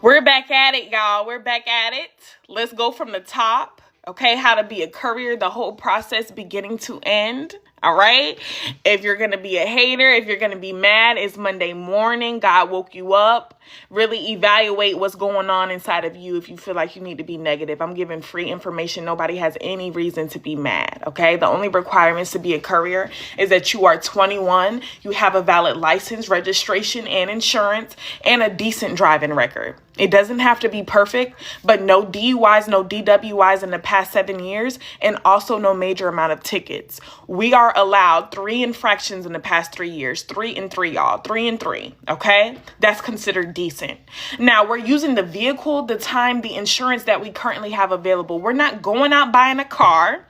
We're back at it, y'all. We're back at it. Let's go from the top. Okay, how to be a courier, the whole process beginning to end. All right. If you're going to be a hater, if you're going to be mad, it's Monday morning. God woke you up. Really evaluate what's going on inside of you if you feel like you need to be negative. I'm giving free information. Nobody has any reason to be mad. Okay. The only requirements to be a courier is that you are 21, you have a valid license, registration, and insurance, and a decent driving record. It doesn't have to be perfect, but no DUIs, no DWIs in the past 7 years, and also no major amount of tickets. We are allowed 3 infractions in the past 3 years. 3 and 3, y'all. 3 and 3. Okay? That's considered decent. Now, we're using the vehicle, the time, the insurance that we currently have available. We're not going out buying a car.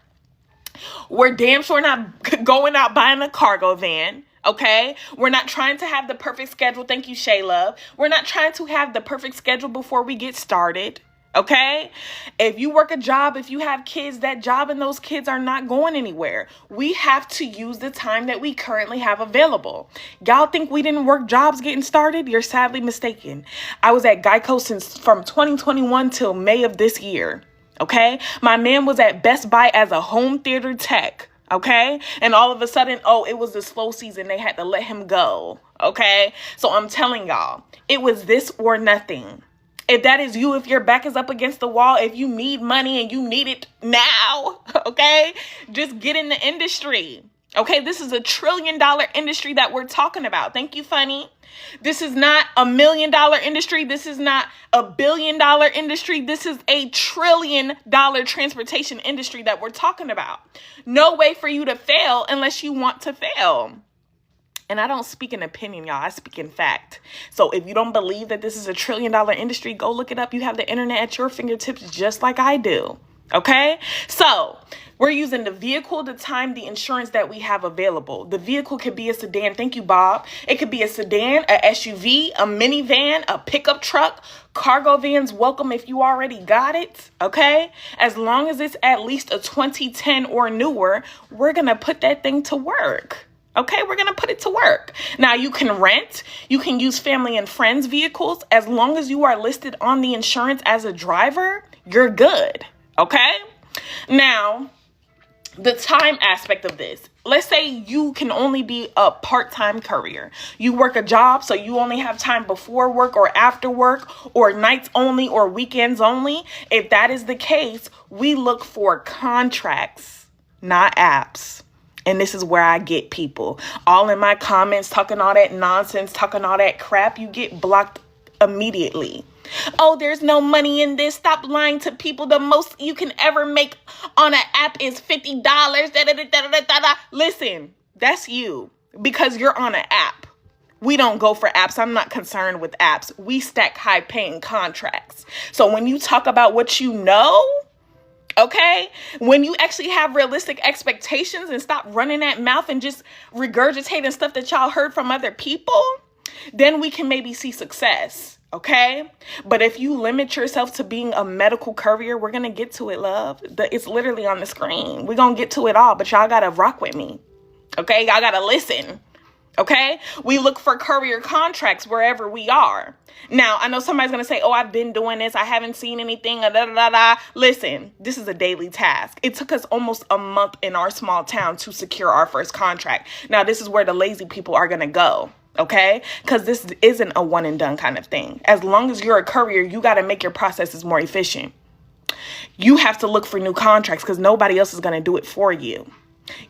We're damn sure not going out buying a cargo van. Okay, we're not trying to have the perfect schedule. Thank you, Shay Love. We're not trying to have the perfect schedule before we get started. Okay, if you work a job, if you have kids, that job and those kids are not going anywhere. We have to use the time that we currently have available. Y'all think we didn't work jobs getting started? You're sadly mistaken. I was at Geico from 2021 till May of this year. Okay, my man was at Best Buy as a home theater tech. Okay. And all of a sudden, it was the slow season. They had to let him go. Okay. So I'm telling y'all, it was this or nothing. If that is you, if your back is up against the wall, if you need money and you need it now, okay, just get in the industry. Okay. This is $1 trillion industry that we're talking about. Thank you, Funny. This is not $1 million industry. This is not $1 billion industry. This is $1 trillion transportation industry that we're talking about. No way for you to fail unless you want to fail. And I don't speak in opinion, y'all. I speak in fact. So if you don't believe that this is $1 trillion industry, go look it up. You have the internet at your fingertips just like I do. Okay, so we're using the vehicle, the time, the insurance that we have available. The vehicle could be a sedan. Thank you, Bob. It could be a sedan, a SUV, a minivan, a pickup truck. Cargo vans welcome if you already got it. Okay, as long as it's at least a 2010 or newer, we're going to put that thing to work. Okay, we're going to put it to work. Now, you can rent. You can use family and friends vehicles. As long as you are listed on the insurance as a driver, you're good. Okay, now the time aspect of this. Let's say you can only be a part-time courier. You work a job, so you only have time before work or after work or nights only or weekends only. If that is the case, we look for contracts, not apps. And this is where I get people all in my comments talking all that nonsense, talking all that crap. You get blocked immediately. Oh, there's no money in this. Stop lying to people. The most you can ever make on an app is $50. Listen, that's you because you're on an app. We don't go for apps. I'm not concerned with apps. We stack high paying contracts. So when you talk about what you know, okay, when you actually have realistic expectations and stop running that mouth and just regurgitating stuff that y'all heard from other people, then we can maybe see success. Okay, but if you limit yourself to being a medical courier, we're going to get to it, love. It's literally on the screen. We're going to get to it all, but y'all got to rock with me. Okay, y'all got to listen. Okay, we look for courier contracts wherever we are. Now, I know somebody's going to say, oh, I've been doing this. I haven't seen anything. Listen, this is a daily task. It took us almost a month in our small town to secure our first contract. Now, this is where the lazy people are going to go. Okay, because this isn't a one and done kind of thing. As long as you're a courier, you got to make your processes more efficient. You have to look for new contracts because nobody else is going to do it for you.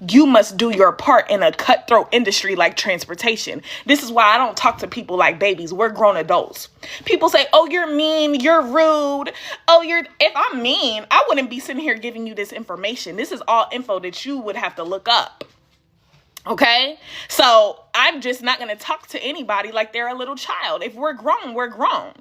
You must do your part in a cutthroat industry like transportation. This is why I don't talk to people like babies. We're grown adults. People say, oh, you're mean, you're rude. If I'm mean, I wouldn't be sitting here giving you this information. This is all info that you would have to look up. Okay, so I'm just not going to talk to anybody like they're a little child. If we're grown, we're grown.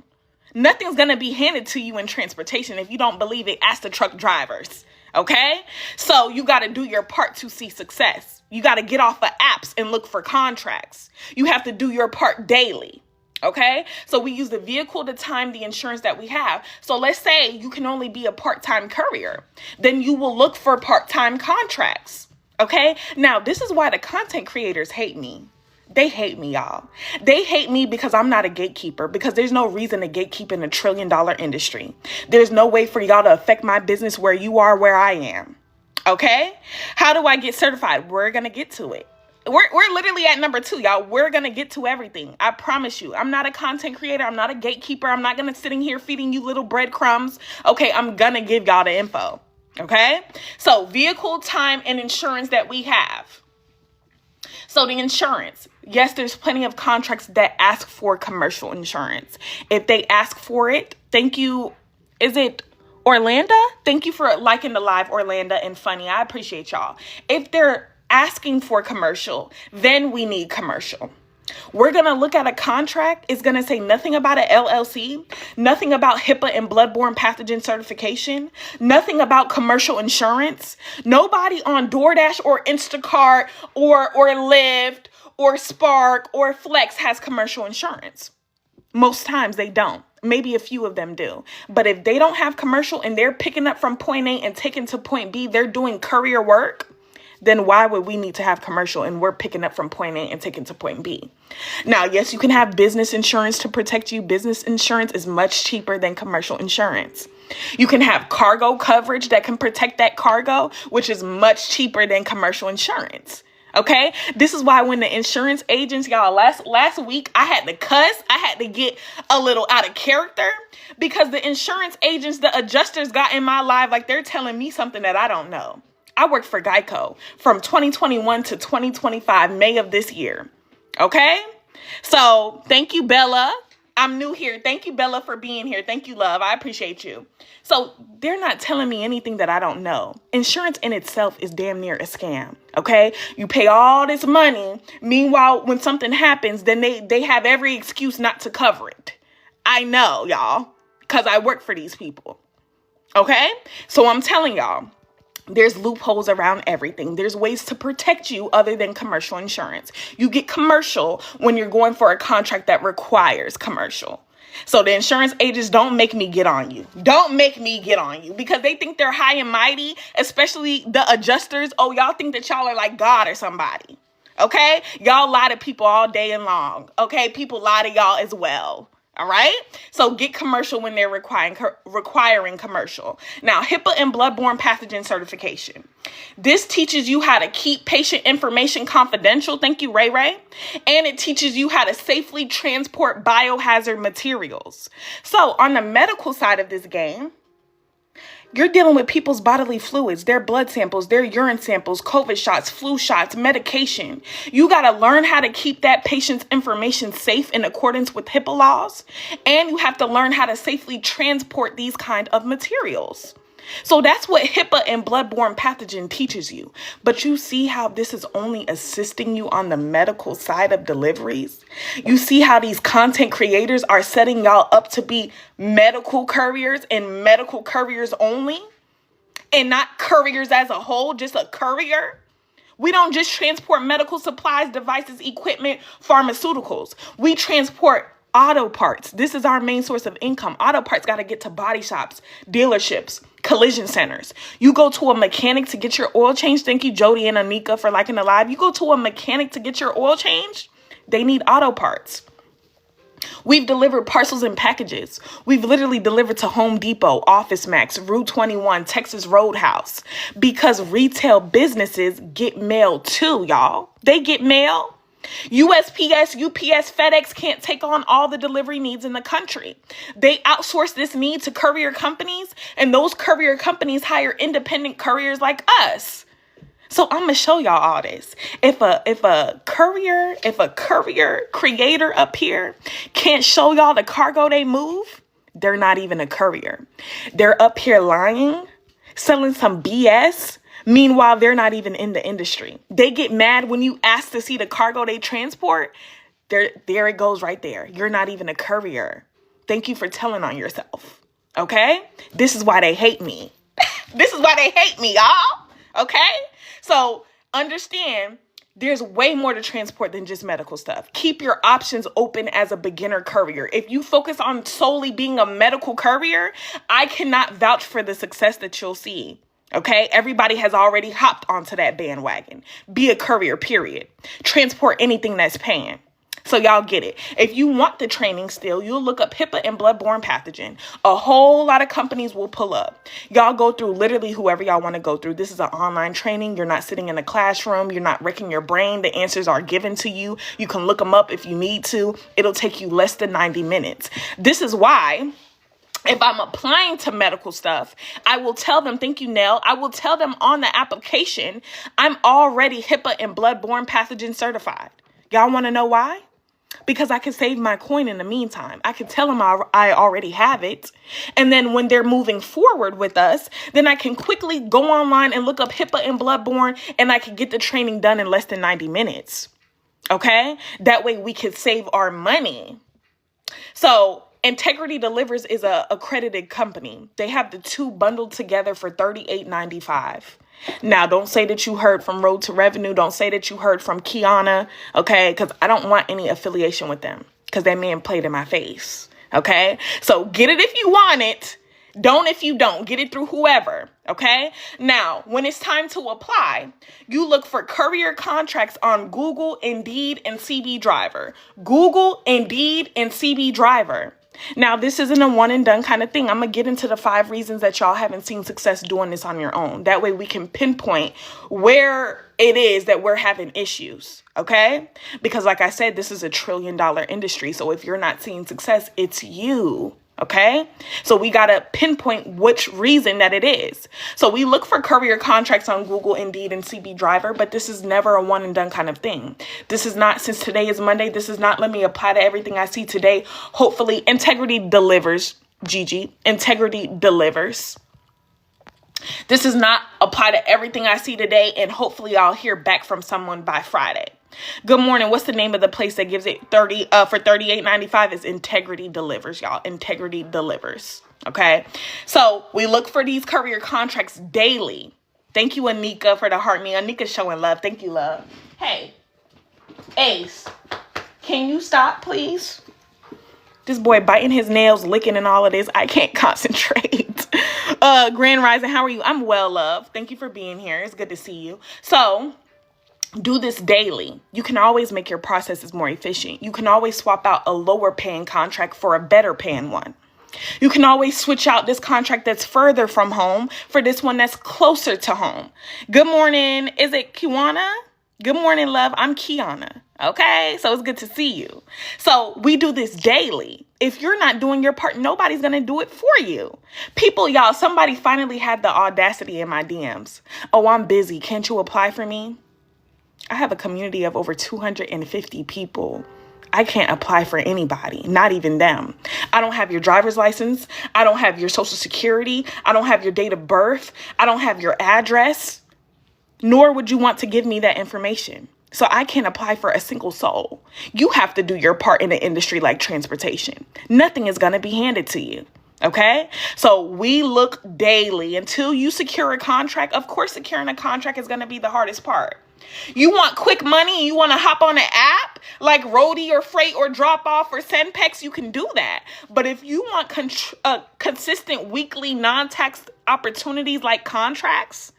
Nothing's going to be handed to you in transportation. If you don't believe it, ask the truck drivers. Okay, so you got to do your part to see success. You got to get off of apps and look for contracts. You have to do your part daily. Okay, so we use the vehicle, the time, the insurance that we have. So let's say you can only be a part-time courier. Then you will look for part-time contracts. Okay, now this is why the content creators hate me. They hate me, y'all. They hate me because I'm not a gatekeeper, because there's no reason to gatekeep in a $1 trillion industry. There's no way for y'all to affect my business where you are, where I am. Okay? How do I get certified? We're going to get to it. We're literally at number 2, y'all. We're going to get to everything. I promise you. I'm not a content creator. I'm not a gatekeeper. I'm not going to sitting here feeding you little breadcrumbs. Okay, I'm going to give y'all the info. Okay? So vehicle, time, and insurance that we have. So the insurance, yes, there's plenty of contracts that ask for commercial insurance. If they ask for it, thank you. Is it Orlando? Thank you for liking the live, Orlando and Funny. I appreciate y'all. If they're asking for commercial, then we need commercial. We're going to look at a contract. It's going to say nothing about an LLC, nothing about HIPAA and bloodborne pathogen certification, nothing about commercial insurance. Nobody on DoorDash or Instacart or Lyft or Spark or Flex has commercial insurance. Most times they don't. Maybe a few of them do. But if they don't have commercial and they're picking up from point A and taking to point B, they're doing courier work, then why would we need to have commercial and we're picking up from point A and taking to point B? Now, yes, you can have business insurance to protect you. Business insurance is much cheaper than commercial insurance. You can have cargo coverage that can protect that cargo, which is much cheaper than commercial insurance. Okay, this is why when the insurance agents, y'all, last week, I had to cuss. I had to get a little out of character because the insurance agents, the adjusters got in my live like they're telling me something that I don't know. I worked for Geico from 2021 to 2025, May of this year. Okay, so thank you, Bella. I'm new here. Thank you, Bella, for being here. Thank you, love. I appreciate you. So they're not telling me anything that I don't know. Insurance in itself is damn near a scam. Okay, you pay all this money. Meanwhile, when something happens, then they have every excuse not to cover it. I know, y'all, because I work for these people. Okay, so I'm telling y'all. There's loopholes around everything. There's ways to protect you other than commercial insurance. You get commercial when you're going for a contract that requires commercial. So the insurance agents, don't make me get on you. Don't make me get on you because they think they're high and mighty, especially the adjusters. Oh, y'all think that y'all are like God or somebody. Okay? Y'all lie to people all day and long. Okay? People lie to y'all as well. All right. So get commercial when they're requiring commercial. Now, HIPAA and bloodborne pathogen certification. This teaches you how to keep patient information confidential. Thank you, Ray Ray. And it teaches you how to safely transport biohazard materials. So on the medical side of this game, you're dealing with people's bodily fluids, their blood samples, their urine samples, COVID shots, flu shots, medication. You got to learn how to keep that patient's information safe in accordance with HIPAA laws. And you have to learn how to safely transport these kind of materials. So that's what HIPAA and bloodborne pathogen teaches you. But you see how this is only assisting you on the medical side of deliveries? You see how these content creators are setting y'all up to be medical couriers and medical couriers only? And not couriers as a whole, just a courier? We don't just transport medical supplies, devices, equipment, pharmaceuticals. We transport auto parts. This is our main source of income. Auto parts got to get to body shops, dealerships, collision centers. You go to a mechanic to get your oil changed. Thank you, Jody and Anika, for liking the live. You go to a mechanic to get your oil changed. They need auto parts. We've delivered parcels and packages. We've literally delivered to Home Depot, Office Max, Route 21, Texas Roadhouse, because retail businesses get mail too, y'all. They get mail. USPS, UPS, FedEx can't take on all the delivery needs in the country. They outsource this need to courier companies, and those courier companies hire independent couriers like us. So I'm gonna show y'all all this. If a courier creator up here can't show y'all the cargo they move, they're not even a courier. They're up here lying, selling some BS. Meanwhile, they're not even in the industry. They get mad when you ask to see the cargo they transport. There it goes right there. You're not even a courier. Thank you for telling on yourself. Okay? This is why they hate me. This is why they hate me, y'all. Okay? So understand, there's way more to transport than just medical stuff. Keep your options open as a beginner courier. If you focus on solely being a medical courier, I cannot vouch for the success that you'll see. Okay, everybody has already hopped onto that bandwagon. Be a courier, period. Transport anything that's paying. So y'all get it. If you want the training still, you'll look up HIPAA and bloodborne pathogen. A whole lot of companies will pull up. Y'all go through literally whoever y'all want to go through. This is an online training. You're not sitting in a classroom. You're not wrecking your brain. The answers are given to you. You can look them up if you need to. It'll take you less than 90 minutes. This is why if I'm applying to medical stuff, I will tell them, thank you, Nell. I will tell them on the application, I'm already HIPAA and bloodborne pathogen certified. Y'all want to know why? Because I can save my coin in the meantime. I can tell them I already have it. And then when they're moving forward with us, then I can quickly go online and look up HIPAA and bloodborne, and I can get the training done in less than 90 minutes. Okay? That way we can save our money. So Integrity Delivers is a accredited company. They have the two bundled together for $38.95. Now, don't say that you heard from Road to Revenue. Don't say that you heard from Kiana, okay? Because I don't want any affiliation with them because that man played in my face, okay? So get it if you want it. Don't if you don't. Get it through whoever, okay? Now, when it's time to apply, you look for courier contracts on Google, Indeed, and CB Driver. Google, Indeed, and CB Driver. Now, this isn't a one and done kind of thing. I'm going to get into the 5 reasons that y'all haven't seen success doing this on your own. That way we can pinpoint where it is that we're having issues, okay? Because like I said, this is a $1 trillion industry. So if you're not seeing success, it's you. Okay, so we got to pinpoint which reason that it is. So we look for courier contracts on Google, Indeed, and CB Driver, but this is never a one and done kind of thing. This is not, since today is Monday, this is not, let me apply to everything I see today. Hopefully, Integrity delivers, Gigi. Integrity delivers. This is not apply to everything I see today, and hopefully I'll hear back from someone by Friday. Good morning. What's the name of the place that gives it for $38.95? Is Integrity Delivers, y'all. Integrity Delivers. Okay. So we look for these courier contracts daily. Thank you, Anika, for the heart me. Anika's showing love. Thank you, love. Hey, Ace, can you stop, please? This boy biting his nails, licking and all of this. I can't concentrate. Grand Rising, how are you? I'm well, love. Thank you for being here. It's good to see you. So do this daily. You can always make your processes more efficient. You can always swap out a lower paying contract for a better paying one. You can always switch out this contract that's further from home for this one that's closer to home. Good morning. Is it Kiwana? Good morning, love. I'm Kiana. Okay, so it's good to see you. So we do this daily. If you're not doing your part, nobody's going to do it for you. People, y'all, somebody finally had the audacity in my DMs. Oh, I'm busy. Can't you apply for me? I have a community of over 250 people. I can't apply for anybody, not even them. I don't have your driver's license. I don't have your social security. I don't have your date of birth. I don't have your address. Nor would you want to give me that information. So I can't apply for a single soul. You have to do your part in an industry like transportation. Nothing is going to be handed to you. Okay, so we look daily until you secure a contract. Of course, securing a contract is going to be the hardest part. You want quick money and you want to hop on an app like Roadie or Freight or Drop Off or SendPex, you can do that. But if you want consistent weekly non-tax opportunities like contracts,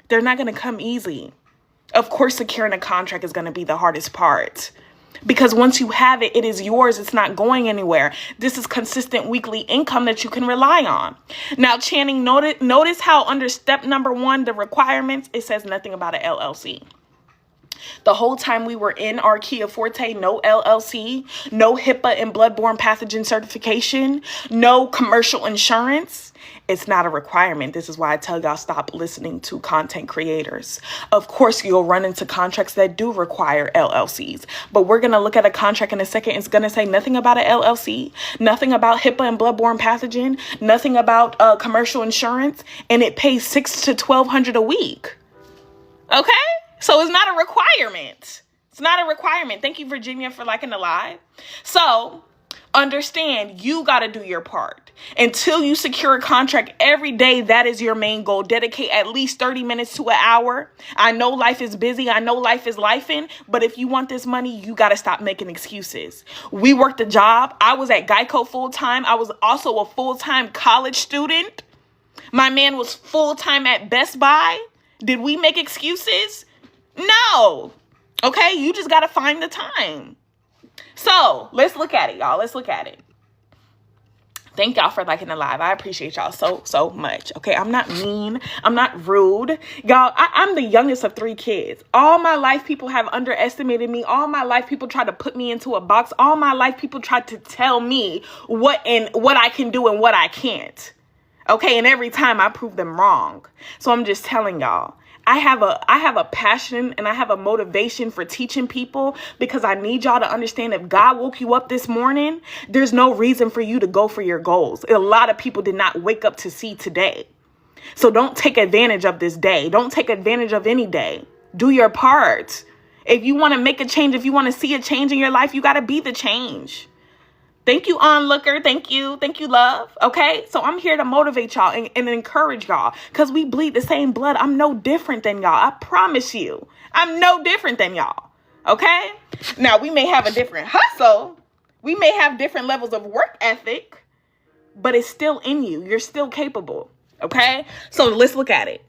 they're not going to come easy. Of course, securing a contract is going to be the hardest part. Because once you have it, it is yours. It's not going anywhere. This is consistent weekly income that you can rely on. Now, Channing, notice how under step number 1, the requirements, it says nothing about an LLC. The whole time we were in our Kia Forte, no LLC, no HIPAA and bloodborne pathogen certification, no commercial insurance. It's not a requirement. This is why I tell y'all stop listening to content creators. Of course, you'll run into contracts that do require LLCs, but we're going to look at a contract in a second. It's going to say nothing about an LLC, nothing about HIPAA and bloodborne pathogen, nothing about commercial insurance, and it pays $600 to $1,200 a week. Okay? So it's not a requirement. It's not a requirement. Thank you, Virginia, for liking the live. So understand, you got to do your part. Until you secure a contract every day, that is your main goal. Dedicate at least 30 minutes to an hour. I know life is busy. I know life is lifing. But if you want this money, you got to stop making excuses. We worked a job. I was at Geico full time. I was also a full-time college student. My man was full-time at Best Buy. Did we make excuses? No. Okay, you just got to find the time. So let's look at it, y'all. Let's look at it. Thank y'all for liking the live. I appreciate y'all so much. Okay, I'm not mean. I'm not rude. Y'all, I'm the youngest of 3 kids. All my life, people have underestimated me. All my life, people try to put me into a box. All my life, people tried to tell me what I can do and what I can't. Okay, and every time I prove them wrong. So I'm just telling y'all, I have a passion and I have a motivation for teaching people, because I need y'all to understand, if God woke you up this morning, there's no reason for you to go for your goals. A lot of people did not wake up to see today. So don't take advantage of this day. Don't take advantage of any day. Do your part. If you want to make a change, if you want to see a change in your life, you got to be the change. Thank you, onlooker. Thank you. Thank you, love. Okay. So I'm here to motivate y'all and encourage y'all, because we bleed the same blood. I'm no different than y'all. I promise you. I'm no different than y'all. Okay. Now, we may have a different hustle. We may have different levels of work ethic, but it's still in you. You're still capable. Okay. So let's look at it.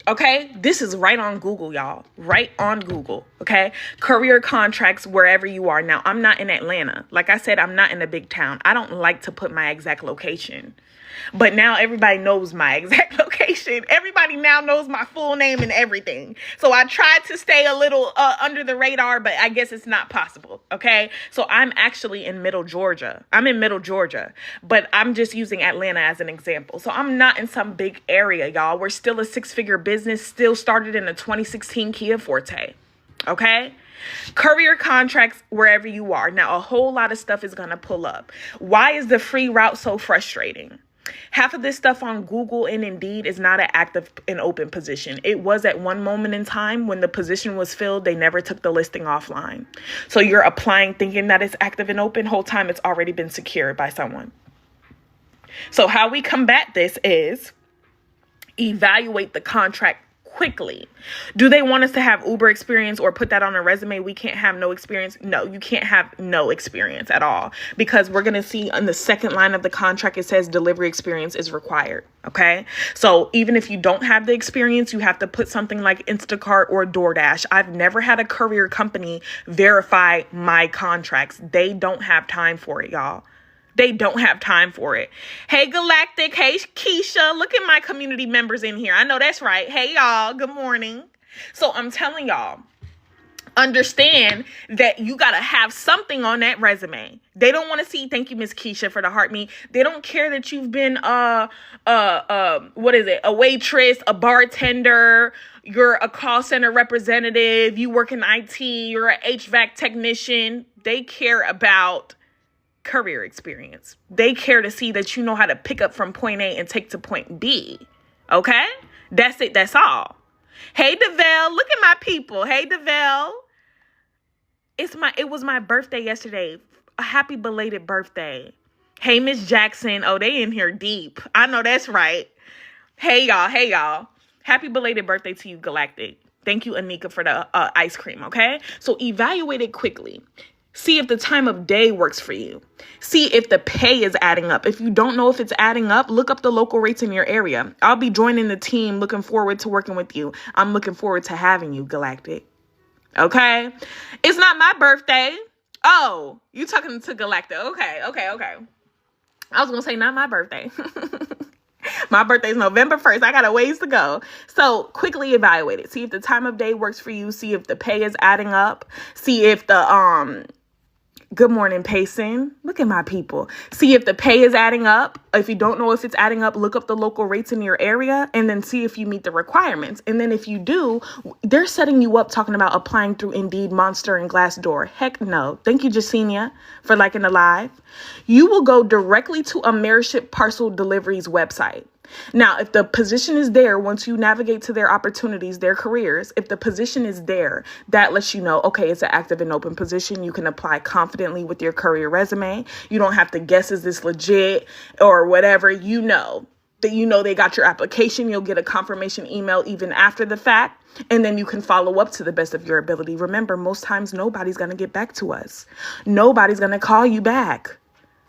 Okay, this is right on Google, y'all. Right on Google. Okay, career contracts wherever you are. Now, I'm not in Atlanta. Like I said, I'm not in a big town. I don't like to put my exact location. But now everybody knows my exact location. Everybody now knows my full name and everything. So I tried to stay a little under the radar, but I guess it's not possible. Okay. So I'm actually in Middle Georgia. I'm in Middle Georgia, but I'm just using Atlanta as an example. So I'm not in some big area, y'all. We're still a 6-figure business, still started in a 2016 Kia Forte. Okay. Courier contracts wherever you are. Now, a whole lot of stuff is going to pull up. Why is the free route so frustrating? Half of this stuff on Google and Indeed is not an active and open position. It was at one moment in time. When the position was filled, they never took the listing offline. So you're applying thinking that it's active and open. Whole time it's already been secured by someone. So how we combat this is evaluate the contract quickly. Do they want us to have Uber experience or put that on a resume? We can't have no experience. No, you can't have no experience at all, because we're going to see on the second line of the contract, it says delivery experience is required. Okay. So even if you don't have the experience, you have to put something like Instacart or DoorDash. I've never had a courier company verify my contracts. They don't have time for it, y'all. They don't have time for it. Hey, Galactic. Hey, Keisha. Look at my community members in here. I know that's right. Hey, y'all. Good morning. So I'm telling y'all, understand that you got to have something on that resume. They don't want to see, thank you, Miss Keisha, for the heart me. They don't care that you've been, a waitress, a bartender, you're a call center representative, you work in IT, you're an HVAC technician. They care about career experience. They care to see that you know how to pick up from point A and take to point B. Okay? That's it. That's all. Hey, DeVelle. Look at my people. Hey, DeVelle. It was my birthday yesterday. A happy belated birthday. Hey, Miss Jackson. Oh, they in here deep. I know that's right. Hey, y'all. Hey, y'all. Happy belated birthday to you, Galactic. Thank you, Anika, for the ice cream. Okay? So evaluate it quickly. See if the time of day works for you. See if the pay is adding up. If you don't know if it's adding up, look up the local rates in your area. I'll be joining the team. Looking forward to working with you. I'm looking forward to having you, Galactic. Okay? It's not my birthday. Oh, you talking to Galactic. Okay. I was going to say not my birthday. My birthday's November 1st. I got a ways to go. So quickly evaluate it. See if the time of day works for you. See if the pay is adding up. See if the, good morning, Payson. Look at my people. See if the pay is adding up. If you don't know if it's adding up, look up the local rates in your area and then see if you meet the requirements. And then if you do, they're setting you up talking about applying through Indeed, Monster, and Glassdoor. Heck no. Thank you, Jasenia, for liking the live. You will go directly to Ameriship Parcel Delivery's website. Now, if the position is there, once you navigate to their opportunities, their careers, if the position is there, that lets you know, okay, it's an active and open position. You can apply confidently with your career resume. You don't have to guess, is this legit or whatever, you know. that you know they got your application. You'll get a confirmation email even after the fact, and then you can follow up to the best of your ability. Remember, most times nobody's going to get back to us. Nobody's going to call you back.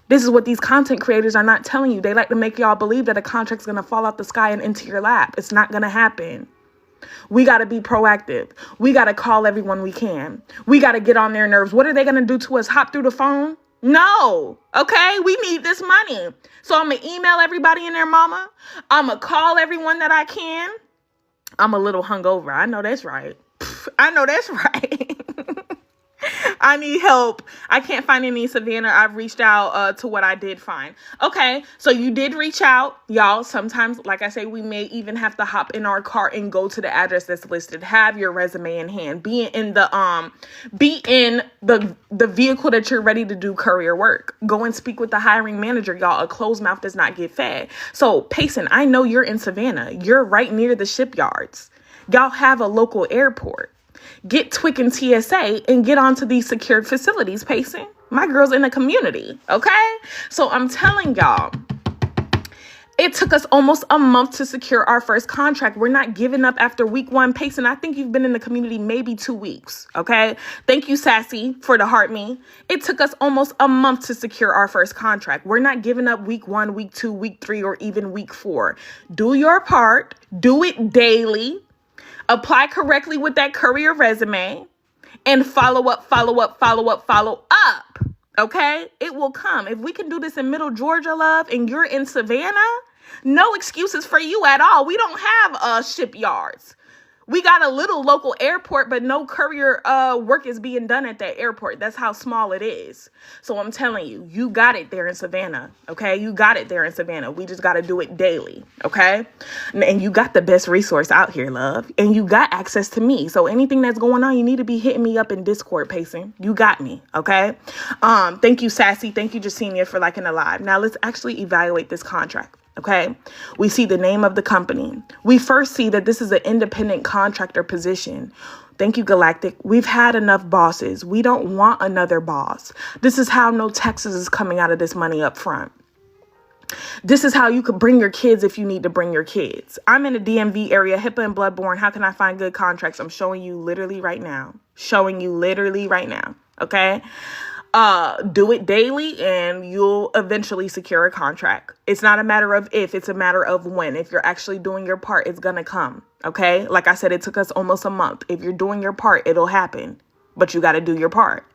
This is what these content creators are not telling you. They like to make y'all believe that a contract's going to fall out the sky and into your lap. It's not going to happen. We got to be proactive. We got to call everyone we can. We got to get on their nerves. What are they going to do to us? Hop through the phone? No. Okay. We need this money. So I'm going to email everybody and their mama. I'm going to call everyone that I can. I'm a little hungover. I know that's right. I know that's right. I need help. I can't find any Savannah. I've reached out to what I did find. Okay, so you did reach out, y'all. Sometimes, like I say, we may even have to hop in our car and go to the address that's listed. Have your resume in hand. Be in the vehicle that you're ready to do courier work. Go and speak with the hiring manager, y'all. A closed mouth does not get fed. So, Payson, I know you're in Savannah. You're right near the shipyards. Y'all have a local airport. Get TWIC and TSA and get onto these secured facilities, Payson. My girl's in the community, okay? So I'm telling y'all, it took us almost a month to secure our first contract. We're not giving up after week one, Payson. I think you've been in the community maybe 2 weeks, okay? Thank you, Sassy, for the heart me. It took us almost a month to secure our first contract. We're not giving up week 1, week 2, week 3, or even week 4. Do your part. Do it daily. Apply correctly with that courier resume and follow up. Okay? It will come. If we can do this in Middle Georgia, love, and you're in Savannah, no excuses for you at all. We don't have shipyards. We got a little local airport, but no courier work is being done at that airport. That's how small it is. So I'm telling you, you got it there in Savannah, okay? You got it there in Savannah. We just got to do it daily, okay? And you got the best resource out here, love. And you got access to me. So anything that's going on, you need to be hitting me up in Discord, Payson. You got me, okay? Thank you, Sassy. Thank you, Jacinia, for liking the live. Now let's actually evaluate this contract. Okay, we see the name of the company. We first see that this is an independent contractor position. Thank you, Galactic. We've had enough bosses. We don't want another boss. This is how no taxes is coming out of this money up front. This is how you could bring your kids if you need to bring your kids. I'm in the DMV area, HIPAA and Bloodborne. How can I find good contracts? I'm showing you literally right now. Okay. Do it daily and you'll eventually secure a contract. It's not a matter of if, it's a matter of when. If you're actually doing your part, it's going to come. Okay. Like I said, it took us almost a month. If you're doing your part, it'll happen, but you got to do your part.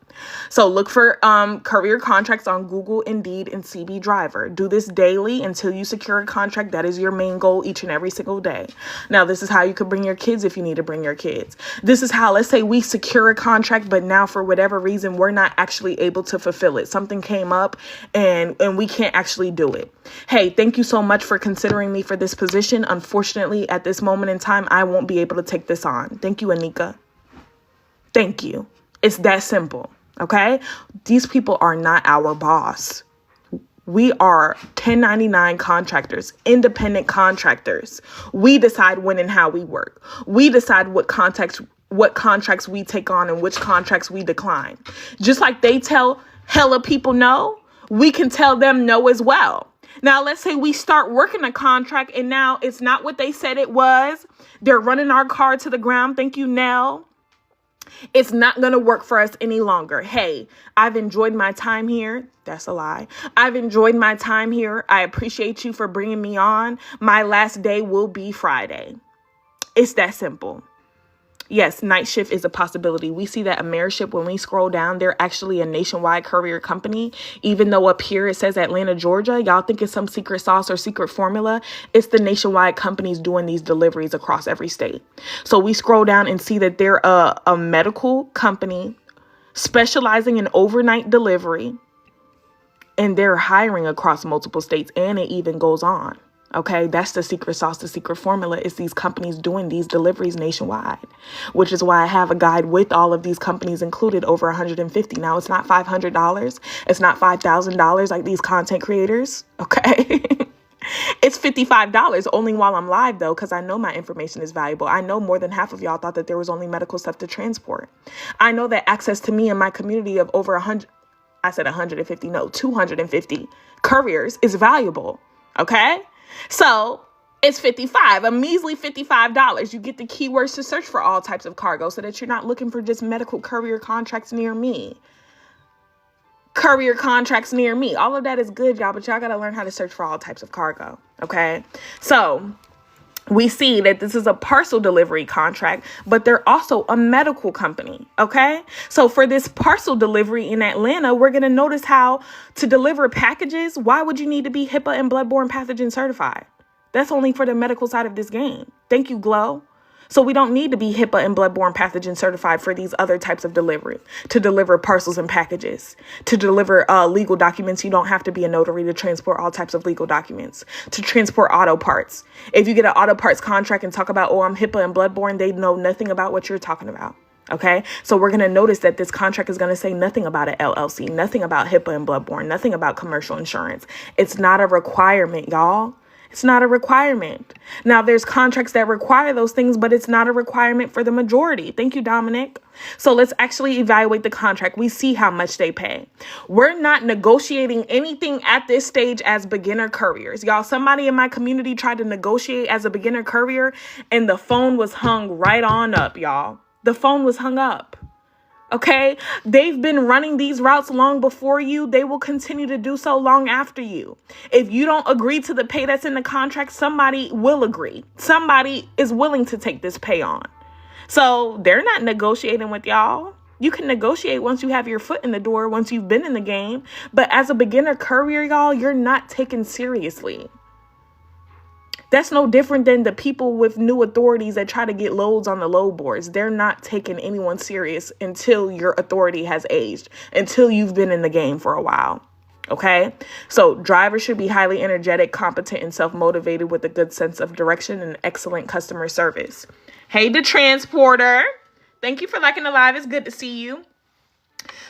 So look for career contracts on Google, Indeed, and CB Driver. Do this daily until you secure a contract. That is your main goal each and every single day. Now, this is how you could bring your kids if you need to bring your kids. This is how, let's say we secure a contract, but now for whatever reason, we're not actually able to fulfill it. Something came up and we can't actually do it. Hey, thank you so much for considering me for this position. Unfortunately, at this moment in time, I won't be able to take this on. Thank you, Anika. Thank you. It's that simple. Okay, these people are not our boss. We are 1099 contractors, independent contractors. We decide when and how we work. We decide what contracts we take on and which contracts we decline. Just like they tell hella people no, we can tell them no as well. Now, let's say we start working a contract and now it's not what they said it was. They're running our car to the ground. Thank you, Nell. It's not going to work for us any longer. Hey, I've enjoyed my time here. That's a lie. I've enjoyed my time here. I appreciate you for bringing me on. My last day will be Friday. It's that simple. Yes, night shift is a possibility. We see that Ameriship, when we scroll down, they're actually a nationwide courier company. Even though up here it says Atlanta, Georgia, y'all think it's some secret sauce or secret formula. It's the nationwide companies doing these deliveries across every state. So we scroll down and see that they're a medical company specializing in overnight delivery. And they're hiring across multiple states, and it even goes on. Okay, that's the secret sauce, the secret formula is these companies doing these deliveries nationwide, which is why I have a guide with all of these companies included, over 150. Now, it's not $500. It's not $5,000 like these content creators. Okay, it's $55 only while I'm live, though, because I know my information is valuable. I know more than half of y'all thought that there was only medical stuff to transport. I know that access to me and my community of over 100, I said 150, no, 250 couriers is valuable. Okay. So it's $55, a measly $55. You get the keywords to search for all types of cargo so that you're not looking for just medical courier contracts near me. Courier contracts near me. All of that is good, y'all, but y'all got to learn how to search for all types of cargo. Okay. So we see that this is a parcel delivery contract, but they're also a medical company. Okay. So for this parcel delivery in Atlanta, we're going to notice how to deliver packages. Why would you need to be HIPAA and bloodborne pathogen certified? That's only for the medical side of this game. Thank you, Glow. So we don't need to be HIPAA and bloodborne pathogen certified for these other types of delivery, to deliver parcels and packages, to deliver legal documents. You don't have to be a notary to transport all types of legal documents, to transport auto parts. If you get an auto parts contract and talk about, oh, I'm HIPAA and bloodborne, they know nothing about what you're talking about. Okay, so we're going to notice that this contract is going to say nothing about an LLC, nothing about HIPAA and bloodborne, nothing about commercial insurance. It's not a requirement, y'all. It's not a requirement. Now, there's contracts that require those things, but it's not a requirement for the majority. Thank you, Dominic. So let's actually evaluate the contract. We see how much they pay. We're not negotiating anything at this stage as beginner couriers. Y'all, somebody in my community tried to negotiate as a beginner courier, and the phone was hung right on up, y'all. The phone was hung up. Okay, they've been running these routes long before you. They will continue to do so long after you. If you don't agree to the pay that's in the contract, somebody will agree. Somebody is willing to take this pay on. So they're not negotiating with y'all. You can negotiate once you have your foot in the door, once you've been in the game. But as a beginner courier, y'all, you're not taken seriously. That's no different than the people with new authorities that try to get loads on the load boards. They're not taking anyone serious until your authority has aged, until you've been in the game for a while. Okay, so drivers should be highly energetic, competent, and self-motivated with a good sense of direction and excellent customer service. Hey, the transporter. Thank you for liking the live. It's good to see you.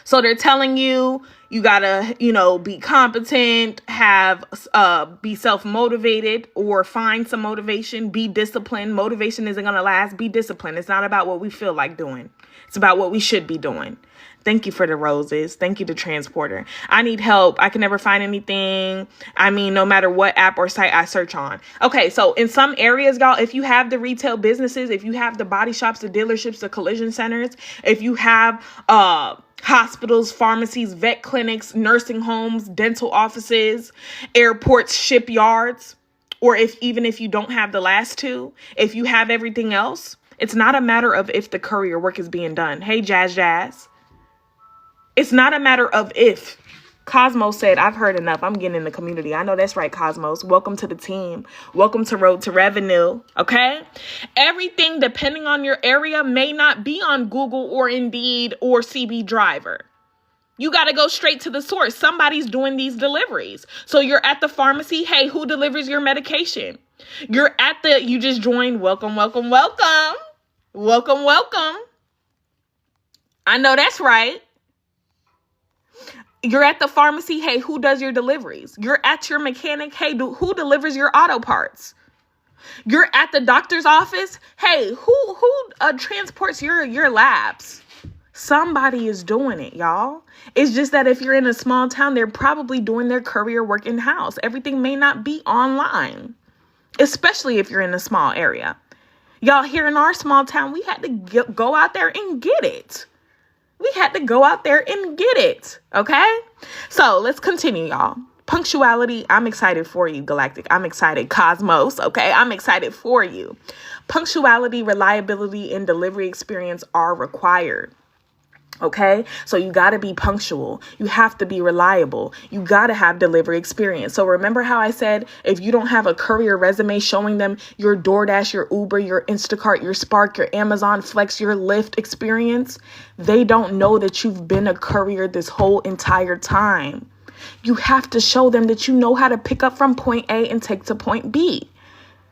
So they're telling you, you gotta, be competent, be self-motivated or find some motivation, be disciplined. Motivation isn't going to last. Be disciplined. It's not about what we feel like doing. It's about what we should be doing. Thank you for the roses. Thank you, the transporter. I need help. I can never find anything. No matter what app or site I search on. Okay, so in some areas, y'all, if you have the retail businesses, if you have the body shops, the dealerships, the collision centers, if you have hospitals, pharmacies, vet clinics, nursing homes, dental offices, airports, shipyards, or even if you don't have the last two, if you have everything else, it's not a matter of if the courier work is being done. Hey, Jazz. It's not a matter of if. Cosmos said, I've heard enough. I'm getting in the community. I know that's right, Cosmos. Welcome to the team. Welcome to Road to Revenue. Okay? Everything, depending on your area, may not be on Google or Indeed or CB Driver. You got to go straight to the source. Somebody's doing these deliveries. So you're at the pharmacy. Hey, who delivers your medication? You just joined. Welcome. Welcome. I know that's right. You're at the pharmacy. Hey, who does your deliveries? You're at your mechanic. Hey, who delivers your auto parts? You're at the doctor's office. Hey, who transports your labs? Somebody is doing it, y'all. It's just that if you're in a small town, they're probably doing their courier work in-house. Everything may not be online, especially if you're in a small area. Y'all, here in our small town, we had to go out there and get it. Okay? So let's continue, y'all. Punctuality, I'm excited for you, Galactic. I'm excited, Cosmos, okay? I'm excited for you. Punctuality, reliability, and delivery experience are required. Okay, so you got to be punctual. You have to be reliable. You got to have delivery experience. So remember how I said, if you don't have a courier resume showing them your DoorDash, your Uber, your Instacart, your Spark, your Amazon Flex, your Lyft experience, they don't know that you've been a courier this whole entire time. You have to show them that you know how to pick up from point A and take to point B.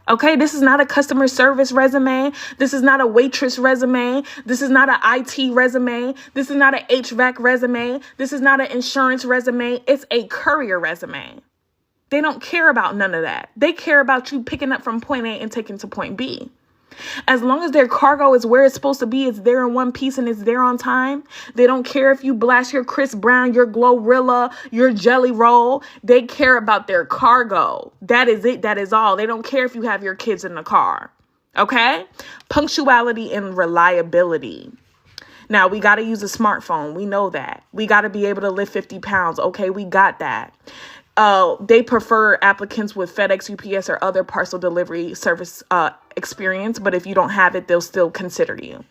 Okay, this is not a customer service resume. This is not a waitress resume. This is not an IT resume. This is not an HVAC resume. This is not an insurance resume. It's a courier resume. They don't care about none of that. They care about you picking up from point A and taking to point B. As long as their cargo is where it's supposed to be, it's there in one piece and it's there on time. They don't care if you blast your Chris Brown, your Glorilla, your Jelly Roll. They care about their cargo. That is it. That is all. They don't care if you have your kids in the car. Okay? Punctuality and reliability. Now, we got to use a smartphone. We know that. We got to be able to lift 50 pounds. Okay, we got that. They prefer applicants with FedEx, UPS, or other parcel delivery service experience. But if you don't have it, they'll still consider you.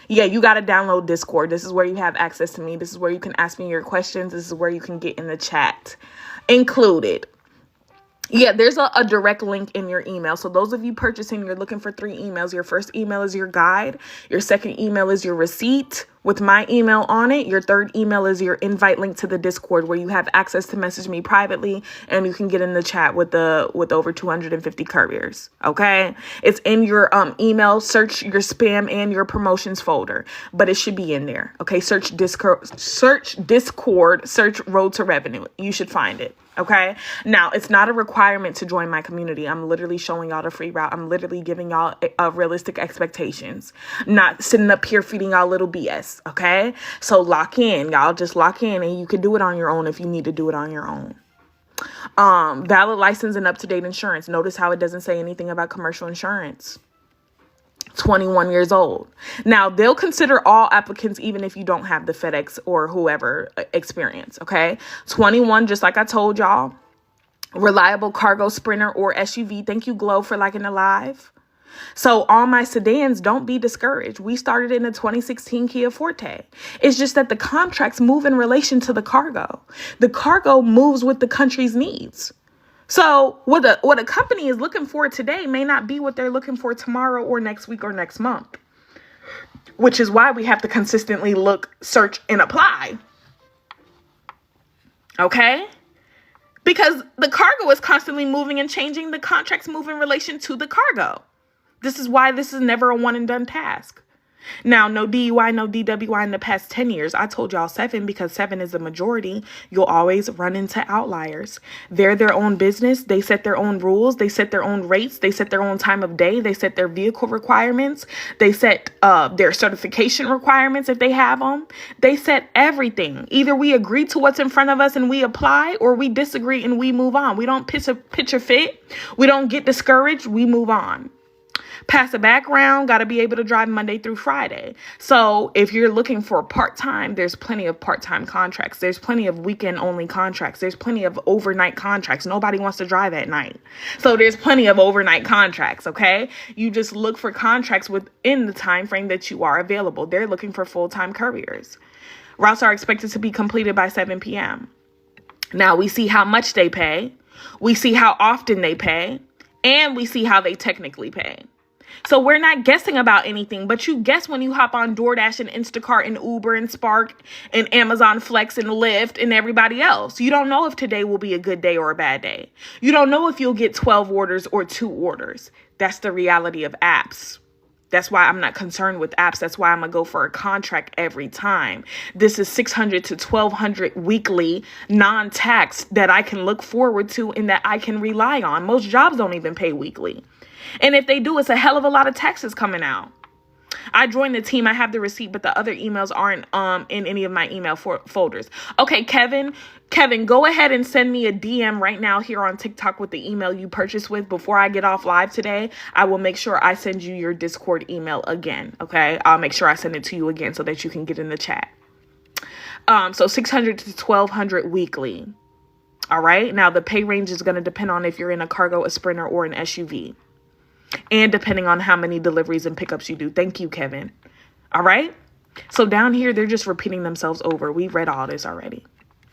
Yeah, you got to download Discord. This is where you have access to me. This is where you can ask me your questions. This is where you can get in the chat included. Yeah, there's a direct link in your email. So those of you purchasing, you're looking for 3 emails. Your first email is your guide. Your second email is your receipt with my email on it. Your third email is your invite link to the Discord, where you have access to message me privately and you can get in the chat with over 250 couriers. Okay, it's in your email. Search your spam and your promotions folder, but it should be in there. Okay, search Discord, search Road to Revenue. You should find it. Okay. Now, it's not a requirement to join my community. I'm literally showing y'all the free route. I'm literally giving y'all realistic expectations. I'm not sitting up here feeding y'all little BS. Okay. So lock in, y'all. Just lock in, and you can do it on your own if you need to do it on your own. Valid license and up-to-date insurance. Notice how it doesn't say anything about commercial insurance. 21 years old. Now, they'll consider all applicants, even if you don't have the FedEx or whoever experience. Okay. 21, just like I told y'all. Reliable cargo sprinter or SUV. Thank you, Glow, for liking the live. So all my sedans, don't be discouraged. We started in a 2016 Kia Forte. It's just that the contracts move in relation to the cargo. The cargo moves with the country's needs. So what a company is looking for today may not be what they're looking for tomorrow or next week or next month, which is why we have to consistently look, search, and apply. Okay? Because the cargo is constantly moving and changing. The contracts move in relation to the cargo. This is why this is never a one and done task. Now, no DUI, no DWI in the past 10 years. I told y'all 7 because 7 is the majority. You'll always run into outliers. They're their own business. They set their own rules. They set their own rates. They set their own time of day. They set their vehicle requirements. They set their certification requirements if they have them. They set everything. Either we agree to what's in front of us and we apply, or we disagree and we move on. We don't pitch a fit. We don't get discouraged. We move on. Pass a background, got to be able to drive Monday through Friday. So if you're looking for part-time, there's plenty of part-time contracts. There's plenty of weekend-only contracts. There's plenty of overnight contracts. Nobody wants to drive at night. So there's plenty of overnight contracts, okay? You just look for contracts within the time frame that you are available. They're looking for full-time couriers. Routes are expected to be completed by 7 p.m. Now, we see how much they pay. We see how often they pay. And we see how they technically pay. So we're not guessing about anything, but you guess when you hop on DoorDash and Instacart and Uber and Spark and Amazon Flex and Lyft and everybody else. You don't know if today will be a good day or a bad day. You don't know if you'll get 12 orders or 2 orders. That's the reality of apps. That's why I'm not concerned with apps. That's why I'm going to go for a contract every time. This is $600 to $1,200 weekly non-tax that I can look forward to and that I can rely on. Most jobs don't even pay weekly. And if they do, it's a hell of a lot of taxes coming out. I joined the team. I have the receipt, but the other emails aren't in any of my email folders. Okay, Kevin, go ahead and send me a DM right now here on TikTok with the email you purchased with. Before I get off live today, I will make sure I send you your Discord email again. Okay, I'll make sure I send it to you again so that you can get in the chat. So $600 to $1,200 weekly. All right. Now the pay range is going to depend on if you're in a cargo, a sprinter, or an SUV. And depending on how many deliveries and pickups you do. Thank you, Kevin. All right. So down here, they're just repeating themselves over. We read all this already.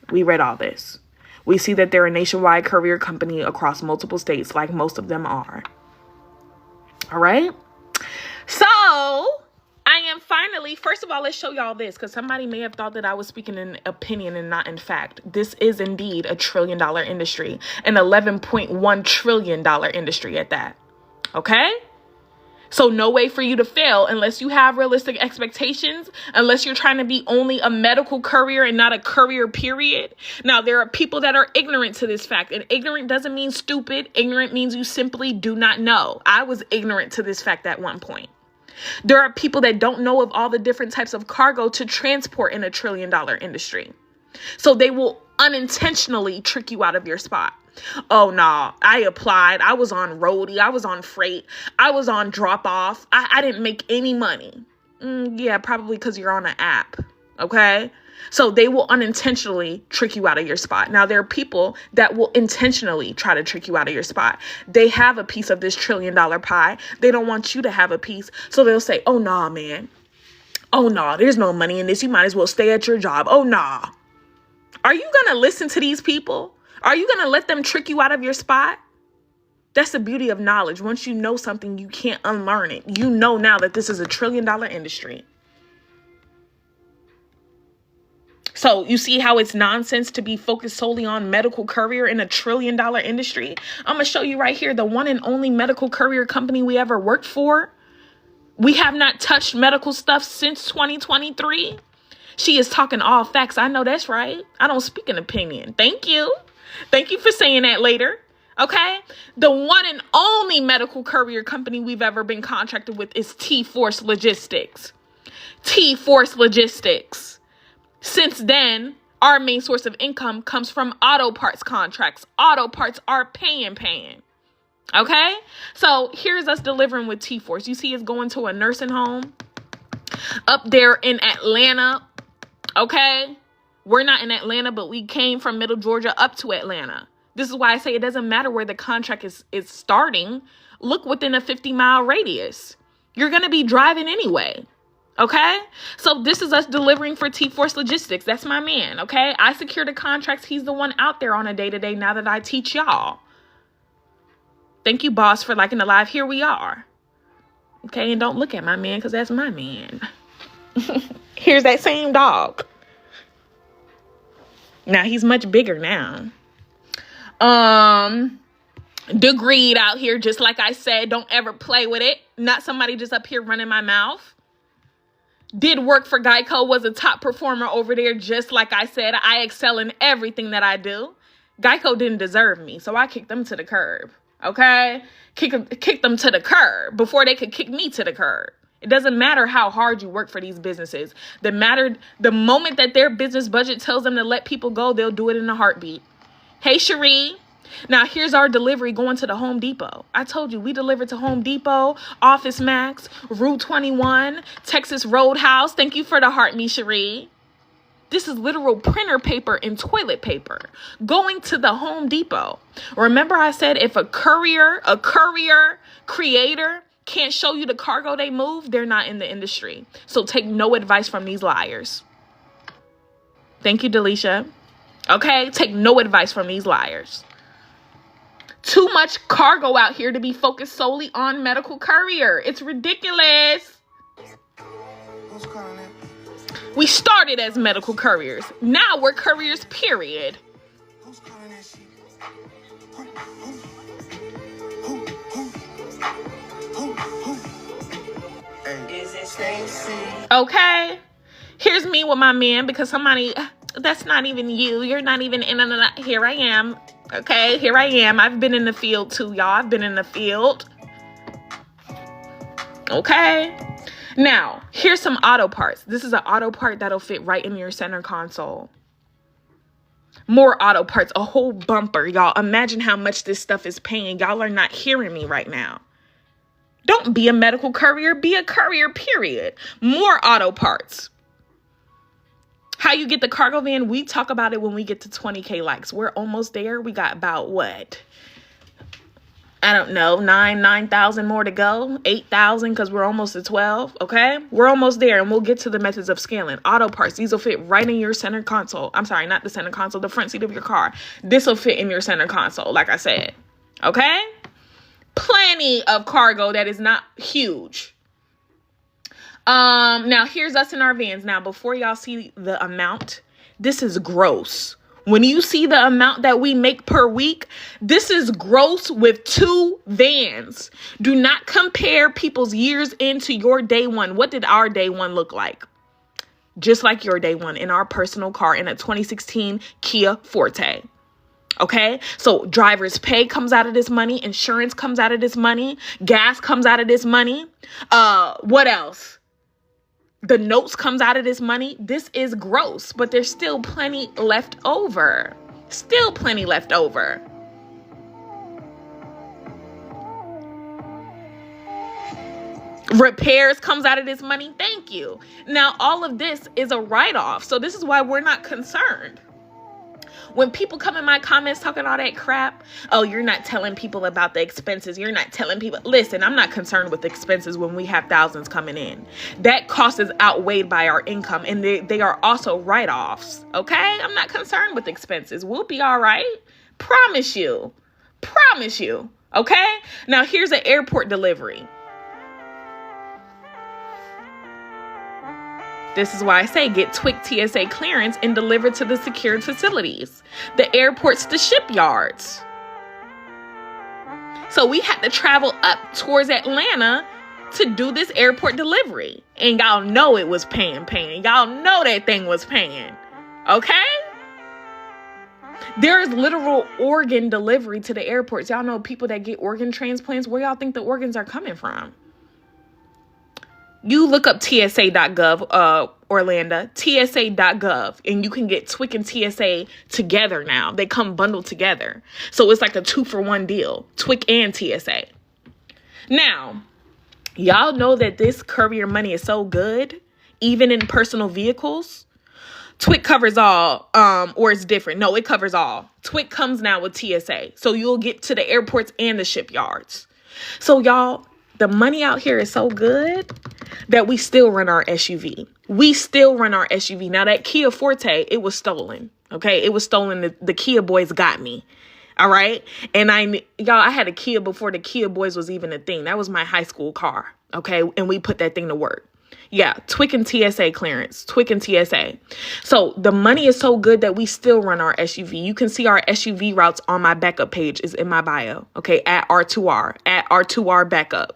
We read all this. We see that they're a nationwide courier company across multiple states, like most of them are. All right. So I am finally, first of all, let's show y'all this, because somebody may have thought that I was speaking in opinion and not in fact. This is indeed a $1 trillion industry, an $11.1 trillion industry at that. Okay? So no way for you to fail unless you have realistic expectations, unless you're trying to be only a medical courier and not a courier, period. Now, there are people that are ignorant to this fact, and ignorant doesn't mean stupid. Ignorant means you simply do not know. I was ignorant to this fact at one point. There are people that don't know of all the different types of cargo to transport in $1 trillion industry. So they will unintentionally trick you out of your spot. Oh, no, I applied. I was on roadie. I was on freight. I was on drop off. I didn't make any money. Yeah, probably because you're on an app. Okay. So they will unintentionally trick you out of your spot. Now, there are people that will intentionally try to trick you out of your spot. They have a piece of this $1 trillion pie. They don't want you to have a piece. So they'll say, oh, nah, man. Oh, nah, there's no money in this. You might as well stay at your job. Oh, nah. Are you going to listen to these people? Are you going to let them trick you out of your spot? That's the beauty of knowledge. Once you know something, you can't unlearn it. You know now that this is $1 trillion industry. So you see how it's nonsense to be focused solely on medical courier in $1 trillion industry? I'm going to show you right here, the one and only medical courier company we ever worked for. We have not touched medical stuff since 2023. She is talking all facts. I know that's right. I don't speak an opinion. Thank you. Thank you for saying that later. Okay. The one and only medical courier company we've ever been contracted with is T-Force Logistics. T-Force Logistics. Since then, our main source of income comes from auto parts contracts. Auto parts are paying. Okay. So here's us delivering with T-Force. You see us going to a nursing home up there in Atlanta. Okay. We're not in Atlanta, but we came from Middle Georgia up to Atlanta. This is why I say it doesn't matter where the contract is starting. Look within a 50-mile radius. You're going to be driving anyway. Okay. So this is us delivering for T-Force Logistics. That's my man. Okay. I secure the contracts. He's the one out there on a day-to-day now that I teach y'all. Thank you, boss, for liking the live. Here we are. Okay. And don't look at my man because that's my man. Here's that same dog. Now he's much bigger now. Degreed out here, just like I said, don't ever play with it. Not somebody just up here running my mouth. Did work for Geico, was a top performer over there, just like I said. I excel in everything that I do. Geico didn't deserve me, so I kicked them to the curb. Okay? Kick them to the curb before they could kick me to the curb. It doesn't matter how hard you work for these businesses. The moment that their business budget tells them to let people go, they'll do it in a heartbeat. Hey, Cherie. Now, here's our delivery going to the Home Depot. I told you, we delivered to Home Depot, Office Max, Route 21, Texas Roadhouse. Thank you for the heart, me, Cherie. This is literal printer paper and toilet paper going to the Home Depot. Remember I said if a courier creator can't show you the cargo they move, they're not in the industry. So take no advice from these liars. Thank you, Delisha. Okay, take no advice from these liars. Too much cargo out here to be focused solely on medical courier. It's ridiculous. We started as medical couriers. Now we're couriers, period. Okay, here's me with my man because somebody, that's not even you. You're not even in. Here I am. Okay, here I am. I've been in the field too, y'all. I've been in the field. Okay. Now, here's some auto parts. This is an auto part that'll fit right in your center console. More auto parts, a whole bumper, y'all. Imagine how much this stuff is paying. Y'all are not hearing me right now. Don't be a medical courier. Be a courier, period. More auto parts. How you get the cargo van, we talk about it when we get to 20K likes. We're almost there. We got about what? I don't know, 9,000 more to go. 8,000 because we're almost at 12. Okay, we're almost there, and we'll get to the methods of scaling. Auto parts, these will fit right in your center console. I'm sorry, not the center console, the front seat of your car. This will fit in your center console, like I said. Okay, plenty of cargo that is not huge. Now here's us in our vans. Now, before y'all see the amount, this is gross. When you see the amount that we make per week, this is gross with 2 vans. Do not compare people's years into your day one. What did our day one look like? Just like your day one in our personal car in a 2016 Kia Forte. Okay, so driver's pay comes out of this money. Insurance comes out of this money. Gas comes out of this money. What else? The notes comes out of this money. This is gross, but there's still plenty left over. Still plenty left over. Repairs comes out of this money. Thank you. Now, all of this is a write-off. So this is why we're not concerned. When people come in my comments talking all that crap, oh, you're not telling people about the expenses. You're not telling people. Listen, I'm not concerned with expenses when we have thousands coming in. That cost is outweighed by our income, and they are also write-offs. Okay? I'm not concerned with expenses. We'll be all right. Promise you. Promise you. Okay? Now, here's an airport delivery. This is why I say get TWIC TSA clearance and deliver to the secured facilities, the airports, the shipyards. So we had to travel up towards Atlanta to do this airport delivery. And y'all know it was paying. Y'all know that thing was paying. Okay? There is literal organ delivery to the airports. Y'all know people that get organ transplants. Where y'all think the organs are coming from? You look up TSA.gov, Orlando, TSA.gov, and you can get TWIC and TSA together now. They come bundled together. So it's like a 2-for-1 deal, TWIC and TSA. Now, y'all know that this courier money is so good, even in personal vehicles. TWIC covers all, or it's different. No, it covers all. TWIC comes now with TSA. So you'll get to the airports and the shipyards. So y'all, the money out here is so good that we still run our SUV. We still run our SUV. Now, that Kia Forte, it was stolen. Okay, it was stolen. The Kia boys got me. All right. And I had a Kia before the Kia boys was even a thing. That was my high school car. Okay. And we put that thing to work. Yeah. TWIC and TSA clearance. TWIC and TSA. So the money is so good that we still run our SUV. You can see our SUV routes on my backup page is in my bio. Okay. At R2R backup.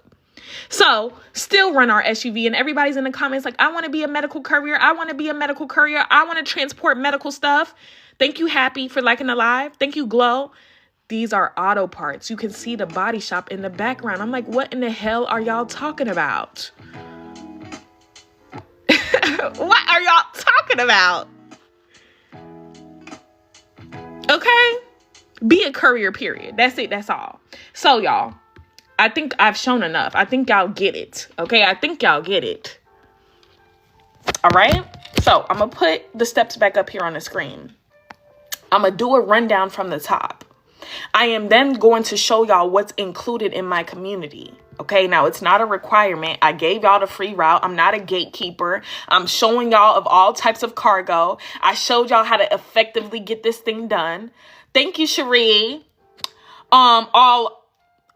So still run our SUV, and everybody's in the comments like, I want to be a medical courier. I want to be a medical courier. I want to transport medical stuff. Thank you, Happy, for liking the live. Thank you, Glow. These are auto parts. You can see the body shop in the background. I'm like, what in the hell are y'all talking about? What are y'all talking about? Okay? Be a courier, period. That's it. That's all. So, y'all, I think I've shown enough. I think y'all get it. Okay? I think y'all get it. All right? So, I'm going to put the steps back up here on the screen. I'm going to do a rundown from the top. I am then going to show y'all what's included in my community. Okay, now it's not a requirement. I gave y'all the free route. I'm not a gatekeeper. I'm showing y'all of all types of cargo. I showed y'all how to effectively get this thing done. Thank you, Cherie. All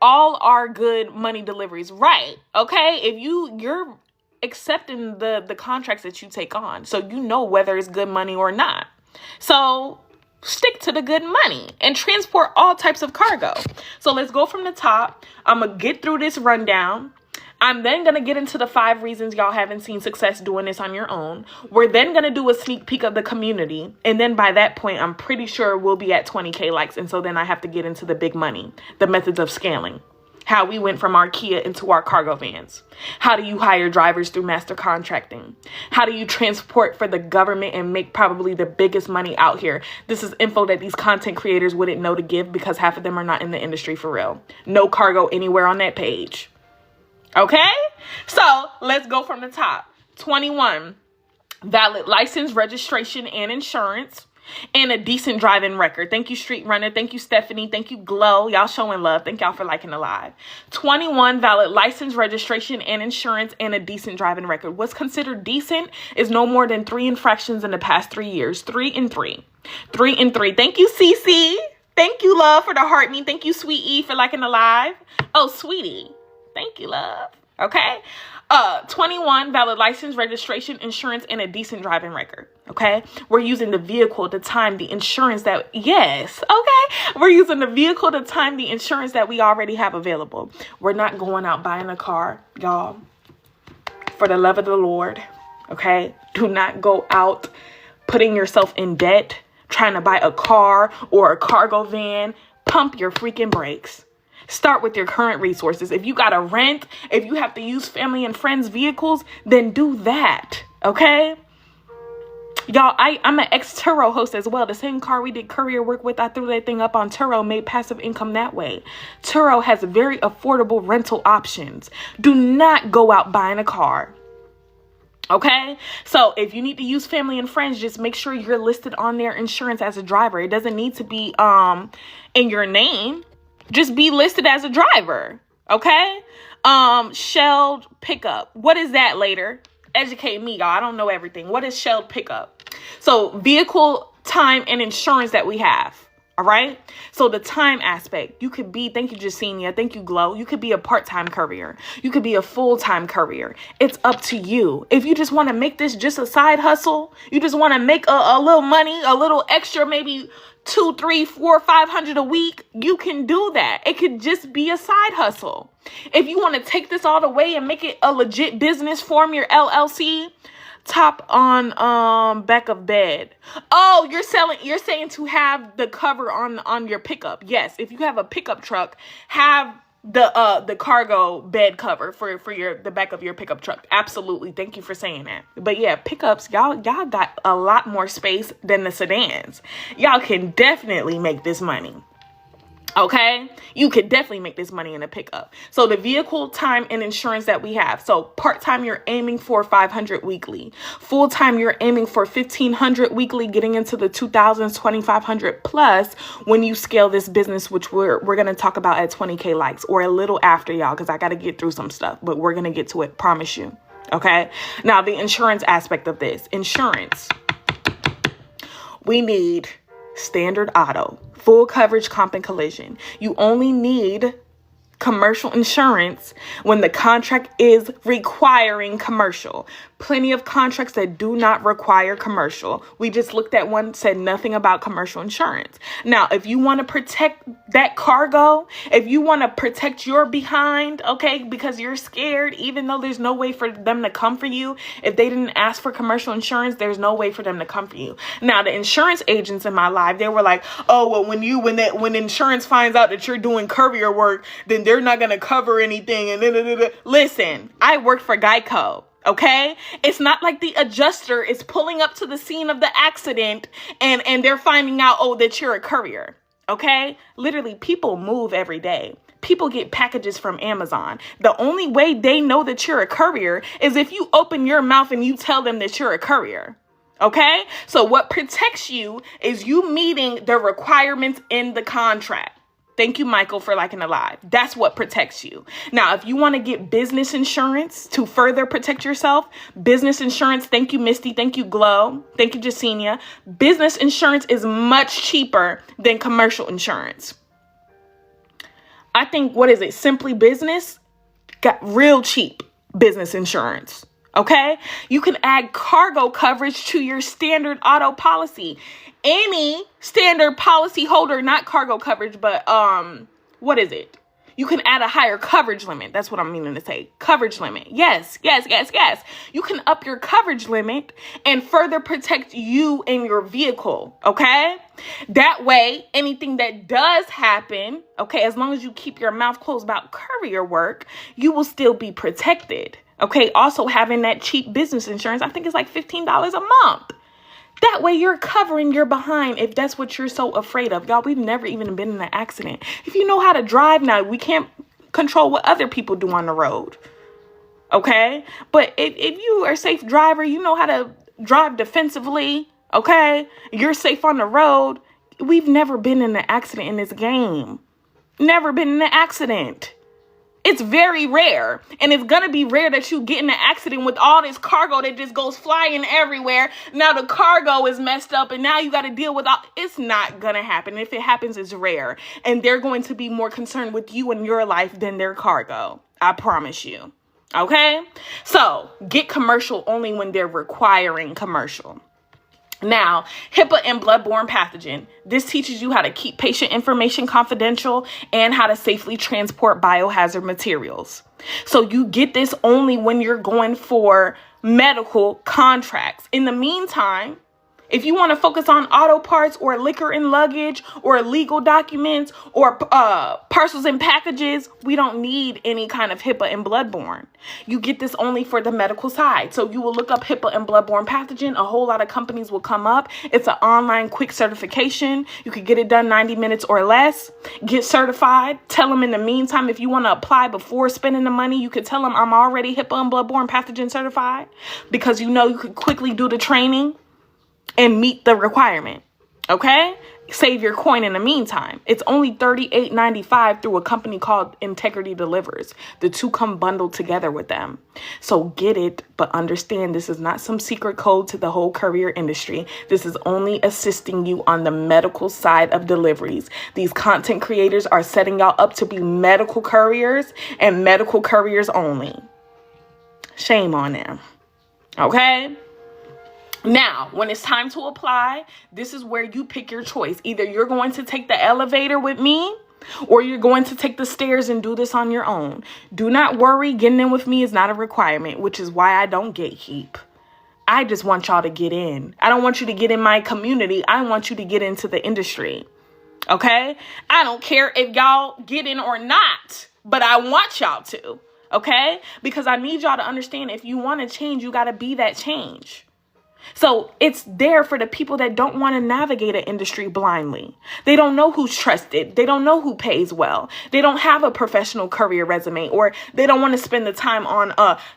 are good money deliveries, right? Okay, if you're accepting the contracts that you take on, so you know whether it's good money or not. So stick to the good money and transport all types of cargo. So let's go from the top. I'm going to get through this rundown. I'm then going to get into the 5 reasons y'all haven't seen success doing this on your own. We're then going to do a sneak peek of the community. And then by that point, I'm pretty sure we'll be at 20K likes. And so then I have to get into the big money, the methods of scaling. How we went from our Kia into our cargo vans. How do you hire drivers through master contracting? How do you transport for the government and make probably the biggest money out here? This is info that these content creators wouldn't know to give because half of them are not in the industry for real. No cargo anywhere on that page. Okay? So let's go from the top. 21, valid license, registration, and insurance. And a decent driving record. Thank you, Street Runner. Thank you, Stephanie. Thank you, Glow. Y'all showing love. Thank y'all for liking the live. 21, valid license, registration, and insurance, and a decent driving record. What's considered decent is no more than 3 infractions in the past 3 years. 3 and 3. 3 and 3. Thank you, Cece. Thank you, love, for the heart me. Thank you, Sweet E, for liking the live. Oh, sweetie. Thank you, love. Okay. 21, valid license, registration, insurance, and a decent driving record. Okay. We're using the vehicle to time the insurance that, yes. Okay. We're using the vehicle to time the insurance that we already have available. We're not going out buying a car, y'all. For the love of the Lord. Okay. Do not go out putting yourself in debt, trying to buy a car or a cargo van. Pump your freaking brakes. Start with your current resources. If you got to rent, if you have to use family and friends' vehicles, then do that. Okay? Y'all, I'm an ex-Turo host as well. The same car we did courier work with, I threw that thing up on Turo, made passive income that way. Turo has very affordable rental options. Do not go out buying a car. Okay, so if you need to use family and friends, just make sure you're listed on their insurance as a driver. It doesn't need to be in your name. Just be listed as a driver. Okay. Shelled pickup. What is that later? Educate me, y'all. I don't know everything. What is shelled pickup? So vehicle, time, and insurance that we have. All right. So the time aspect, you could be, thank you, Jasenia. Thank you, Glow. You could be a part-time courier. You could be a full-time courier. It's up to you. If you just want to make this just a side hustle, you just want to make a little money, a little extra, maybe 200, 300, 400, 500 a week, you can do that. It could just be a side hustle. If you want to take this all the way and make it a legit business, form your LLC, top on back of bed. Oh, you're saying to have the cover on your pickup. Yes, if you have a pickup truck, have the cargo bed cover for the back of your pickup truck. Absolutely. Thank you for saying that. But yeah, pickups, y'all got a lot more space than the sedans. Y'all can definitely make this money. Okay, you could definitely make this money in a pickup. So the vehicle, time, and insurance that we have. So part-time, you're aiming for 500 weekly. Full-time, you're aiming for 1,500 weekly, getting into the 2,000s, 2,500 plus when you scale this business, which we're going to talk about at 20K likes or a little after, y'all, because I got to get through some stuff, but we're going to get to it. Promise you. Okay. Now the insurance aspect of this. Insurance. We need standard auto, full coverage, comp, and collision. You only need commercial insurance when the contract is requiring commercial. Plenty of contracts that do not require commercial. We just looked at one, said nothing about commercial insurance. Now, if you want to protect that cargo, if you want to protect your behind, okay, because you're scared, even though there's no way for them to come for you, if they didn't ask for commercial insurance, there's no way for them to come for you. Now, the insurance agents in my life, they were like, oh, well, when insurance finds out that you're doing courier work, then they're not going to cover anything. And listen, I worked for Geico. Okay, it's not like the adjuster is pulling up to the scene of the accident and they're finding out, oh, that you're a courier. Okay, literally, people move every day. People get packages from Amazon. The only way they know that you're a courier is if you open your mouth and you tell them that you're a courier. Okay, so what protects you is you meeting the requirements in the contract. Thank you, Michael, for liking the live. That's what protects you. Now, if you want to get business insurance to further protect yourself, business insurance, thank you, Misty. Thank you, Glow. Thank you, Jasenia. Business insurance is much cheaper than commercial insurance. I think, what is it? Simply Business got real cheap business insurance. Okay, you can add cargo coverage to your standard auto policy. Any standard policy holder, not cargo coverage, but what is it? You can add a higher coverage limit. That's what I'm meaning to say. Coverage limit. Yes. You can up your coverage limit and further protect you and your vehicle. Okay. That way, anything that does happen, okay, as long as you keep your mouth closed about courier work, you will still be protected. Okay. Also, having that cheap business insurance, I think it's like $15 a month. That way you're covering your behind if that's what you're so afraid of. Y'all, we've never even been in an accident. If you know how to drive now, we can't control what other people do on the road. Okay? But if you are a safe driver, you know how to drive defensively. Okay? You're safe on the road. We've never been in an accident in this game. Never been in an accident. It's very rare, and it's going to be rare that you get in an accident with all this cargo that just goes flying everywhere. Now the cargo is messed up, and now you got to deal with all. It's not going to happen. If it happens, it's rare, and they're going to be more concerned with you and your life than their cargo. I promise you. Okay? So get commercial only when they're requiring commercial. Now, HIPAA and bloodborne pathogen. This teaches you how to keep patient information confidential and how to safely transport biohazard materials. So you get this only when you're going for medical contracts. In the meantime, if you want to focus on auto parts or liquor and luggage or legal documents or parcels and packages, we don't need any kind of HIPAA and bloodborne. You get this only for the medical side. So you will look up HIPAA and bloodborne pathogen. A whole lot of companies will come up. It's an online quick certification. You could get it done 90 minutes or less. Get certified. Tell them in the meantime, if you want to apply before spending the money, you could tell them I'm already HIPAA and bloodborne pathogen certified, because you know you could quickly do the training and meet the requirement. Okay? Save your coin in the meantime. It's only $38.95 through a company called Integrity Delivers. The two come bundled together with them. So get it, but understand this is not some secret code to the whole courier industry. This is only assisting you on the medical side of deliveries. These content creators are setting y'all up to be medical couriers and medical couriers only. Shame on them. Okay? Now, when it's time to apply, this is where you pick your choice. Either you're going to take the elevator with me, or you're going to take the stairs and do this on your own. Do not worry. Getting in with me is not a requirement, which is why I don't gatekeep. I just want y'all to get in. I don't want you to get in my community. I want you to get into the industry. Okay? I don't care if y'all get in or not, but I want y'all to. Okay? Because I need y'all to understand, if you want to change, you got to be that change. So it's there for the people that don't want to navigate an industry blindly. They don't know who's trusted. They don't know who pays well. They don't have a professional career resume, or they don't want to spend the time on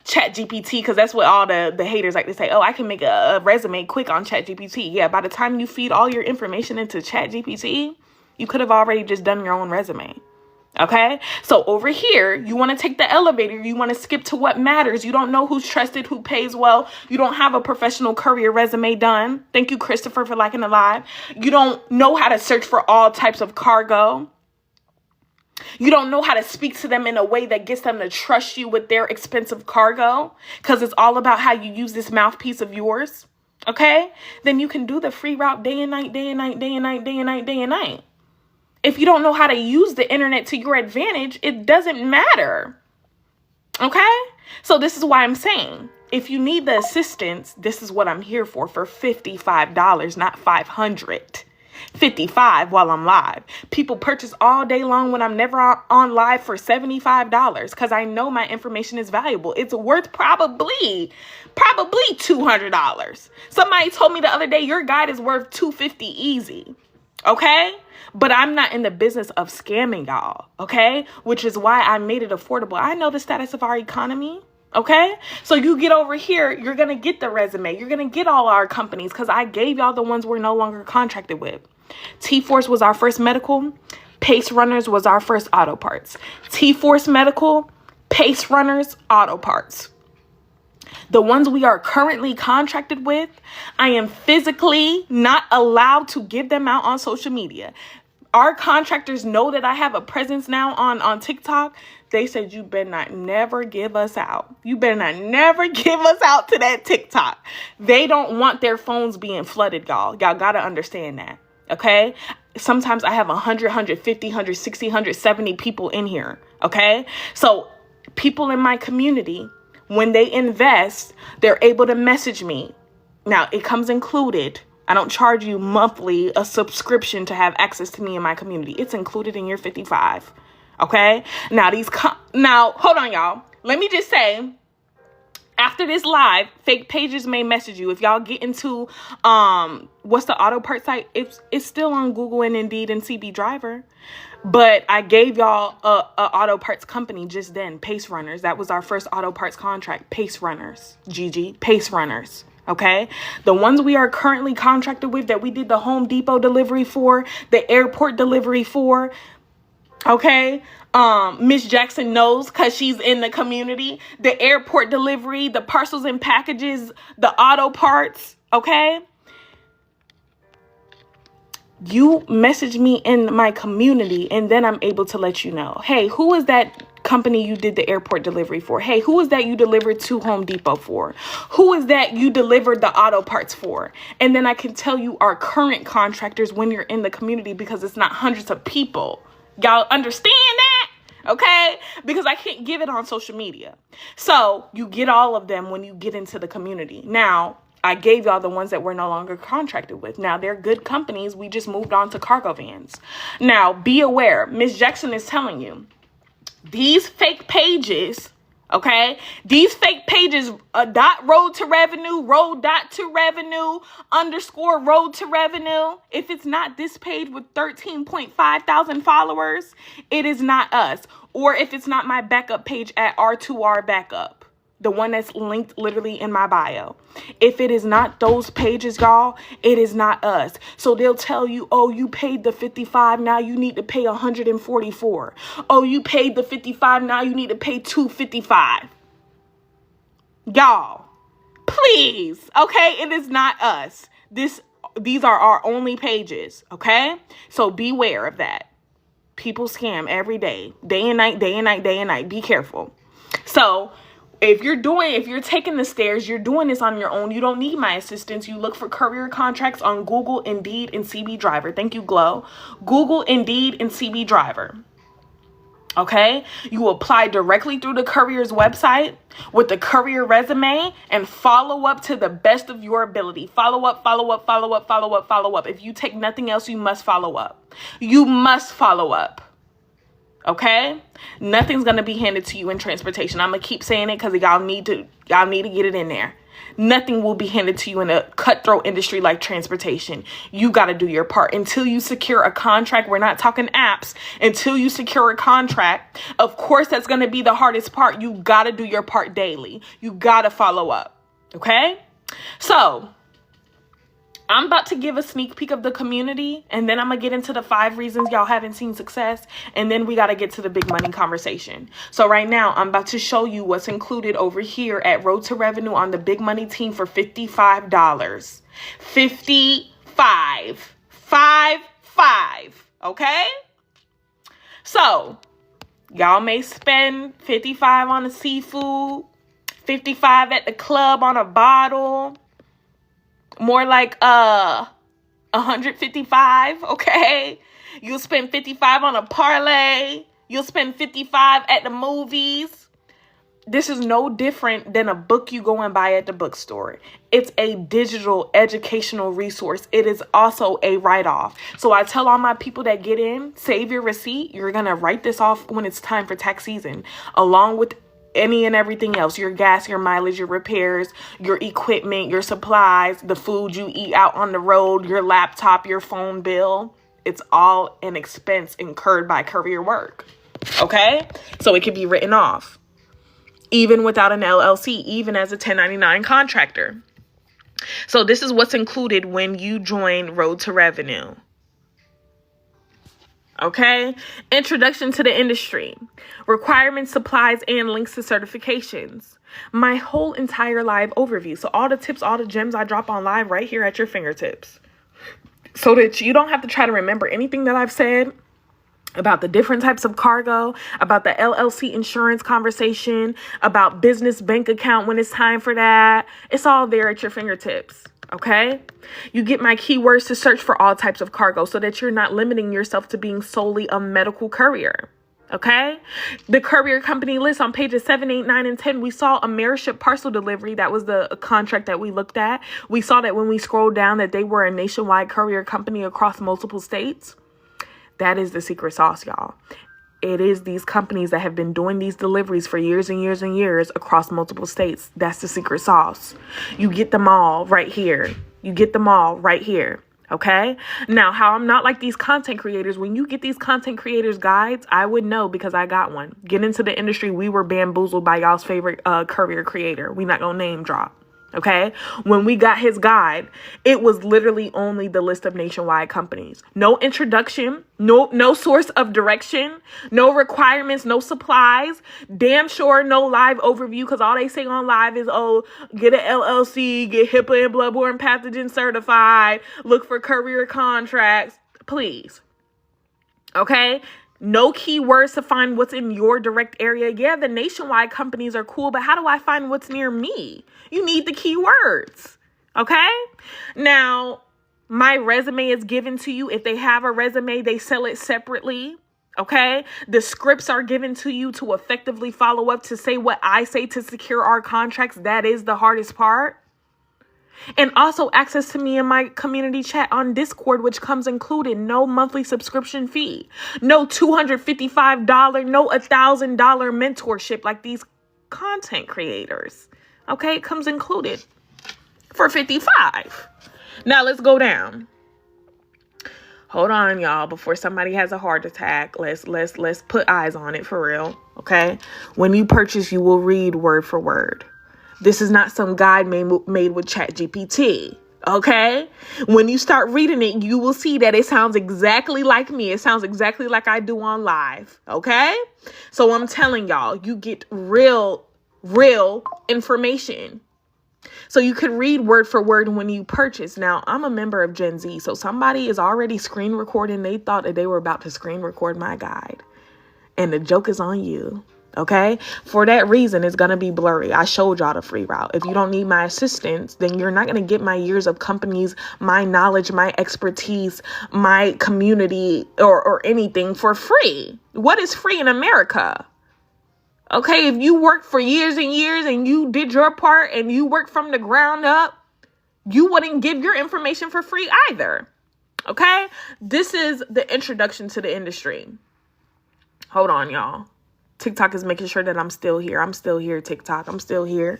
ChatGPT, because that's what all the haters like to say. Oh, I can make a resume quick on ChatGPT. Yeah, by the time you feed all your information into ChatGPT, you could have already just done your own resume. Okay, so over here, you want to take the elevator. You want to skip to what matters. You don't know who's trusted, who pays well. You don't have a professional career resume done. Thank you, Christopher, for liking the live. You don't know how to search for all types of cargo. You don't know how to speak to them in a way that gets them to trust you with their expensive cargo, because it's all about how you use this mouthpiece of yours. Okay, then you can do the free route day and night, day and night, day and night, day and night, day and night. If you don't know how to use the internet to your advantage, it doesn't matter. Okay? So this is why I'm saying, if you need the assistance, this is what I'm here for $55, not $500. $55 while I'm live. People purchase all day long when I'm never on live for $75, because I know my information is valuable. It's worth probably $200. Somebody told me the other day, your guide is worth $250 easy. Okay? But I'm not in the business of scamming y'all, okay? Which is why I made it affordable. I know the status of our economy, okay? So you get over here, you're going to get the resume. You're going to get all our companies, because I gave y'all the ones we're no longer contracted with. T-Force was our first medical. Pace Runners was our first auto parts. T-Force Medical, Pace Runners, auto parts. The ones we are currently contracted with, I am physically not allowed to give them out on social media. Our contractors know that I have a presence now on TikTok. They said, you better not never give us out. You better not never give us out to that TikTok. They don't want their phones being flooded, y'all. Y'all got to understand that, okay? Sometimes I have 100, 150, 160, 170 people in here, okay? So people in my community, when they invest, they're able to message me. Now, it comes included. I don't charge you monthly a subscription to have access to me in my community. It's included in your 55. Okay? Now, hold on, y'all. Let me just say, after this live, fake pages may message you. If y'all get into, what's the auto part site? It's still on Google and Indeed and CB Driver. But I gave y'all a auto parts company just then, Pace Runners. That was our first auto parts contract, Pace Runners. GG, Pace Runners. Okay, the ones we are currently contracted with, that we did the Home Depot delivery for, the airport delivery for. Okay, Miss Jackson knows, because she's in the community. The airport delivery, the parcels and packages, the auto parts. Okay, you message me in my community, and then I'm able to let you know, hey, who is that company you did the airport delivery for? Hey, who is that you delivered to Home Depot for? Who is that you delivered the auto parts for? And then I can tell you our current contractors when you're in the community, because it's not hundreds of people. Y'all understand that? Okay? Because I can't give it on social media. So you get all of them when you get into the community. Now, I gave y'all the ones that we're no longer contracted with. Now, they're good companies. We just moved on to cargo vans. Now, be aware. Miss Jackson is telling you, these fake pages, okay? These fake pages, road to revenue, _ road to revenue. If it's not this page with 13.5 thousand followers, it is not us. Or if it's not my backup page at R2R Backup, the one that's linked literally in my bio. If it is not those pages, y'all, it is not us. So they'll tell you, oh, you paid the 55, now you need to pay 144. Oh, you paid the 55, now you need to pay 255. Y'all, please, okay? It is not us. These are our only pages, okay? So beware of that. People scam every day, day and night, day and night, day and night. Be careful. So if you're taking the stairs, you're doing this on your own, you don't need my assistance. You look for courier contracts on Google, Indeed, and CB Driver. Thank you, Glow. Google, Indeed, and CB Driver. Okay? You apply directly through the courier's website with the courier resume and follow up to the best of your ability. Follow up. If you take nothing else, you must follow up. You must follow up. Okay? Nothing's going to be handed to you in transportation. I'm going to keep saying it because y'all need to get it in there. Nothing will be handed to you in a cutthroat industry like transportation. You got to do your part. Until you secure a contract, we're not talking apps. Until you secure a contract, of course, that's going to be the hardest part. You got to do your part daily. You got to follow up. Okay? So I'm about to give a sneak peek of the community, and then I'm going to get into the 5 reasons y'all haven't seen success, and then we got to get to the big money conversation. So right now, I'm about to show you what's included over here at Road to Revenue on the big money team for $55. 55. 55. Okay? So y'all may spend 55 on a seafood, 55 at the club on a bottle. More like 155, okay? You'll spend 55 on a parlay. You'll spend 55 at the movies. This is no different than a book you go and buy at the bookstore. It's a digital educational resource. It is also a write-off. So I tell all my people that get in, save your receipt. You're going to write this off when it's time for tax season, along with any and everything else, your gas, your mileage, your repairs, your equipment, your supplies, the food you eat out on the road, your laptop, your phone bill. It's all an expense incurred by courier work. Okay? So it can be written off, even without an LLC, even as a 1099 contractor. So this is what's included when you join Road to Revenue. Okay? Introduction to the industry. Requirements, supplies, and links to certifications. My whole entire live overview. So all the tips, all the gems I drop on live right here at your fingertips. So that you don't have to try to remember anything that I've said about the different types of cargo, about the LLC insurance conversation, about business bank account when it's time for that. It's all there at your fingertips. Okay? You get my keywords to search for all types of cargo so that you're not limiting yourself to being solely a medical courier. Okay? The courier company list on pages 7, 8, 9, and 10, we saw Ameriship parcel delivery. That was the contract that we looked at. We saw that when we scrolled down that they were a nationwide courier company across multiple states. That is the secret sauce, y'all. It is these companies that have been doing these deliveries for years and years and years across multiple states. That's the secret sauce. You get them all right here. You get them all right here. Okay? Now, how I'm not like these content creators. When you get these content creators guides, I would know because I got one. Get into the industry. We were bamboozled by y'all's favorite courier creator. We not gonna name drop. Okay. When we got his guide, it was literally only the list of nationwide companies. No introduction, no source of direction, no requirements, no supplies. Damn sure no live overview, because all they say on live is, oh, get an LLC, get HIPAA and bloodborne pathogen certified, look for courier contracts. Please. Okay. No keywords to find what's in your direct area. Yeah, the nationwide companies are cool, but how do I find what's near me? You need the keywords. Okay? Now, my resume is given to you. If they have a resume, they sell it separately. Okay? The scripts are given to you to effectively follow up, to say what I say to secure our contracts. That is the hardest part. And also access to me in my community chat on Discord, which comes included. No monthly subscription fee. No $255, no $1,000 mentorship like these content creators. Okay, it comes included for $55. Now let's go down. Hold on, y'all, before somebody has a heart attack. Let's put eyes on it for real. Okay? When you purchase, you will read word for word. This is not some guide made with ChatGPT, okay? When you start reading it, you will see that it sounds exactly like me. It sounds exactly like I do on live, okay? So I'm telling y'all, you get real information. So you can read word for word when you purchase. Now, I'm a member of Gen Z, so somebody is already screen recording. They thought that they were about to screen record my guide. And the joke is on you. Okay. For that reason, it's going to be blurry. I showed y'all the free route. If you don't need my assistance, then you're not going to get my years of companies, my knowledge, my expertise, my community, or anything for free. What is free in America? Okay. If you worked for years and years and you did your part and you worked from the ground up, you wouldn't give your information for free either. Okay. This is the introduction to the industry. Hold on, y'all. TikTok is making sure that I'm still here. I'm still here, TikTok. I'm still here.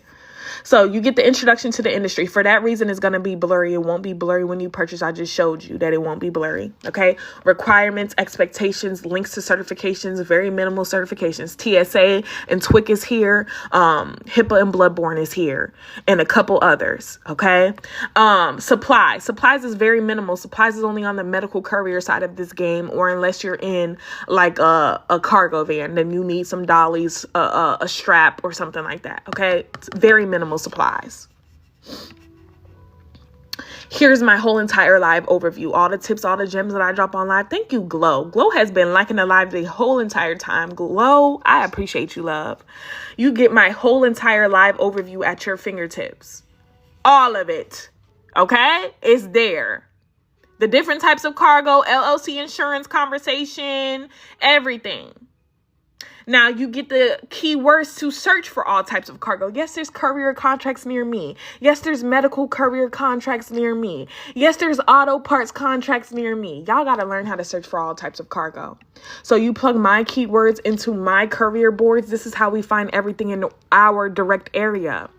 So you get the introduction to the industry. For that reason, it's going to be blurry. It won't be blurry when you purchase. I just showed you that it won't be blurry. Okay. Requirements, expectations, links to certifications, very minimal certifications. TSA and TWIC is here. HIPAA and Bloodborne is here, and a couple others. Okay. Supplies is very minimal. Supplies is only on the medical courier side of this game, or unless you're in like a cargo van, then you need some dollies, a strap or something like that. Okay. It's very minimal supplies. Here's my whole entire live overview. All the tips, all the gems that I drop on live. Thank you, Glow. Glow has been liking the live the whole entire time. Glow, I appreciate you, love. You get my whole entire live overview at your fingertips. All of it. Okay? It's there. The different types of cargo, LLC insurance conversation, everything. Now you get the keywords to search for all types of cargo. Yes, there's courier contracts near me. Yes, there's medical courier contracts near me. Yes, there's auto parts contracts near me. Y'all got to learn how to search for all types of cargo. So you plug my keywords into my courier boards. This is how we find everything in our direct area.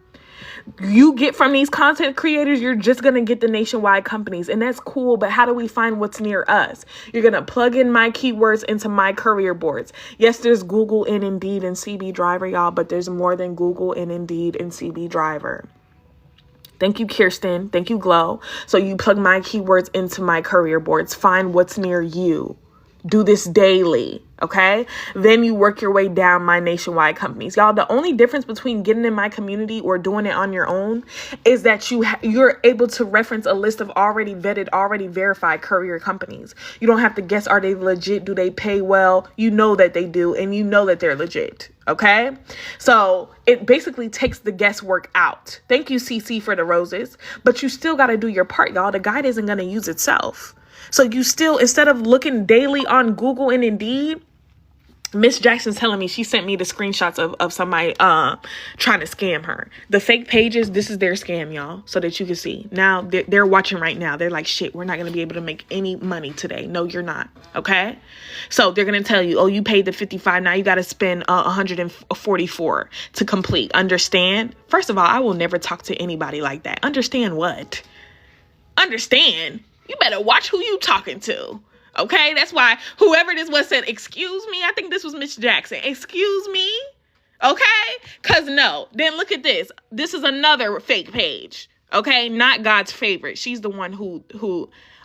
You get from these content creators, you're just going to get the nationwide companies, and that's cool. But how do we find what's near us? You're going to plug in my keywords into my courier boards. Yes, there's Google and Indeed and CB Driver, y'all, but there's more than Google and Indeed and CB Driver. Thank you, Kirsten. Thank you, Glow. So you plug my keywords into my courier boards. Find what's near you. Do this daily, okay? Then you work your way down my nationwide companies. Y'all, the only difference between getting in my community or doing it on your own is that you're able to reference a list of already vetted, already verified courier companies. You don't have to guess, are they legit? Do they pay well? You know that they do, and you know that they're legit, okay? So it basically takes the guesswork out. Thank you, CC, for the roses, but you still got to do your part, y'all. The guide isn't going to use itself. So you still, instead of looking daily on Google and Indeed, Miss Jackson's telling me, she sent me the screenshots of somebody trying to scam her. The fake pages, this is their scam, y'all, so that you can see. Now, they're watching right now. They're like, shit, we're not going to be able to make any money today. No, you're not. Okay? So they're going to tell you, oh, you paid the $55. Now you got to spend $144 to complete. Understand? First of all, I will never talk to anybody like that. Understand what? Understand? You better watch who you talking to. Okay, that's why whoever this was said, excuse me. I think this was Miss Jackson. Excuse me. Okay, because no. Then look at this. This is another fake page. Okay, not God's favorite. She's the one who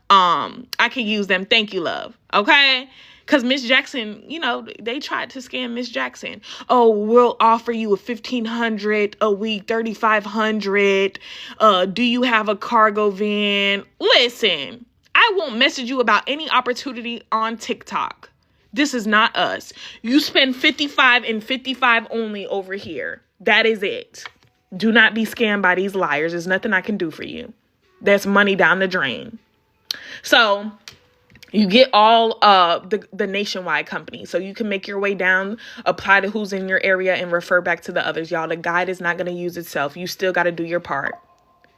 I can use them. Thank you, love. Okay. Because Miss Jackson, you know, they tried to scam Miss Jackson. Oh, we'll offer you a $1,500 a week, $3,500. Do you have a cargo van? Listen, I won't message you about any opportunity on TikTok. This is not us. You spend 55 and 55 only over here. That is it. Do not be scammed by these liars. There's nothing I can do for you. That's money down the drain. So you get all the nationwide companies. So you can make your way down, apply to who's in your area, and refer back to the others. Y'all, the guide is not going to use itself. You still got to do your part.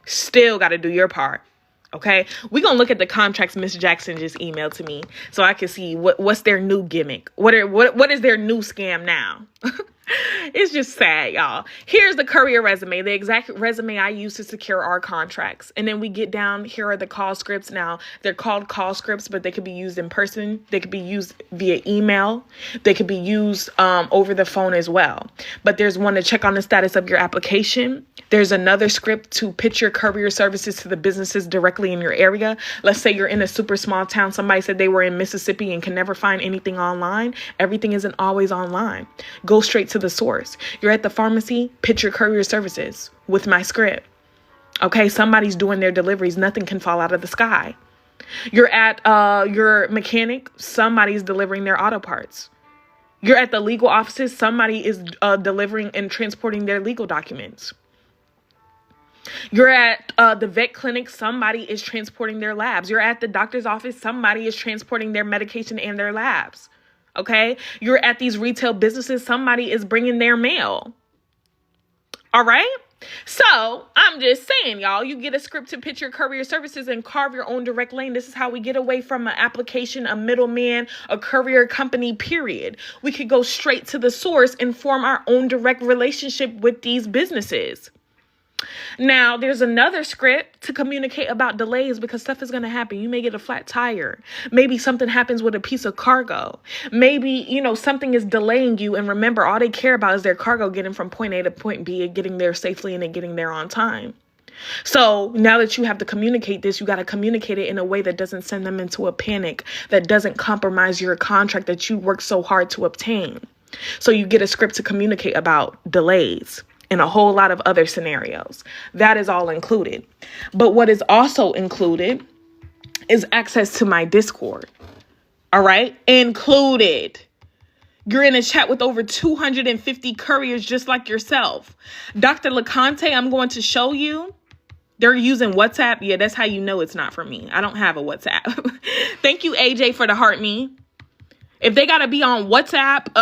Still got to do your part. Okay, we're going to look at the contracts Miss Jackson just emailed to me so I can see what's their new gimmick. What is their new scam now? It's just sad, y'all. Here's the Courier resume, the exact resume I use to secure our contracts. And then we get down, here are the call scripts. Now, they're called call scripts, but they could be used in person. They could be used via email. They could be used over the phone as well. But there's one to check on the status of your application. There's another script to pitch your courier services to the businesses directly in your area. Let's say you're in a super small town. Somebody said they were in Mississippi and can never find anything online. Everything isn't always online. Go straight to the source. You're at the pharmacy, pitch your courier services with my script. Okay, somebody's doing their deliveries. Nothing can fall out of the sky. You're at your mechanic. Somebody's delivering their auto parts. You're at the legal offices. Somebody is delivering and transporting their legal documents. You're at the vet clinic. Somebody is transporting their labs. You're at the doctor's office. Somebody is transporting their medication and their labs. Okay. You're at these retail businesses. Somebody is bringing their mail. All right. So I'm just saying, y'all, you get a script to pitch your courier services and carve your own direct lane. This is how we get away from an application, a middleman, a courier company, period. We could go straight to the source and form our own direct relationship with these businesses. Now, there's another script to communicate about delays because stuff is going to happen. You may get a flat tire. Maybe something happens with a piece of cargo. Maybe, something is delaying you. And remember, all they care about is their cargo getting from point A to point B and getting there safely and then getting there on time. So now that you have to communicate this, you got to communicate it in a way that doesn't send them into a panic, that doesn't compromise your contract that you worked so hard to obtain. So you get a script to communicate about delays and a whole lot of other scenarios. That is all included. But what is also included is access to my Discord. All right? Included. You're in a chat with over 250 couriers just like yourself. Dr. LeConte, I'm going to show you. They're using WhatsApp. Yeah, that's how you know it's not for me. I don't have a WhatsApp. Thank you, AJ, for the heart me. If they got to be on WhatsApp,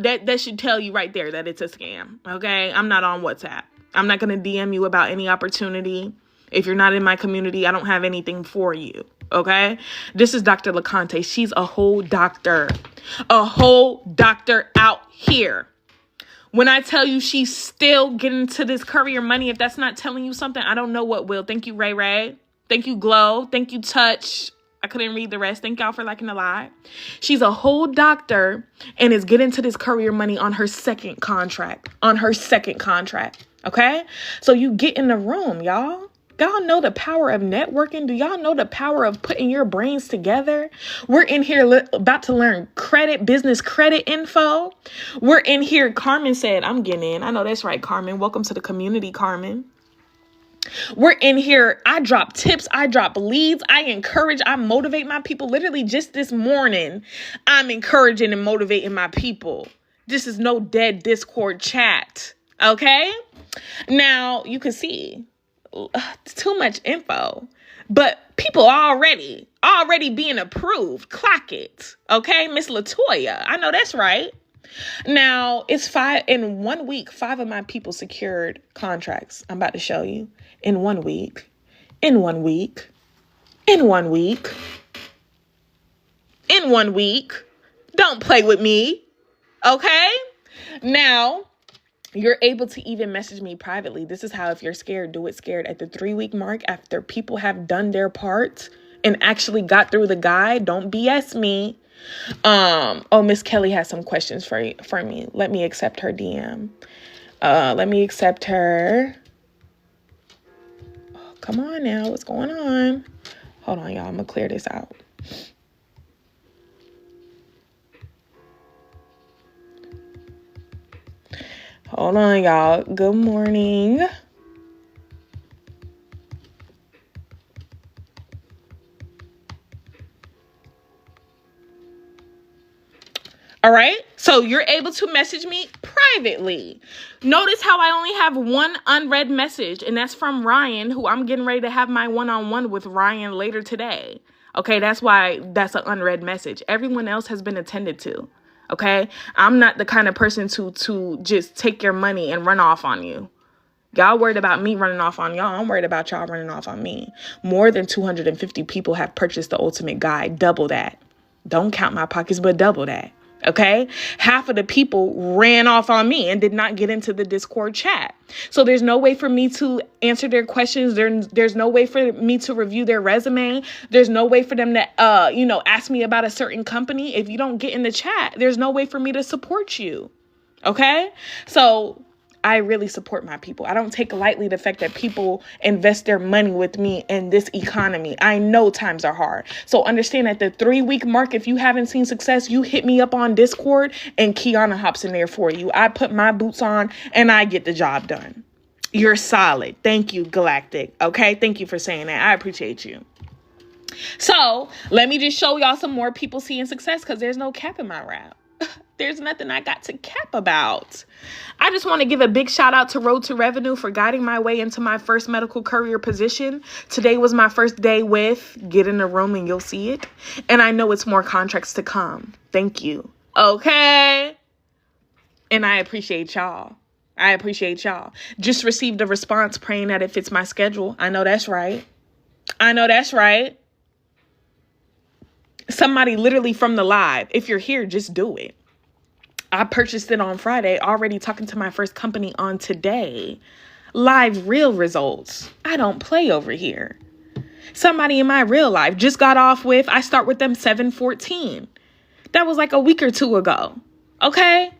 that should tell you right there that it's a scam. Okay? I'm not on WhatsApp. I'm not going to DM you about any opportunity. If you're not in my community, I don't have anything for you. Okay? This is Dr. LeConte. She's a whole doctor. A whole doctor out here. When I tell you she's still getting to this courier money, if that's not telling you something, I don't know what will. Thank you, Ray Ray. Thank you, Glow. Thank you, Touch. I couldn't read the rest. Thank y'all for liking the live. She's a whole doctor and is getting to this courier money on her second contract. Okay? So you get in the room, y'all. Y'all know the power of networking? Do y'all know the power of putting your brains together? We're in here about to learn business credit info. We're in here. Carmen said, I'm getting in. I know that's right, Carmen. Welcome to the community, Carmen. We're in here. I drop tips. I drop leads. I encourage. I motivate my people. Literally just this morning, I'm encouraging and motivating my people. This is no dead Discord chat. Okay? Now, you can see too much info, but people already being approved. Clock it. Okay? Miss Latoya. I know that's right. Now, it's 5 in 1 week. 5 of my people secured contracts. I'm about to show you. In 1 week. In 1 week. In 1 week. In 1 week. Don't play with me. Okay? Now, you're able to even message me privately. This is how, if you're scared, do it scared. At the 3-week mark, after people have done their part and actually got through the guide, don't BS me. Miss Kelly has some questions for me. Let me accept her DM. Let me accept her. Oh, come on now. What's going on? Hold on, y'all. I'm going to clear this out. Hold on, y'all. Good morning. All right. So you're able to message me privately. Notice how I only have one unread message, and that's from Ryan, who I'm getting ready to have my one-on-one with Ryan later today. Okay. That's why that's an unread message. Everyone else has been attended to. Okay. I'm not the kind of person to just take your money and run off on you. Y'all worried about me running off on y'all. I'm worried about y'all running off on me. More than 250 people have purchased the Ultimate Guide. Double that. Don't count my pockets, but double that. Okay. Half of the people ran off on me and did not get into the Discord chat. So there's no way for me to answer their questions. There's no way for me to review their resume. There's no way for them to, ask me about a certain company. If you don't get in the chat, there's no way for me to support you. Okay. So I really support my people. I don't take lightly the fact that people invest their money with me in this economy. I know times are hard. So understand at the 3-week mark, if you haven't seen success, you hit me up on Discord and Kiana hops in there for you. I put my boots on and I get the job done. You're solid. Thank you, Galactic. Okay. Thank you for saying that. I appreciate you. So let me just show y'all some more people seeing success, because there's no cap in my rap. There's nothing I got to cap about. I just want to give a big shout out to Road to Revenue for guiding my way into my first medical courier position. Today was my first day with Get in the Room and You'll See It. And I know it's more contracts to come. Thank you. Okay. And I appreciate y'all. Just received a response praying that it fits my schedule. I know that's right. Somebody literally from the live. If you're here, just do it. I purchased it on Friday, already talking to my first company on today. Live real results. I don't play over here. Somebody in my real life just got off with, I start with them 7/14. That was like a week or two ago. Okay?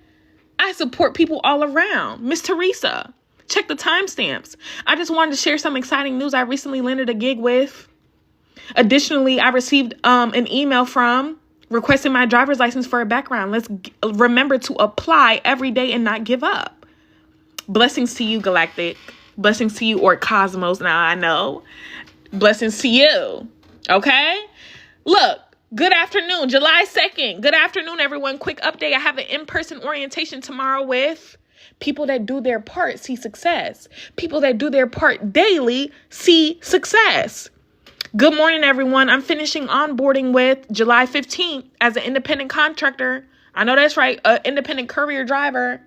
I support people all around. Miss Teresa, check the timestamps. I just wanted to share some exciting news. I recently landed a gig with. Additionally, I received an email from requesting my driver's license for a background. Let's remember to apply every day and not give up. Blessings to you, Galactic. Blessings to you, or Cosmos. Now I know. Blessings to you. Okay? Look, good afternoon. July 2nd. Good afternoon, everyone. Quick update. I have an in-person orientation tomorrow with people that do their part, see success. People that do their part daily, see success. Good morning, everyone. I'm finishing onboarding with July 15th as an independent contractor. I know that's right. An independent courier driver.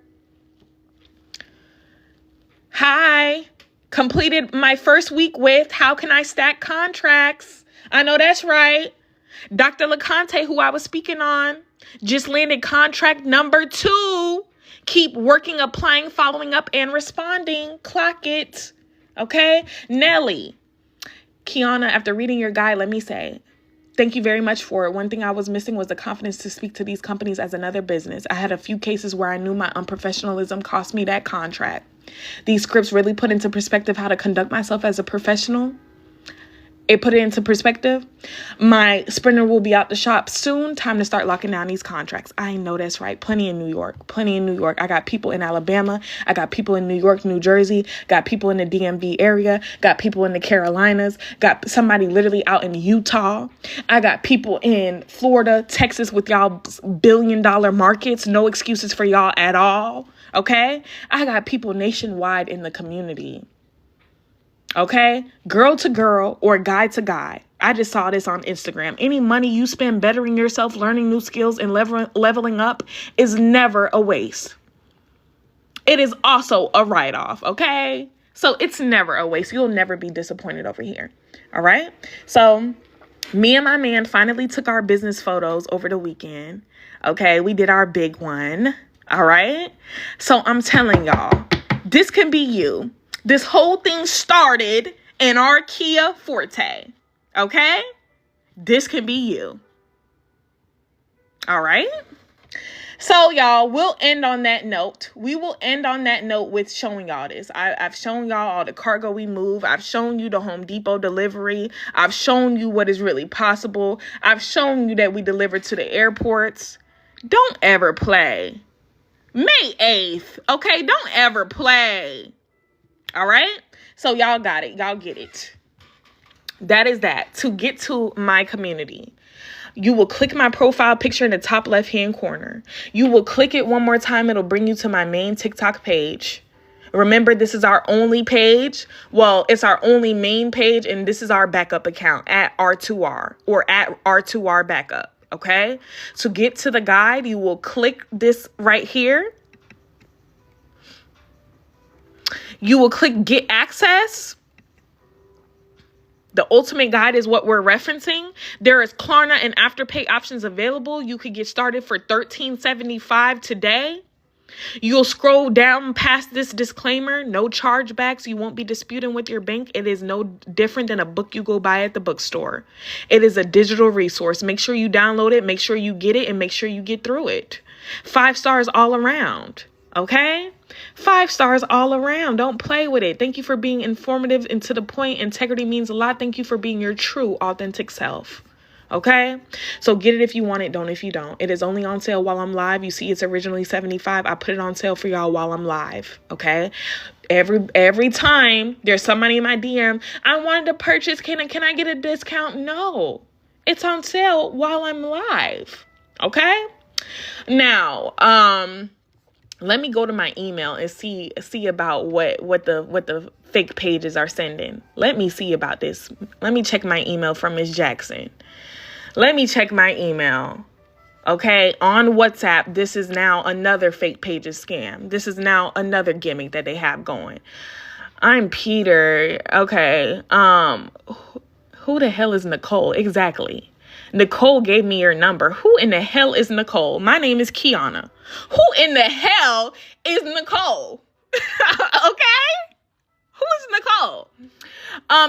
Hi. Completed my first week with How Can I Stack Contracts? I know that's right. Dr. LeConte, who I was speaking on, just landed contract number 2. Keep working, applying, following up, and responding. Clock it. Okay? Nelly. Kiana, after reading your guide, let me say, thank you very much for it. One thing I was missing was the confidence to speak to these companies as another business. I had a few cases where I knew my unprofessionalism cost me that contract. These scripts really put into perspective how to conduct myself as a professional. It put it into perspective. My Sprinter will be out the shop soon. Time to start locking down these contracts. I know that's right. Plenty in New York. I got people in Alabama. I got people in New York, New Jersey. Got people in the DMV area. Got people in the Carolinas. Got somebody literally out in Utah. I got people in Florida, Texas with y'all billion-dollar markets. No excuses for y'all at all. Okay? I got people nationwide in the community. Okay, girl to girl or guy to guy. I just saw this on Instagram. Any money you spend bettering yourself, learning new skills, and leveling up is never a waste. It is also a write-off, okay? So it's never a waste. You'll never be disappointed over here, all right? So me and my man finally took our business photos over the weekend, okay? We did our big one, all right? So I'm telling y'all, this can be you. This whole thing started in our Kia Forte, okay? This can be you. All right? So, y'all, we'll end on that note. We will end on that note with showing y'all this. I've shown y'all all the cargo we move. I've shown you the Home Depot delivery. I've shown you what is really possible. I've shown you that we deliver to the airports. Don't ever play. May 8th, okay? Don't ever play. All right. So y'all got it. Y'all get it. That is that. To get to my community. You will click my profile picture in the top left-hand corner. You will click it one more time. It'll bring you to my main TikTok page. Remember, this is our only page. Well, it's our only main page, and this is our backup account at R2R or at R2R backup. Okay. To get to the guide, you will click this right here. You will click get access. The ultimate guide is what we're referencing. There is Klarna and Afterpay options available. You could get started for $13.75 today. You'll scroll down past this disclaimer. No chargebacks. You won't be disputing with your bank. It is no different than a book you go buy at the bookstore. It is a digital resource. Make sure you download it. Make sure you get it and make sure you get through it. 5 stars all around. Okay? 5 stars all around. Don't play with it. Thank you for being informative and to the point. Integrity means a lot. Thank you for being your true, authentic self. Okay? So get it if you want it. Don't if you don't. It is only on sale while I'm live. You see, it's originally $75. I put it on sale for y'all while I'm live. Okay? Every time there's somebody in my DM, I wanted to purchase. Can I get a discount? No. It's on sale while I'm live. Okay? Now, let me go to my email and see about what the fake pages are sending. Let me see about this. Let me check my email from Ms. Jackson. Let me check my email. Okay, on WhatsApp, this is now another fake pages scam. This is now another gimmick that they have going. I'm Peter. Okay. Who the hell is Nicole? Exactly. Nicole gave me your number. Who in the hell is Nicole? My name is Kiana. Who in the hell is Nicole? Okay? Who is Nicole?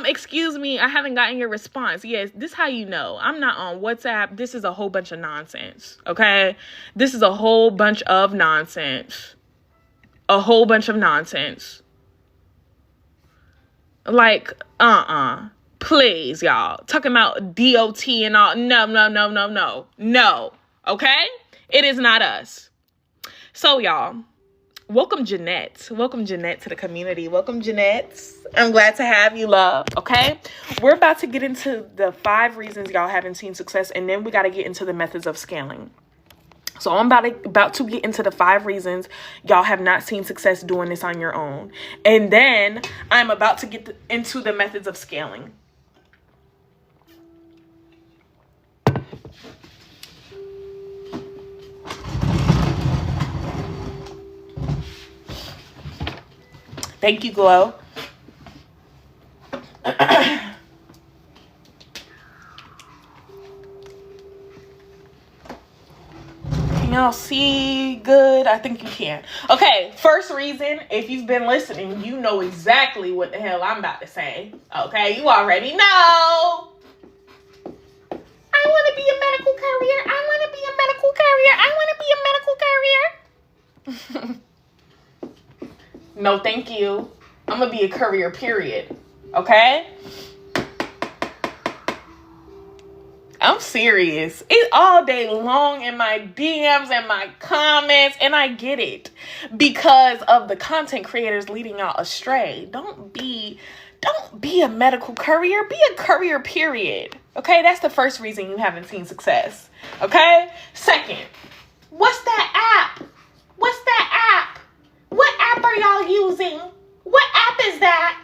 Excuse me, I haven't gotten your response. Yes, this is how you know. I'm not on WhatsApp. This is a whole bunch of nonsense. Okay? This is a whole bunch of nonsense. A whole bunch of nonsense. Like, please, y'all. Talking about DOT and all. No. Okay? It is not us. So, y'all, welcome Jeanette. Welcome Jeanette to the community. Welcome Jeanette. I'm glad to have you, love. Okay? We're about to get into the 5 reasons y'all haven't seen success, and then we got to get into the methods of scaling. So I'm about to get into the 5 reasons y'all have not seen success doing this on your own. And then I'm about to get into the methods of scaling. Thank you, Glow. Can y'all see good? I think you can. Okay, first reason, if you've been listening, you know exactly what the hell I'm about to say. Okay, you already know. I want to be a medical courier. I want to be a medical courier. I want to be a medical courier. No, thank you. I'm going to be a courier, period. Okay? I'm serious. It's all day long in my DMs and my comments, and I get it. Because of the content creators leading y'all astray. Don't be a medical courier. Be a courier, period. Okay? That's the first reason you haven't seen success. Okay? Second, what's that app? What's that app? What app are y'all using? What app is that?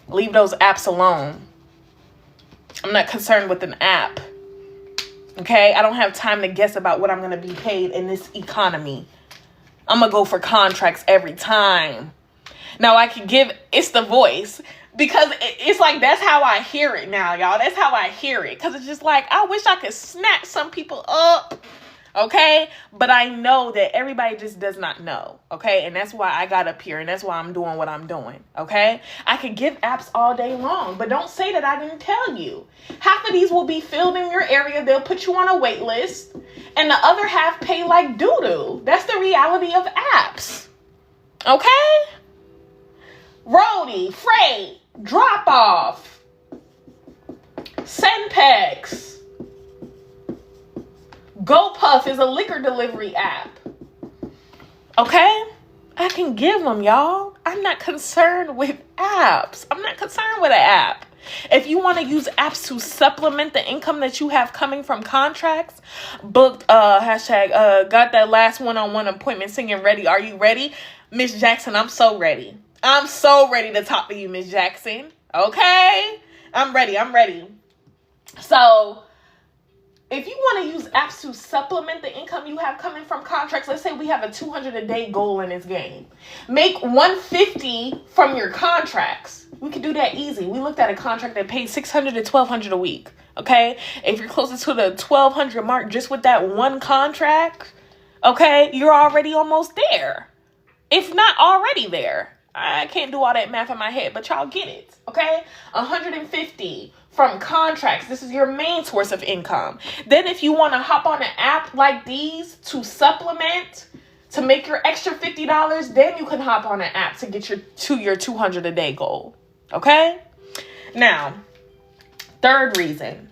Leave those apps alone. I'm not concerned with an app. Okay? I don't have time to guess about what I'm going to be paid in this economy. I'm going to go for contracts every time. Now I can it's the voice. Because it's like, that's how I hear it now, y'all. That's how I hear it. Because it's just like, I wish I could snatch some people up. Okay? But I know that everybody just does not know. Okay? And that's why I got up here. And that's why I'm doing what I'm doing. Okay? I could give apps all day long. But don't say that I didn't tell you. Half of these will be filled in your area. They'll put you on a wait list. And the other half pay like doo-doo. That's the reality of apps. Okay? Roadie, freight, drop off, Senpex, GoPuff is a liquor delivery app. Okay? I can give them, y'all. I'm not concerned with apps. I'm not concerned with an app. If you want to use apps to supplement the income that you have coming from contracts, booked, hashtag, got that last one-on-one appointment singing ready. Are you ready? Miss Jackson, I'm so ready. I'm so ready to talk to you, Miss Jackson. Okay? I'm ready. So, if you want to use apps to supplement the income you have coming from contracts, let's say we have a 200 a day goal in this game. Make 150 from your contracts. We could do that easy. We looked at a contract that paid $600 to $1,200 a week. Okay? If you're closer to the $1,200 mark just with that one contract, okay, you're already almost there. If not already there. I can't do all that math in my head, but y'all get it. Okay? 150 from contracts. This is your main source of income. Then if you want to hop on an app like these to supplement, to make your extra $50, then you can hop on an app to get your 200 a day goal. Okay? Now, third reason.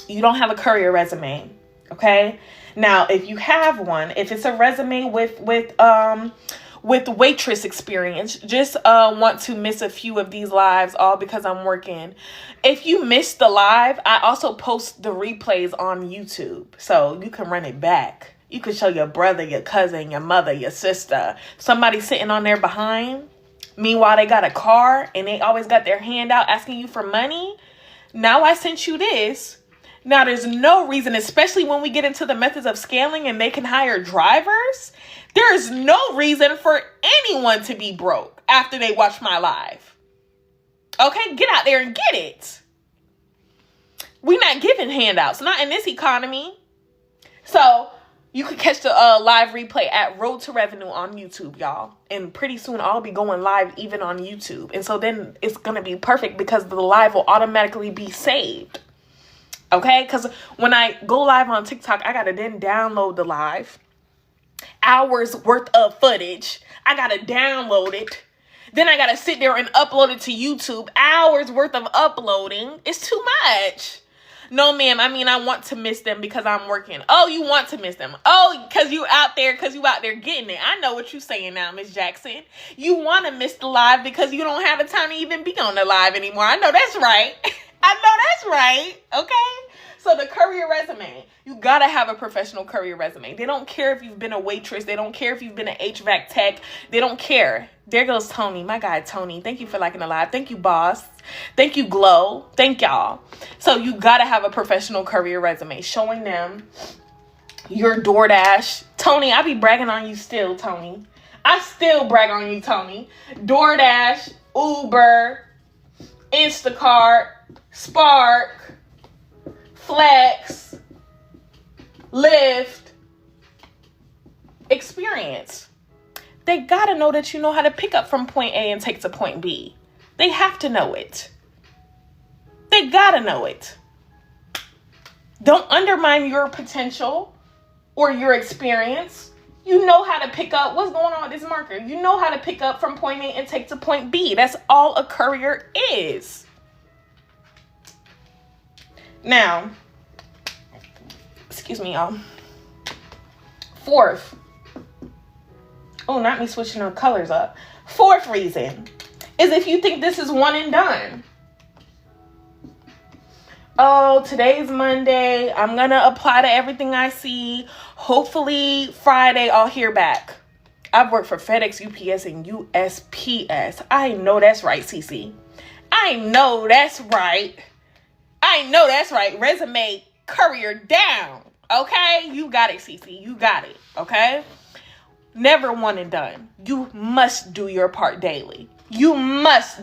You don't have a Courier resume, okay? Now, if you have one, if it's a resume with waitress experience, just want to miss a few of these lives all because I'm working. If you missed the live, I also post the replays on YouTube, so you can run it back. You can show your brother, your cousin, your mother, your sister, somebody sitting on there behind. Meanwhile, they got a car and they always got their hand out asking you for money. Now I sent you this. Now, there's no reason, especially when we get into the methods of scaling and they can hire drivers, there is no reason for anyone to be broke after they watch my live. Okay, get out there and get it. We're not giving handouts, not in this economy. So you can catch the live replay at Road to Revenue on YouTube, y'all. And pretty soon I'll be going live even on YouTube. And so then it's going to be perfect because the live will automatically be saved. Okay, because when I go live on TikTok, I got to then download the live. Hours worth of footage. I got to download it. Then I got to sit there and upload it to YouTube. Hours worth of uploading. It's too much. No, ma'am. I mean, I want to miss them because I'm working. Oh, you want to miss them. Oh, because you out there getting it. I know what you're saying now, Miss Jackson. You want to miss the live because you don't have the time to even be on the live anymore. I know that's right. I know that's right. Okay. So the Courier resume, you got to have a professional Courier resume. They don't care if you've been a waitress. They don't care if you've been an HVAC tech. They don't care. There goes Tony, my guy, Tony. Thank you for liking the live. Thank you, boss. Thank you, Glow. Thank y'all. So you got to have a professional Courier resume showing them your DoorDash. Tony, I be bragging on you still, Tony. I still brag on you, Tony. DoorDash, Uber, Instacart, Spark, Flex, Lyft, experience. They gotta know that you know how to pick up from point A and take to point B. They have to know it. They gotta know it. Don't undermine your potential or your experience. You know how to pick up what's going on with this marker. You know how to pick up from point A and take to point B. That's all a courier is. Now, excuse me, y'all. Fourth. Oh, not me switching the colors up. Fourth reason is if you think this is one and done. Oh, today's Monday. I'm going to apply to everything I see. Hopefully Friday I'll hear back. I've worked for FedEx, UPS, and USPS. I know that's right, CC. I know that's right. Resume Courier down. Okay? You got it, CC. You got it. Okay? Never one and done. You must do your part daily. Nobody's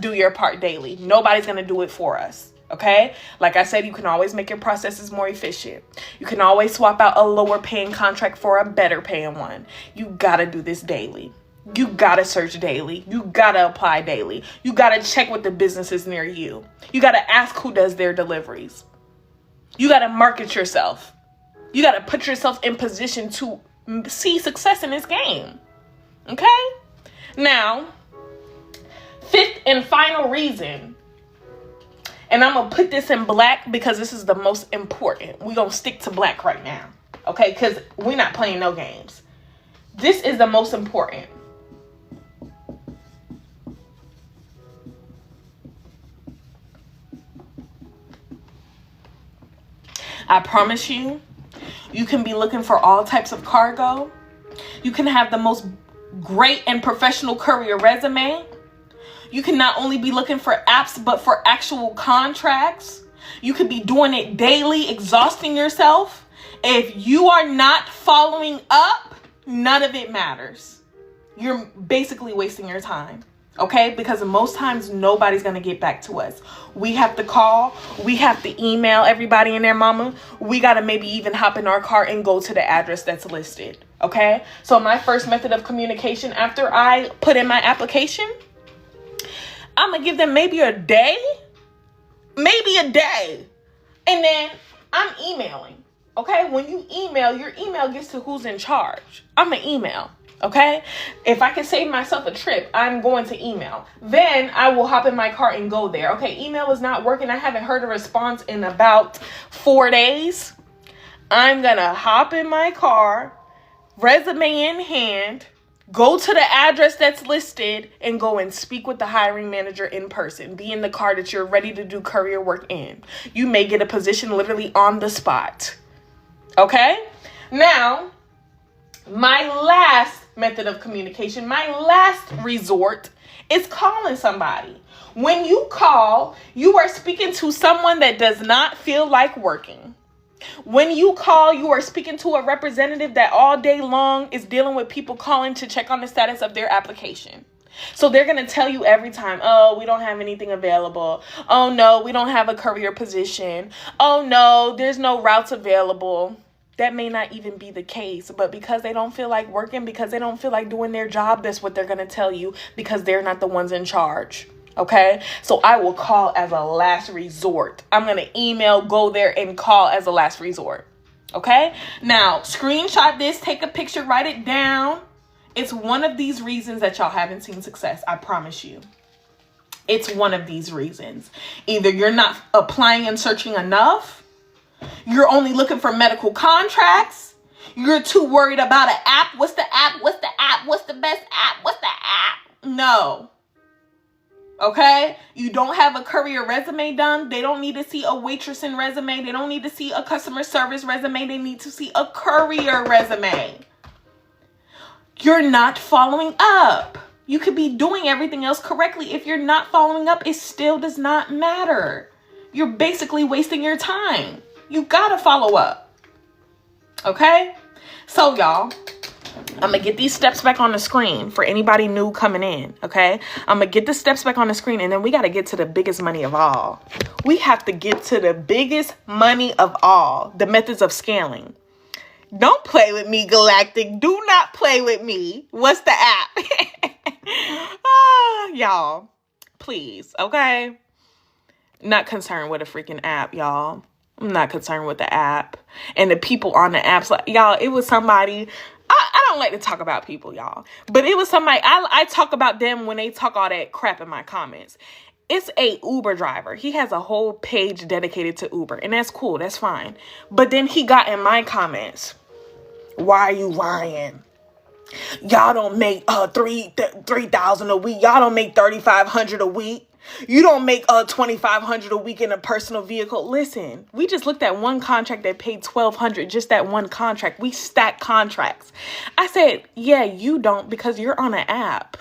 going to do it for us. Okay? Like I said, you can always make your processes more efficient. You can always swap out a lower paying contract for a better paying one. You got to do this daily. You got to search daily. You got to apply daily. You got to check with the businesses near you. You got to ask who does their deliveries. You got to market yourself. You got to put yourself in position to see success in this game. Okay? Now, fifth and final reason, And I'm going to put this in black because this is the most important. We're going to stick to black right now. Okay? Because we're not playing no games. This is the most important. I promise you, you can be looking for all types of cargo. You can have the most great and professional courier resume. You can not only be looking for apps, but for actual contracts. You could be doing it daily, exhausting yourself. If you are not following up, none of it matters. You're basically wasting your time. Okay? Because most times nobody's going to get back to us. We have to call. We have to email everybody and their mama. We got to maybe even hop in our car and go to the address that's listed. Okay? So my first method of communication after I put in my application, I'm going to give them maybe a day. Maybe a day. And then I'm emailing. Okay? When you email, your email gets to who's in charge. I'm going to email. Okay? If I can save myself a trip, I'm going to email. Then I will hop in my car and go there. Okay, email is not working. I haven't heard a response in about 4 days. I'm going to hop in my car, resume in hand, go to the address that's listed, and go and speak with the hiring manager in person. Be in the car that you're ready to do courier work in. You may get a position literally on the spot. Okay? Now, my last method of communication, my last resort is calling somebody. When you call, you are speaking to someone that does not feel like working. When you call, you are speaking to a representative that all day long is dealing with people calling to check on the status of their application. So they're going to tell you every time, oh, we don't have anything available. Oh, no, we don't have a courier position. Oh, no, there's no routes available. That may not even be the case, but because they don't feel like working, because they don't feel like doing their job, that's what they're going to tell you because they're not the ones in charge. Okay? So I will call as a last resort. I'm going to email, go there, and call as a last resort. Okay? Now, screenshot this, take a picture, write it down. It's one of these reasons that y'all haven't seen success. I promise you. It's one of these reasons. Either you're not applying and searching enough. You're only looking for medical contracts. You're too worried about an app. What's the app? What's the app? What's the best app? What's the app? No. Okay? You don't have a courier resume done. They don't need to see a waitressing resume. They don't need to see a customer service resume. They need to see a courier resume. You're not following up. You could be doing everything else correctly. If you're not following up, it still does not matter. You're basically wasting your time. You gotta follow up. Okay? So, y'all, I'm gonna get these steps back on the screen for anybody new coming in. Okay? I'm gonna get the steps back on the screen, and then we gotta get to the biggest money of all. We have to get to the biggest money of all. The methods of scaling. Don't play with me, Galactic. Do not play with me. What's the app? Y'all, please. Okay? Not concerned with a freaking app, y'all. I'm not concerned with the app and the people on the apps. Like, y'all, it was somebody. I don't like to talk about people, y'all, but it was somebody. I talk about them when they talk all that crap in my comments. It's a Uber driver. He has a whole page dedicated to Uber, and that's cool. That's fine. But then he got in my comments, why are you lying? Y'all don't make 3,000 a week. Y'all don't make 3,500 a week. You don't make 2,500 a week in a personal vehicle. Listen, we just looked at one contract that paid 1,200, just that one contract. We stack contracts. I said, yeah, you don't, because you're on an app.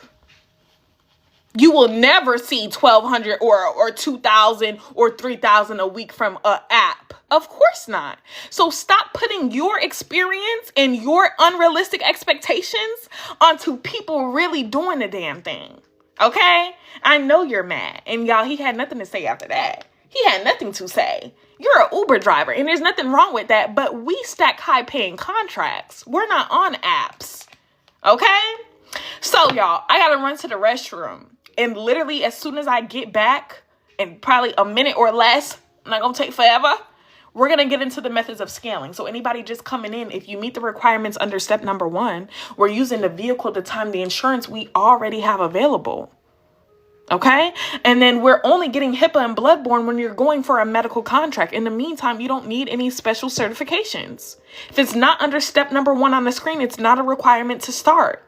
You will never see 1,200 or 2,000 or 3,000 a week from an app. Of course not. So stop putting your experience and your unrealistic expectations onto people really doing the damn thing. Okay? I know you're mad. And y'all, he had nothing to say after that. He had nothing to say. You're an Uber driver, and there's nothing wrong with that, but we stack high-paying contracts. We're not on apps. Okay? So, y'all, I got to run to the restroom. And literally, as soon as I get back, in probably a minute or less, not going to take forever, we're going to get into the methods of scaling. So anybody just coming in, if you meet the requirements under step number 1, we're using the vehicle, the time, the insurance we already have available. Okay. And then we're only getting HIPAA and bloodborne when you're going for a medical contract. In the meantime, you don't need any special certifications. If it's not under step number 1 on the screen, it's not a requirement to start.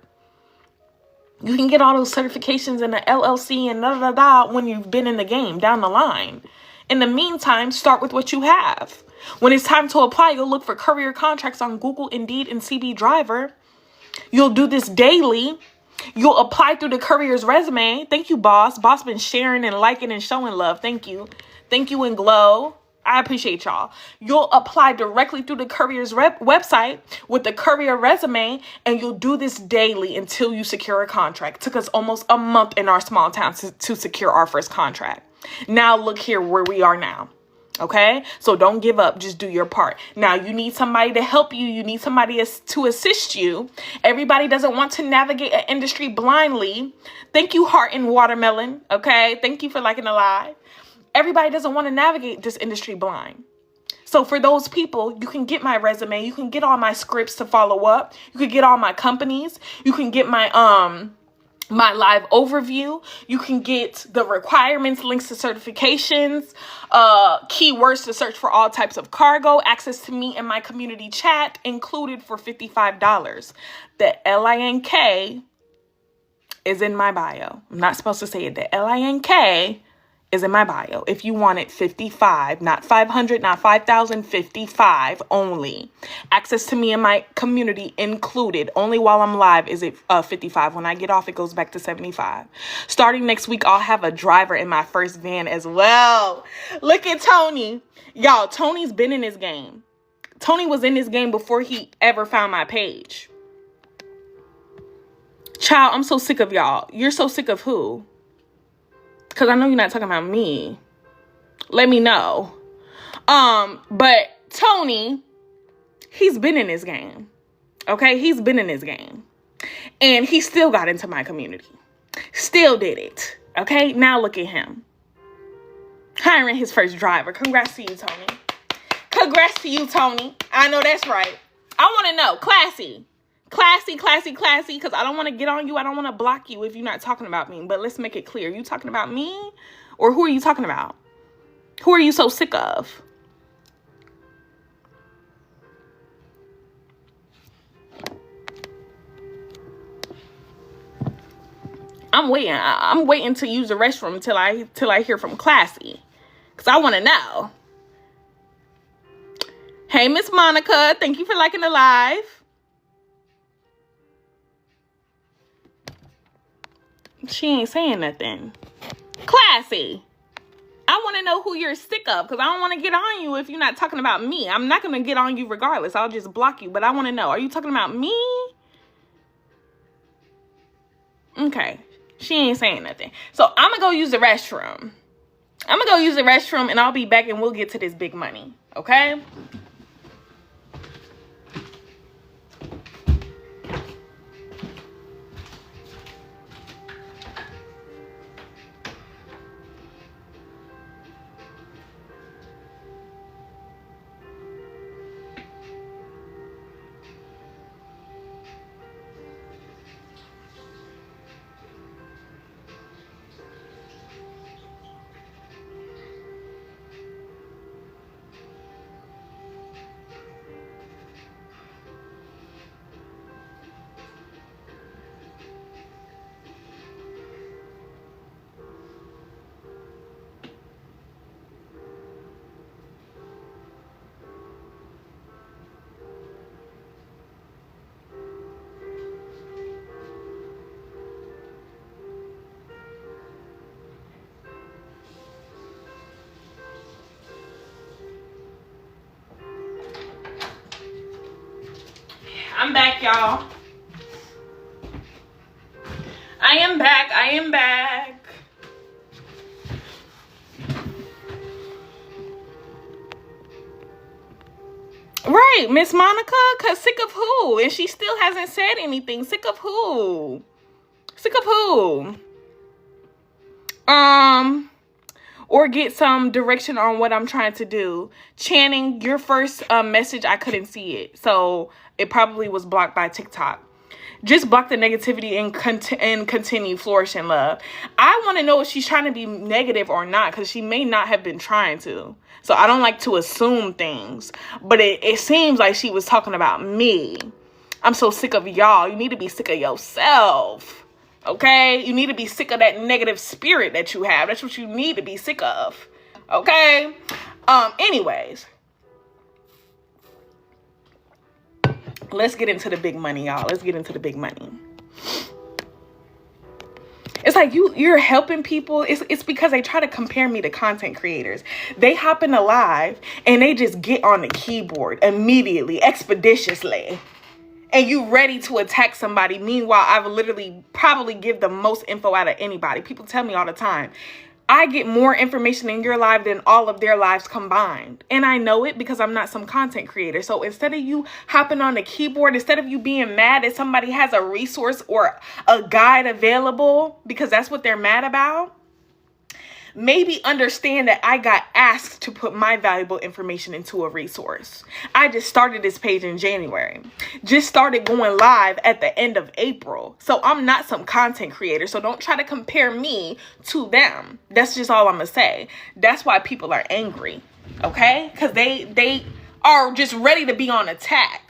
You can get all those certifications in the LLC and when you've been in the game down the line. In the meantime, start with what you have. When it's time to apply, you'll look for courier contracts on Google, Indeed, and CB Driver. You'll do this daily. You'll apply through the courier's resume. Thank you, boss. Boss been sharing and liking and showing love. Thank you. Thank you and glow. I appreciate y'all. You'll apply directly through the courier's website with the courier resume, and you'll do this daily until you secure a contract. It took us almost a month in our small town to secure our first contract. Now look here where we are now. Okay, so don't give up. Just do your part. Now you need somebody to help you. You need somebody to assist you. Everybody doesn't want to navigate an industry blindly. Thank you, Heart and Watermelon. Okay, thank you for liking the live. Everybody doesn't want to navigate this industry blind. So for those people, you can get my resume. You can get all my scripts to follow up. You can get all my companies. You can get my live overview. You can get the requirements, links to certifications, keywords to search for all types of cargo, access to me and my community chat included for $55. The LINK is in my bio. I'm not supposed to say it. The LINK is in my bio. If you want it, 55, not 500, not 5,000, 55 only. Access to me and my community included. Only while I'm live is it 55. When I get off, it goes back to 75. Starting next week, I'll have a driver in my first van as well. Look at Tony. Y'all, Tony's been in this game. Tony was in this game before he ever found my page. Child, I'm so sick of y'all. You're so sick of who? Because I know you're not talking about me. Let me know. But Tony, he's been in this game. Okay? He's been in this game. And he still got into my community. Still did it. Okay? Now look at him. Hiring his first driver. Congrats to you, Tony. Congrats to you, Tony. I know that's right. I want to know. Classy. Classy, classy, classy, because I don't want to get on you. I don't want to block you if you're not talking about me. But let's make it clear. Are you talking about me? Or who are you talking about? Who are you so sick of? I'm waiting. I'm waiting to use the restroom till I hear from Classy. Because I want to know. Hey, Miss Monica. Thank you for liking the live. She ain't saying nothing. Classy. I want to know who you're sick of because I don't want to get on you if you're not talking about me. I'm not going to get on you regardless. I'll just block you. But I want to know. Are you talking about me? Okay. She ain't saying nothing. So I'm going to go use the restroom. And I'll be back and we'll get to this big money. Okay? I'm back, y'all. I am back. Right, Miss Monica, cause sick of who? And she still hasn't said anything. Sick of who? Or get some direction on what I'm trying to do. Channing, your first message, I couldn't see it. So it probably was blocked by TikTok. Just block the negativity and continue flourishing, love. I want to know if she's trying to be negative or not, because she may not have been trying to. So I don't like to assume things, but it seems like she was talking about me. I'm so sick of y'all. You need to be sick of yourself. Okay? You need to be sick of that negative spirit that you have. That's what you need to be sick of. Okay? Anyways. Let's get into the big money, y'all. Let's get into the big money. It's like you're helping people. It's because they try to compare me to content creators. They hop in the live and they just get on the keyboard immediately, expeditiously. And you ready to attack somebody. Meanwhile, I've literally probably give the most info out of anybody. People tell me all the time, I get more information in your live than all of their lives combined. And I know it because I'm not some content creator. So instead of you hopping on the keyboard, instead of you being mad that somebody has a resource or a guide available, because that's what they're mad about, maybe understand that I got asked to put my valuable information into a resource. I just started this page in January. Just started going live at the end of April. So I'm not some content creator. So don't try to compare me to them. That's just all I'm going to say. That's why people are angry. Okay? Because they are just ready to be on attack.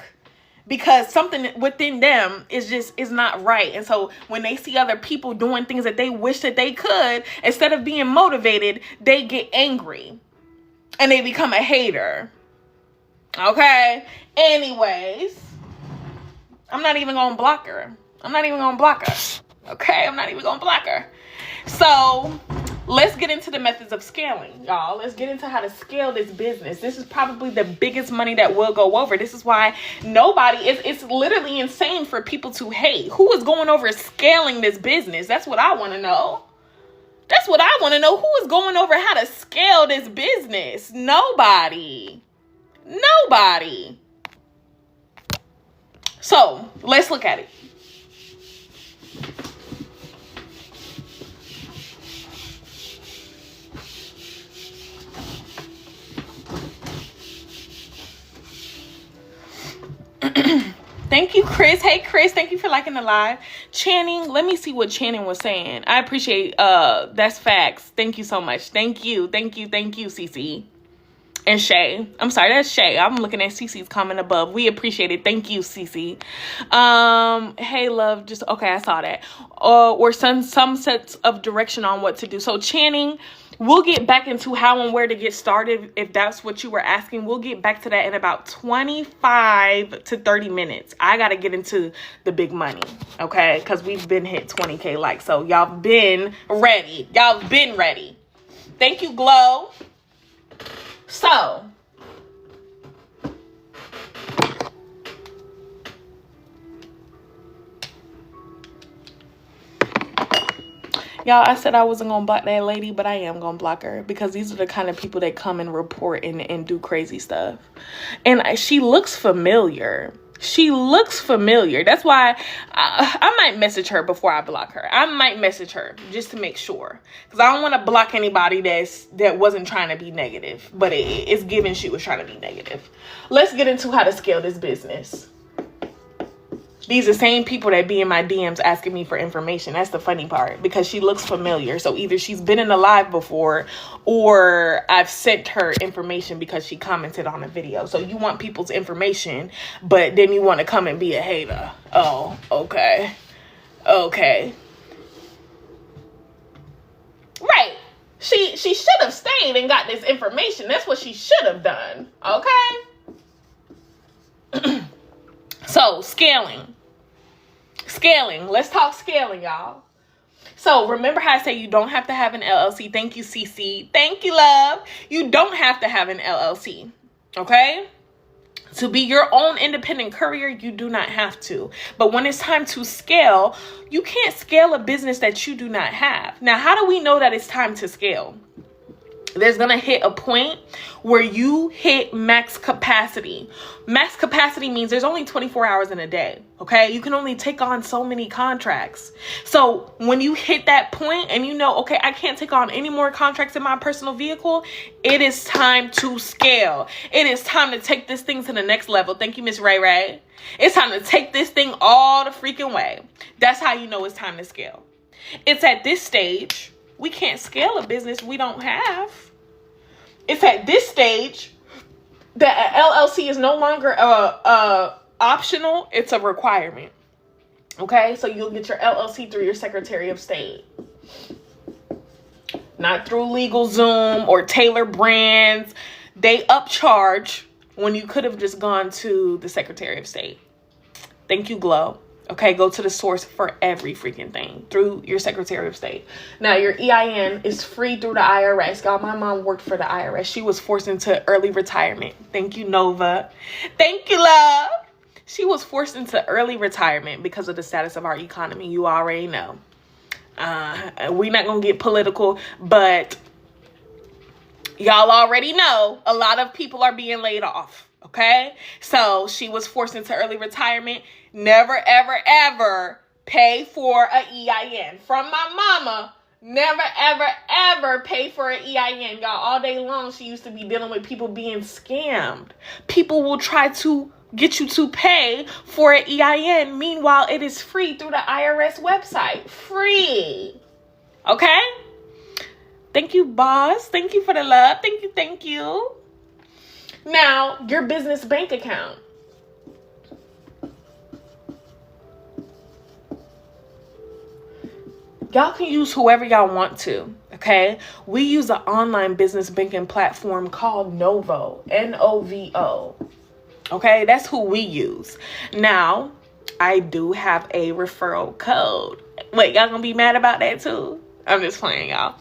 Because something within them is not right. And so when they see other people doing things that they wish that they could, instead of being motivated, they get angry. And they become a hater. Okay? Anyways, I'm not even going to block her. Okay? I'm not even going to block her. So let's get into the methods of scaling, y'all. Let's get into how to scale this business. This is probably the biggest money that we'll go over. This is why it's literally insane for people to hate. Who is going over scaling this business? That's what I want to know. Who is going over how to scale this business? Nobody. So let's look at it. Thank you, Chris. Hey, Chris, thank you for liking the live. Channing, let me see what Channing was saying. I appreciate, that's facts. Thank you so much. Thank you, Cece. And Shay. I'm sorry, that's Shay. I'm looking at Cece's comment above. We appreciate it. Thank you, Cece. Hey, love, okay, I saw that. Or some sets of direction on what to do. So, Channing, we'll get back into how and where to get started. If that's what you were asking, we'll get back to that in about 25 to 30 minutes. I got to get into the big money, okay? Because we've been hit 20K likes. So y'all been ready. Thank you, Glow. So y'all, I said I wasn't going to block that lady, but I am going to block her because these are the kind of people that come and report and do crazy stuff. And she looks familiar. That's why I might message her before I block her. I might message her just to make sure. Because I don't want to block anybody that wasn't trying to be negative. But it's given she was trying to be negative. Let's get into how to scale this business. These are the same people that be in my DMs asking me for information. That's the funny part, because she looks familiar. So either she's been in a live before or I've sent her information because she commented on a video. So you want people's information, but then you want to come and be a hater. Oh, okay. Right. She should have stayed and got this information. That's what she should have done. Okay? So, scaling. Let's talk scaling, y'all. So, remember how I say you don't have to have an LLC. Thank you, CC. Thank you, love. You don't have to have an LLC. Okay? To be your own independent courier, you do not have to. But when it's time to scale, you can't scale a business that you do not have. Now, how do we know that it's time to scale? there's going to hit a point where you hit max capacity. Max capacity means there's only 24 hours in a day. Okay. You can only take on so many contracts. So when you hit that point and you know, okay, I can't take on any more contracts in my personal vehicle, it is time to scale. It is time to take this thing to the next level. Thank you, Miss Ray Ray. It's time to take this thing all the freaking way. That's how you know it's time to scale. It's at this stage. We can't scale a business we don't have. It's at this stage that an LLC is no longer optional. It's a requirement. Okay, so you'll get your LLC through your Secretary of State. Not through LegalZoom or Taylor Brands. They upcharge when you could have just gone to the Secretary of State. Thank you, Glow. Okay, go to the source for every freaking thing through your Secretary of State. Now, your EIN is free through the IRS. Y'all, my mom worked for the IRS. She was forced into early retirement. Thank you, Nova. Thank you, love. She was forced into early retirement because of the status of our economy. You already know. We're not going to get political, but y'all already know a lot of people are being laid off. Okay, so she was forced into early retirement. Never, ever, ever pay for an EIN. From my mama, never, ever, ever pay for an EIN. Y'all, all day long, she used to be dealing with people being scammed. People will try to get you to pay for an EIN. Meanwhile, it is free through the IRS website. Free. Okay? Thank you, boss. Thank you for the love. Thank you, thank you. Now, your business bank account. Y'all can use whoever y'all want to, okay? We use an online business banking platform called Novo, N-O-V-O. Okay, that's who we use. Now, I do have a referral code. Wait, y'all gonna be mad about that too? I'm just playing, y'all.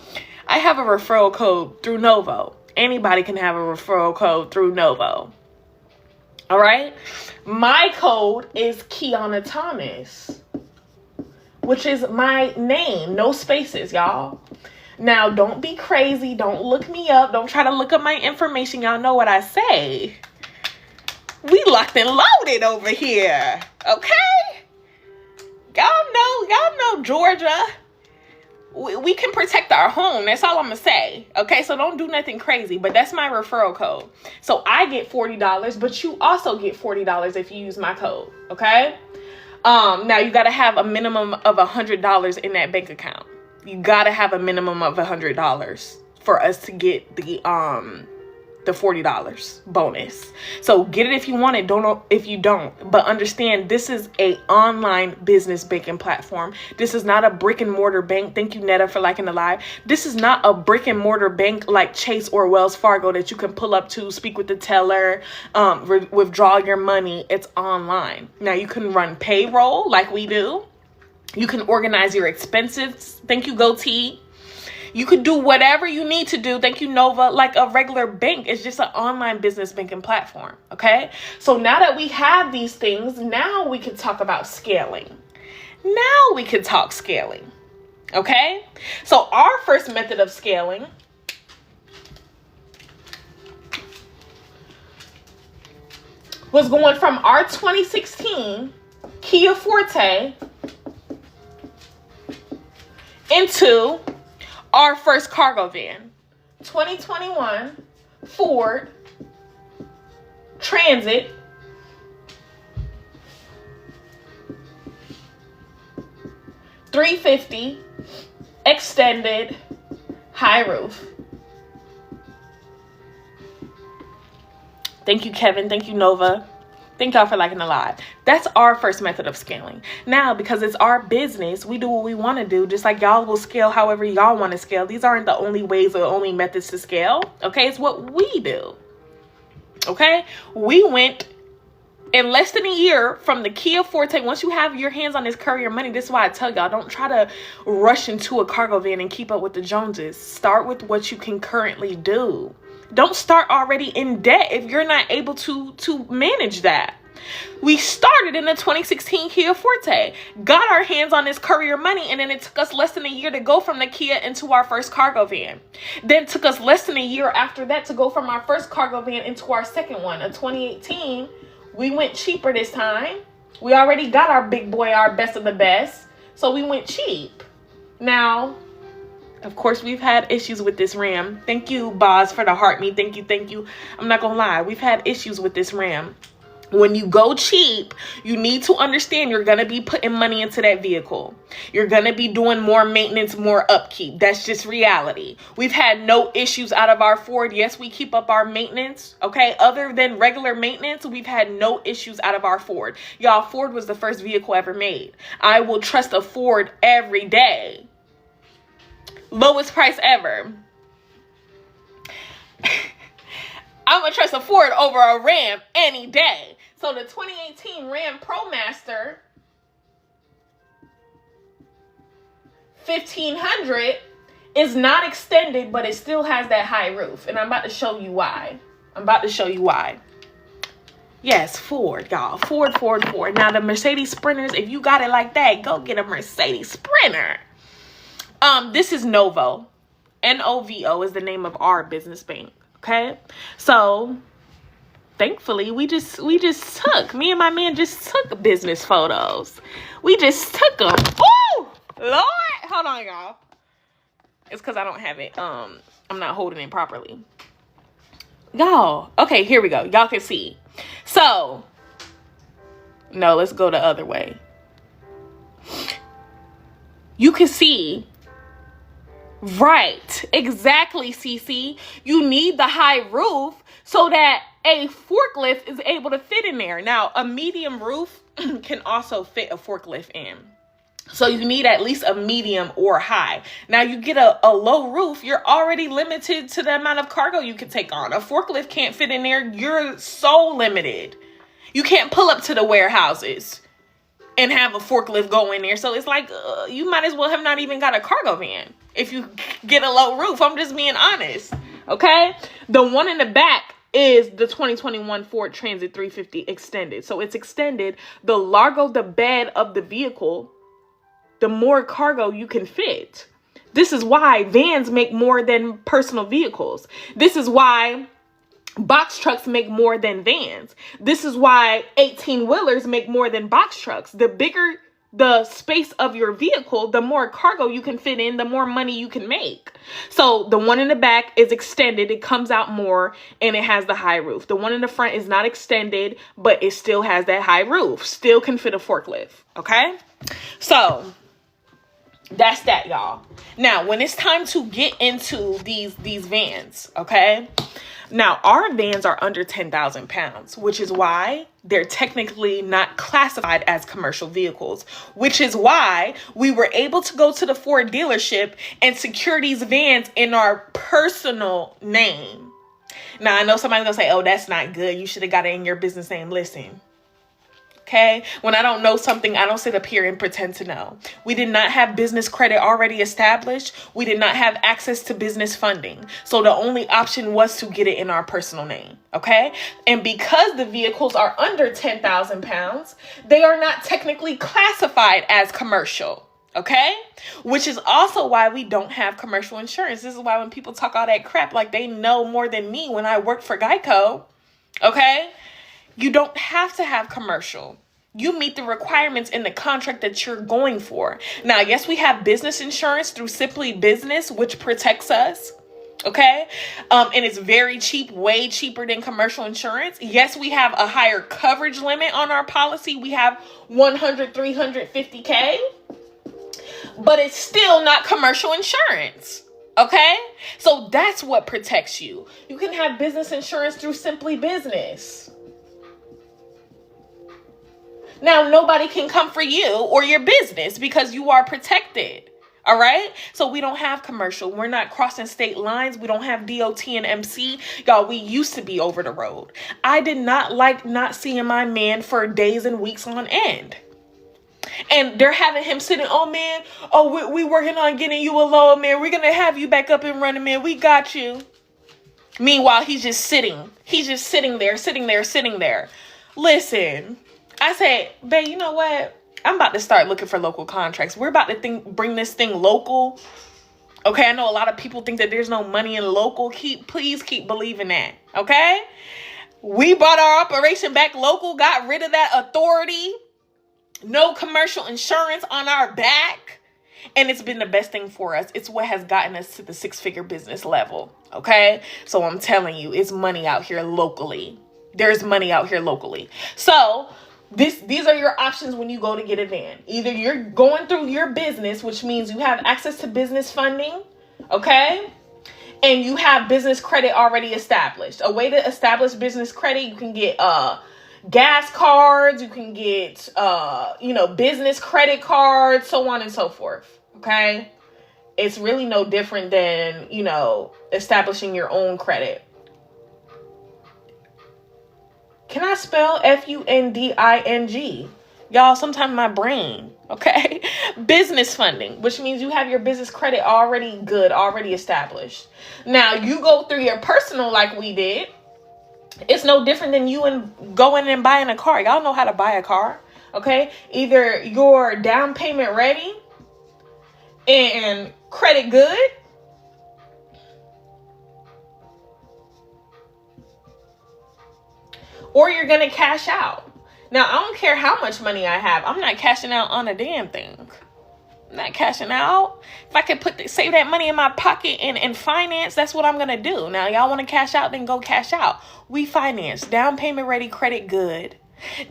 I have a referral code through Novo. Anybody can have a referral code through Novo. All right. My code is Kiana Thomas, which is my name. No spaces, y'all. Now, don't be crazy. Don't look me up. Don't try to look up my information. Y'all know what I say. We locked and loaded over here. Okay. Y'all know Georgia. We can protect our home. That's all I'm going to say. Okay, so don't do nothing crazy. But that's my referral code. So I get $40, but you also get $40 if you use my code. Okay? Now, you got to have a minimum of $100 in that bank account. You got to have a minimum of $100 for us to get the $40 bonus. So get it if you want it, don't if you don't. But understand, this is a online business banking platform. This is not a brick and mortar bank. Thank you, Netta, for liking the live. This is not a brick and mortar bank like Chase or Wells Fargo that you can pull up to, speak with the teller, withdraw your money. It's online. Now you can run payroll like we do. You can organize your expenses. Thank you, Goatee. You could do whatever you need to do. Thank you, Nova. Like a regular bank. It's just an online business banking platform. Okay. So now that we have these things, now we can talk about scaling. Now we can talk scaling. Okay. So our first method of scaling was going from our 2016 Kia Forte into our first cargo van, 2021 Ford Transit, $350 extended high roof. Thank you, Kevin. Thank you, Nova. Thank y'all for liking the live. That's our first method of scaling. Now, because it's our business, we do what we want to do. Just like y'all will scale however y'all want to scale. These aren't the only ways or only methods to scale. Okay, it's what we do. Okay, we went in less than a year from the Kia Forte. Once you have your hands on this courier money, this is why I tell y'all, don't try to rush into a cargo van and keep up with the Joneses. Start with what you can currently do. Don't start already in debt if you're not able to manage that. We started in the 2016 Kia Forte, got our hands on this courier money, and then it took us less than a year to go from the Kia into our first cargo van. Then it took us less than a year after that to go from our first cargo van into our second one. In 2018, we went cheaper this time. We already got our big boy, our best of the best, so we went cheap. Now, of course, we've had issues with this Ram. Thank you, Boz, for the heart me. Thank you. I'm not gonna lie, we've had issues with this Ram. When you go cheap, you need to understand you're going to be putting money into that vehicle. You're going to be doing more maintenance, more upkeep. That's just reality. We've had no issues out of our Ford. Yes, we keep up our maintenance. Okay. Other than regular maintenance, we've had no issues out of our Ford. Y'all, Ford was the first vehicle ever made. I will trust a Ford every day. Lowest price ever. I'm going to trust a Ford over a Ram any day. So the 2018 Ram ProMaster 1500 is not extended, but it still has that high roof. And I'm about to show you why. Yes, Ford, y'all. Ford. Now the Mercedes Sprinters, if you got it like that, go get a Mercedes Sprinter. This is Novo. Novo is the name of our business bank. Okay, so thankfully me and my man just took business photos. We just took them. Woo! Lord, hold on, y'all. It's because I don't have it. I'm not holding it properly. Y'all, okay, here we go. Y'all can see. So, no, let's go the other way. You can see. Right, exactly, CC. You need the high roof so that a forklift is able to fit in there. Now, a medium roof can also fit a forklift in. So you need at least a medium or high. Now, you get a low roof, you're already limited to the amount of cargo you can take on. A forklift can't fit in there. You're so limited. You can't pull up to the warehouses and have a forklift go in there. So it's like you might as well have not even got a cargo van if you get a low roof. I'm just being honest. Okay. The one in the back is the 2021 Ford Transit 350 extended. So it's extended. The larger the bed of the vehicle, the more cargo you can fit. This is why vans make more than personal vehicles. This is why box trucks make more than vans. This is why 18-wheelers make more than box trucks. The bigger the space of your vehicle, the more cargo you can fit in, the more money you can make. So the one in the back is extended. It comes out more and it has the high roof. The one in the front is not extended, but it still has that high roof. Still can fit a forklift. Okay. So that's that, y'all. Now, when it's time to get into these vans, okay? Now, our vans are under 10,000 pounds, which is why they're technically not classified as commercial vehicles, which is why we were able to go to the Ford dealership and secure these vans in our personal name. Now, I know somebody's gonna say, oh, that's not good. You should have got it in your business name. Listen. Okay. When I don't know something, I don't sit up here and pretend to know. We did not have business credit already established. We did not have access to business funding. So the only option was to get it in our personal name. Okay. And because the vehicles are under 10,000 pounds, they are not technically classified as commercial. Okay. Which is also why we don't have commercial insurance. This is why when people talk all that crap, like they know more than me when I worked for Geico. Okay. You don't have to have commercial. You meet the requirements in the contract that you're going for. Now, yes, we have business insurance through Simply Business, which protects us. Okay. And it's very cheap, way cheaper than commercial insurance. Yes, we have a higher coverage limit on our policy. We have 350K, but it's still not commercial insurance. Okay. So that's what protects you. You can have business insurance through Simply Business. Now, nobody can come for you or your business because you are protected. All right. So we don't have commercial. We're not crossing state lines. We don't have DOT and MC. Y'all, we used to be over the road. I did not like not seeing my man for days and weeks on end. And they're having him sitting, oh, man, oh, we working on getting you a loan, man. We're going to have you back up and running, man. We got you. Meanwhile, he's just sitting. He's just sitting there. Listen, I said, babe, you know what? I'm about to start looking for local contracts. We're about to bring this thing local. Okay, I know a lot of people think that there's no money in local. Please keep believing that. Okay? We brought our operation back local, got rid of that authority. No commercial insurance on our back. And it's been the best thing for us. It's what has gotten us to the 6-figure business level. Okay? So I'm telling you, it's money out here locally. There's money out here locally. So these are your options when you go to get a van. Either you're going through your business, which means you have access to business funding, okay? And you have business credit already established. A way to establish business credit, you can get gas cards, you can get business credit cards, so on and so forth, okay? It's really no different than, establishing your own credit. Can I spell Funding? Y'all, sometimes my brain, okay? Business funding, which means you have your business credit already good, already established. Now, you go through your personal like we did. It's no different than you and going and buying a car. Y'all know how to buy a car, okay? Either you're down payment ready and credit good, or you're going to cash out. Now, I don't care how much money I have. I'm not cashing out on a damn thing. I'm not cashing out. If I could save that money in my pocket and finance, that's what I'm going to do. Now, y'all want to cash out, then go cash out. We finance. Down payment ready, credit good.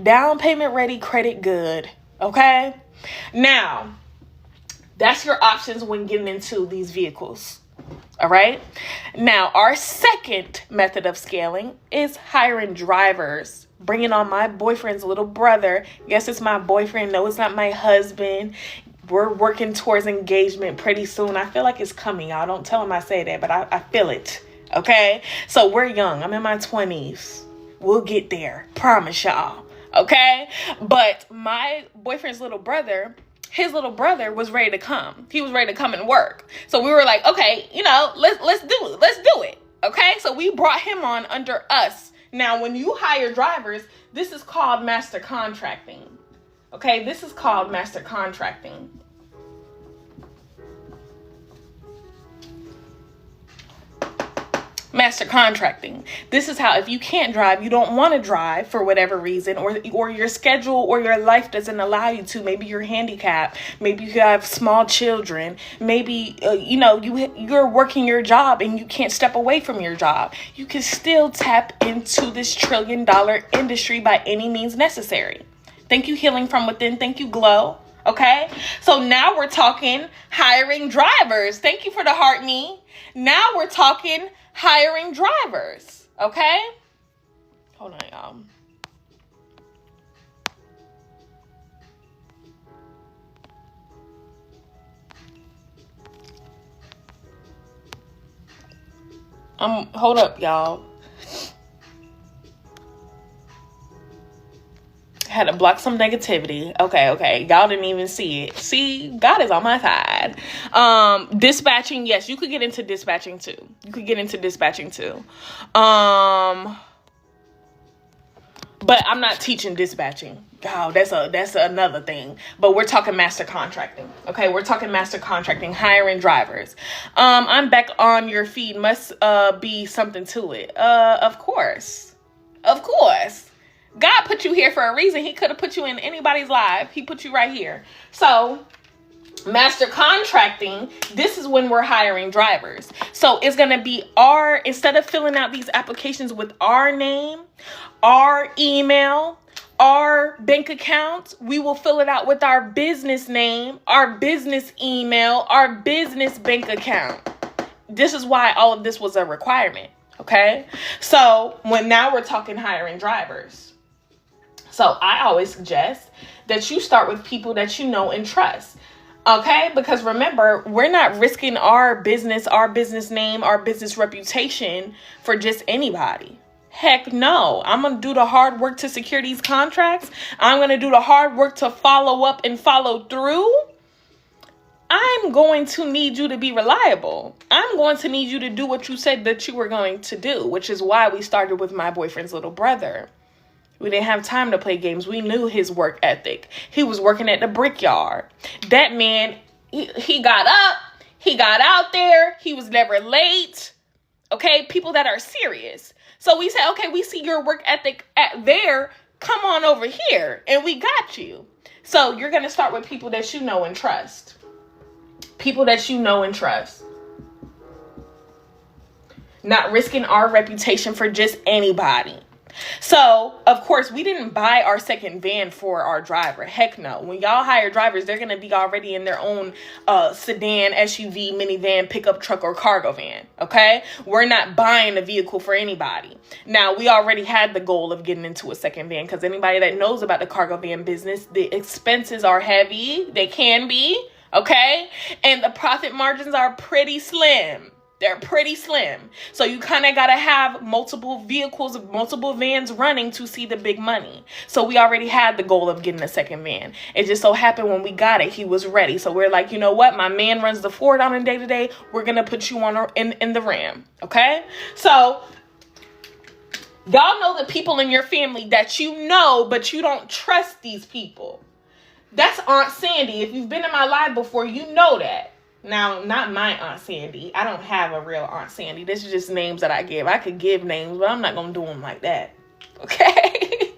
Down payment ready, credit good. Okay? Now, that's your options when getting into these vehicles. All right. Now, our second method of scaling is hiring drivers, bringing on my boyfriend's little brother. Yes, it's my boyfriend. No, it's not my husband. We're working towards engagement pretty soon. I feel like it's coming, y'all. Don't tell him I say that, but I feel it. Okay. So we're young. I'm in my 20s. We'll get there. Promise y'all. Okay. But my boyfriend's little brother, his little brother was ready to come. He was ready to come and work. So we were like, okay, let's do it. Okay. So we brought him on under us. Now, when you hire drivers, this is called master contracting. Okay. This is called master contracting. Master contracting. This is how, if you can't drive, you don't want to drive for whatever reason, or your schedule or your life doesn't allow you to. Maybe you're handicapped. Maybe you have small children. Maybe, you're working your job and you can't step away from your job. You can still tap into this $1 trillion industry by any means necessary. Thank you, Healing from Within. Thank you, Glow. Okay. So now we're talking hiring drivers. Thank you for the heart me. Now we're talking hiring drivers. Okay. Hold on, y'all. Hold up, y'all. Had to block some negativity. Okay. Y'all didn't even see it. See, God is on my side. Dispatching, yes, you could get into dispatching too. But I'm not teaching dispatching. Oh, that's another thing. But we're talking master contracting. Okay, we're talking master contracting, hiring drivers. I'm back on your feed. Must be something to it. Of course. God put you here for a reason. He could have put you in anybody's life. He put you right here. So, master contracting, this is when we're hiring drivers. So it's going to be instead of filling out these applications with our name, our email, our bank account, we will fill it out with our business name, our business email, our business bank account. This is why all of this was a requirement. Okay. So now we're talking hiring drivers. So I always suggest that you start with people that you know and trust. Okay, because remember, we're not risking our business name, our business reputation for just anybody. Heck no. I'm going to do the hard work to secure these contracts. I'm going to do the hard work to follow up and follow through. I'm going to need you to be reliable. I'm going to need you to do what you said that you were going to do, which is why we started with my boyfriend's little brother. We didn't have time to play games. We knew his work ethic. He was working at the brickyard. That man, he got up. He got out there. He was never late. Okay, people that are serious. So we said, okay, we see your work ethic there. Come on over here, and we got you. So you're going to start with people that you know and trust. People that you know and trust. Not risking our reputation for just anybody. So, of course, we didn't buy our second van for our driver. Heck no. When y'all hire drivers, they're going to be already in their own sedan, SUV, minivan, pickup truck, or cargo van. Okay? We're not buying a vehicle for anybody. Now, we already had the goal of getting into a second van because anybody that knows about the cargo van business, the expenses are heavy. They can be. Okay? And the profit margins are pretty slim. They're pretty slim. So you kind of got to have multiple vehicles, multiple vans running to see the big money. So we already had the goal of getting a second van. It just so happened when we got it, he was ready. So we're like, you know what? My man runs the Ford on a day-to-day. We're going to put you on in the Ram. Okay? So y'all know the people in your family that you know, but you don't trust these people. That's Aunt Sandy. If you've been in my live before, you know that. Now, not my Aunt Sandy. I don't have a real Aunt Sandy. This is just names that I give. I could give names, but I'm not going to do them like that. Okay?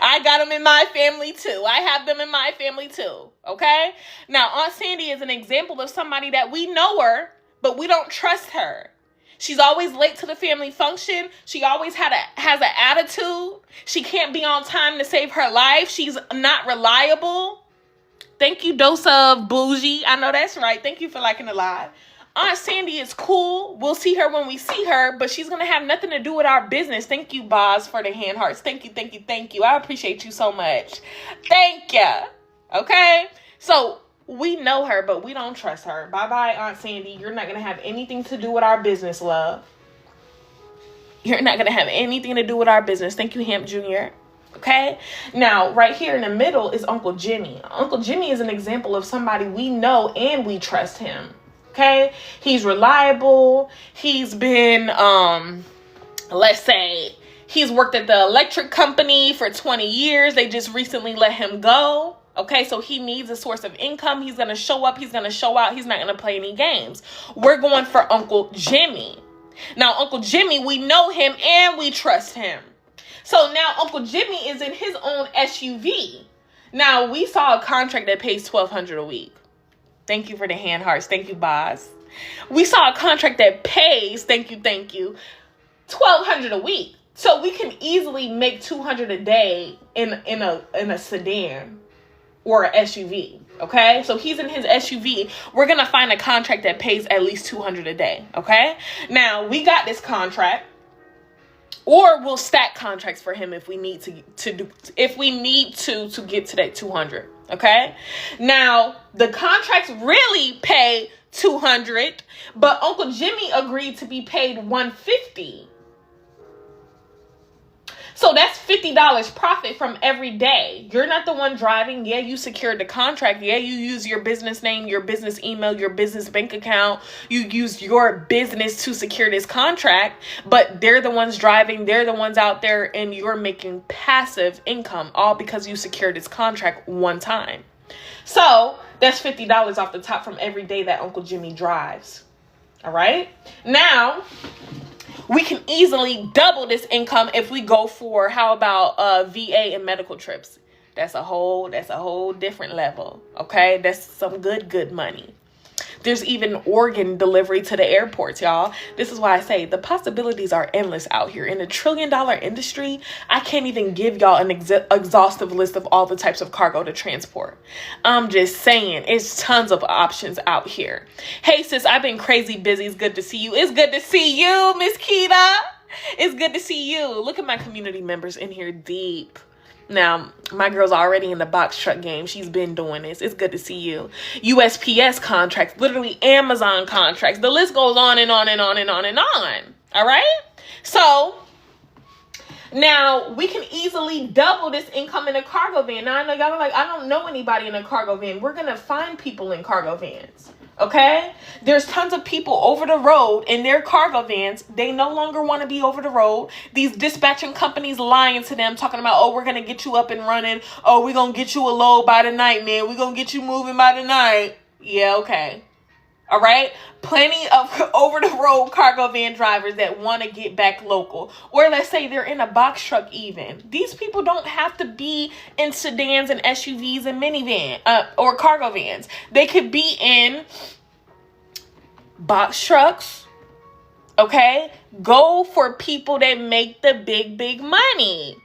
I got them in my family too. I have them in my family too. Okay? Now, Aunt Sandy is an example of somebody that we know her, but we don't trust her. She's always late to the family function. She always has an attitude. She can't be on time to save her life. She's not reliable. Thank you, Dose of Bougie. I know that's right. Thank you for liking the live. Aunt Sandy is cool. We'll see her when we see her, but she's going to have nothing to do with our business. Thank you, Boz, for the hand hearts. Thank you, thank you, thank you. I appreciate you so much. Thank you. Okay? So we know her, but we don't trust her. Bye-bye, Aunt Sandy. You're not going to have anything to do with our business, love. You're not going to have anything to do with our business. Thank you, Hemp Jr. Okay? Now, right here in the middle is Uncle Jimmy. Uncle Jimmy is an example of somebody we know and we trust him. Okay? He's reliable. He's been, let's say, he's worked at the electric company for 20 years. They just recently let him go. Okay, so he needs a source of income. He's going to show up. He's going to show out. He's not going to play any games. We're going for Uncle Jimmy. Now, Uncle Jimmy, we know him and we trust him. So now Uncle Jimmy is in his own SUV. Now, we saw a contract that pays $1,200 a week. Thank you for the hand hearts. Thank you, Boz. We saw a contract that pays, thank you, $1,200 a week. So we can easily make $200 a day in a sedan or an SUV. Okay, so he's in his SUV. We're gonna find a contract that pays at least $200 a day. Okay, now we got this contract. Or we'll stack contracts for him if we need to get to that 200. Okay. Now the contracts really pay 200, but Uncle Jimmy agreed to be paid $150. So that's $50 profit from every day. You're not the one driving. Yeah, you secured the contract. Yeah, you use your business name, your business email, your business bank account. You use your business to secure this contract, but they're the ones driving. They're the ones out there, and you're making passive income all because you secured this contract one time. So that's $50 off the top from every day that Uncle Jimmy drives. All right. Now, we can easily double this income if we go for, how about VA and medical trips? That's a whole different level. Okay, that's some good money. There's even organ delivery to the airports, y'all. This is why I say the possibilities are endless out here. In a $1 trillion industry, I can't even give y'all an exhaustive list of all the types of cargo to transport. I'm just saying, it's tons of options out here. Hey, sis, I've been crazy busy. It's good to see you. It's good to see you, Miss Keita. It's good to see you. Look at my community members in here deep. Now, my girl's already in the box truck game. She's been doing this. It's good to see you. USPS contracts, literally Amazon contracts. The list goes on and on and on and on and on. All right? So, now we can easily double this income in a cargo van. Now, I know y'all are like, I don't know anybody in a cargo van. We're going to find people in cargo vans. Okay? There's tons of people over the road in their cargo vans. They no longer want to be over the road. These dispatching companies lying to them, talking about, oh, we're going to get you up and running. Oh, we're going to get you a load by the night, man. We're going to get you moving by the night. Yeah, okay. All right? Plenty of over-the-road cargo van drivers that want to get back local. Or let's say they're in a box truck even. These people don't have to be in sedans and SUVs and minivan or cargo vans. They could be in box trucks. Okay? Go for people that make the big, big money.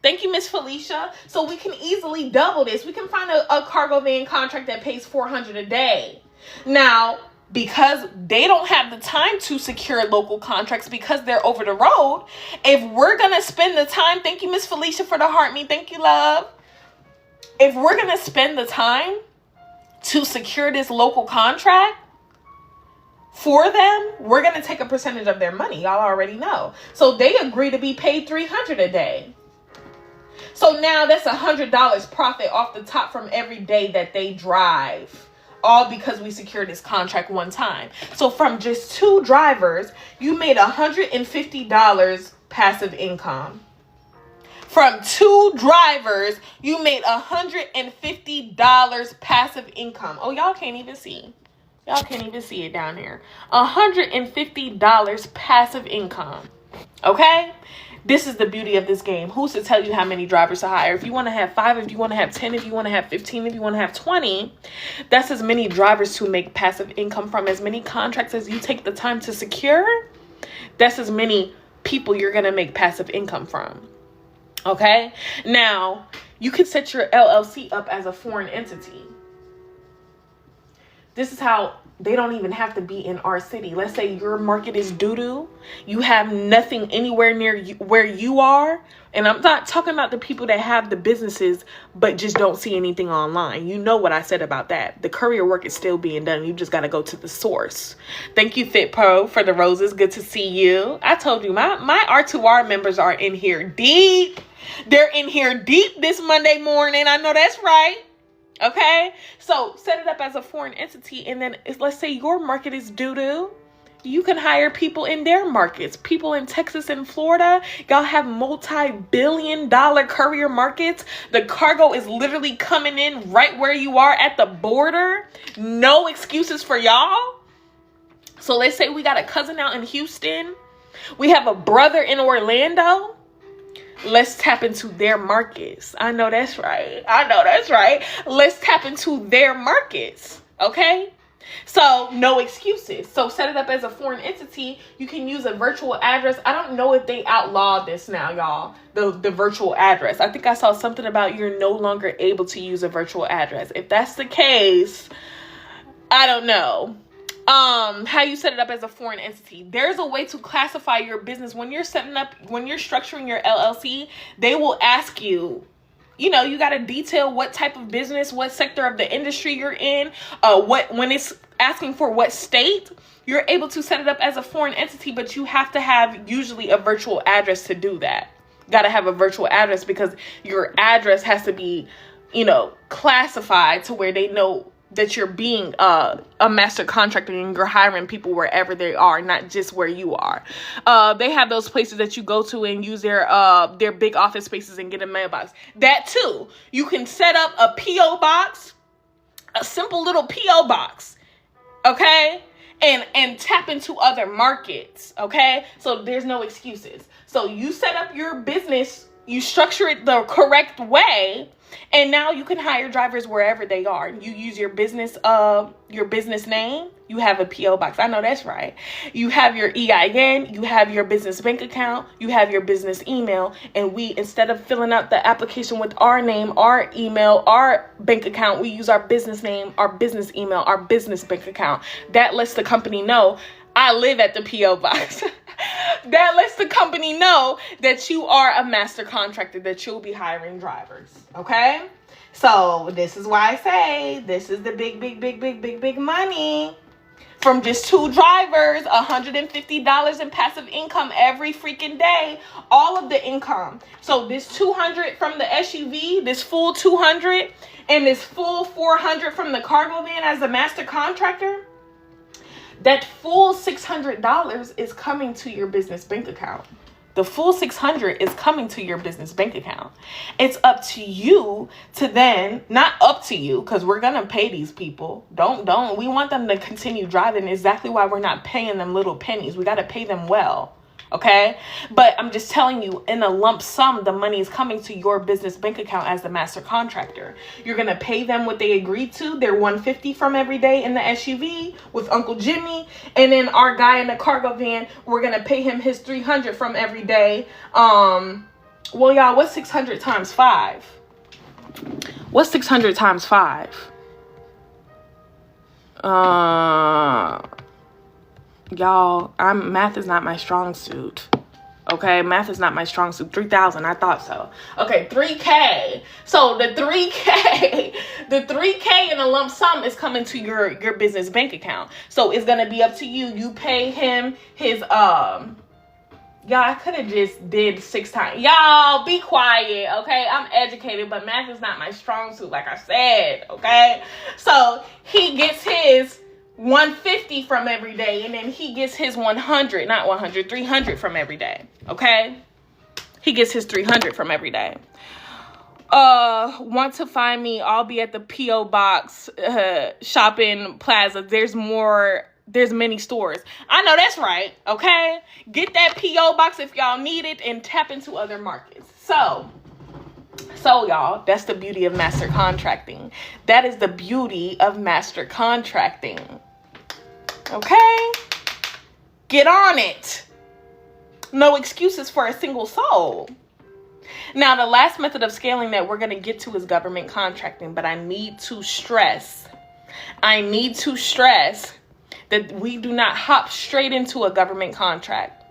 Thank you, Miss Felicia. So we can easily double this. We can find a cargo van contract that pays $400 a day. Now, because they don't have the time to secure local contracts because they're over the road, if we're going to spend the time, thank you, Miss Felicia, for the heart me. Thank you, love. If we're going to spend the time to secure this local contract for them, we're going to take a percentage of their money. Y'all already know. So they agree to be paid $300 a day. So now that's $100 profit off the top from every day that they drive. All because we secured this contract one time. So from just 2 drivers, you made $150 passive income. From 2 drivers, you made $150 passive income. Oh, y'all can't even see. Y'all can't even see it down there. $150 passive income. Okay? This is the beauty of this game. Who's to tell you how many drivers to hire? If you want to have 5, if you want to have 10, if you want to have 15, if you want to have 20, that's as many drivers to make passive income from. As many contracts as you take the time to secure, that's as many people you're going to make passive income from. Okay? Now, you can set your LLC up as a foreign entity. This is how they don't even have to be in our city. Let's say your market is doo-doo. You have nothing anywhere near where you are. And I'm not talking about the people that have the businesses but just don't see anything online. You know what I said about that. The courier work is still being done. You just got to go to the source. Thank you, Fit Pro, for the roses. Good to see you. I told you, my R2R members are in here deep. They're in here deep this Monday morning. I know that's right. Okay, so set it up as a foreign entity, and then let's say your market is doo-doo. You can hire people in their markets. People in Texas and Florida, y'all have multi-billion-dollar courier markets. The cargo is literally coming in right where you are at the border. No excuses for y'all. So let's say we got a cousin out in Houston. We have a brother in Orlando. Let's tap into their markets. I know that's right. Let's tap into their markets. Okay? So no excuses. So set it up as a foreign entity. You can use a virtual address. I don't know if they outlawed this now, y'all. The virtual address. I think I saw something about you're no longer able to use a virtual address. If that's the case, I don't know. How you set it up as a foreign entity. There's a way to classify your business. When you're structuring your LLC, they will ask you, you got to detail what type of business, what sector of the industry you're in, when it's asking for what state, you're able to set it up as a foreign entity, but you have to have usually a virtual address to do that. Got to have a virtual address because your address has to be, classified to where they know that you're being a master contractor and you're hiring people wherever they are, not just where you are. They have those places that you go to and use their big office spaces and get a mailbox. That too. You can set up a P.O. box, a simple little P.O. box, okay? And tap into other markets, okay? So there's no excuses. So you set up your business, you structure it the correct way, and now you can hire drivers wherever they are. You use your business name. You have a P.O. box. I know that's right. You have your EIN. You have your business bank account. You have your business email. And we, instead of filling out the application with our name, our email, our bank account, we use our business name, our business email, our business bank account. That lets the company know I live at the P.O. box. That lets the company know that you are a master contractor, that you'll be hiring drivers. Okay? So this is why I say this is the big, big, big, big, big, big money. From just 2 drivers, $150 in passive income every freaking day. All of the income. So this 200 from the SUV, this full 200, and this full 400 from the cargo van as a master contractor, that full $600 is coming to your business bank account. The full 600 is coming to your business bank account. It's up to you to then, not up to you, because we're going to pay these people. Don't. We want them to continue driving. Exactly why we're not paying them little pennies. We got to pay them well. Okay. But I'm just telling you, in a lump sum, the money is coming to your business bank account as the master contractor. You're going to pay them what they agreed to. Their $150 from every day in the SUV with Uncle Jimmy. And then our guy in the cargo van, we're going to pay him his $300 from every day. Well, y'all, what's 600 times 5? What's 600 times 5? Y'all, math is not my strong suit. Okay, math is not my strong suit. 3,000, I thought so. Okay, 3K. So the 3K in a lump sum is coming to your business bank account. So it's gonna be up to you. You pay him his y'all, I could have just did 6 times. Y'all, be quiet, okay? I'm educated, but math is not my strong suit, like I said, okay? So he gets his 150 from every day, and then he gets his 300 from every day. Okay, he gets his 300 from every day. Want to find me? I'll be at the PO Box shopping plaza. There's many stores. I know that's right. Okay, get that PO Box if y'all need it, and tap into other markets. So y'all, that's the beauty of master contracting. That is the beauty of master contracting. Okay? Get on it. No excuses for a single soul. Now, the last method of scaling that we're going to get to is government contracting, but I need to stress that we do not hop straight into a government contract.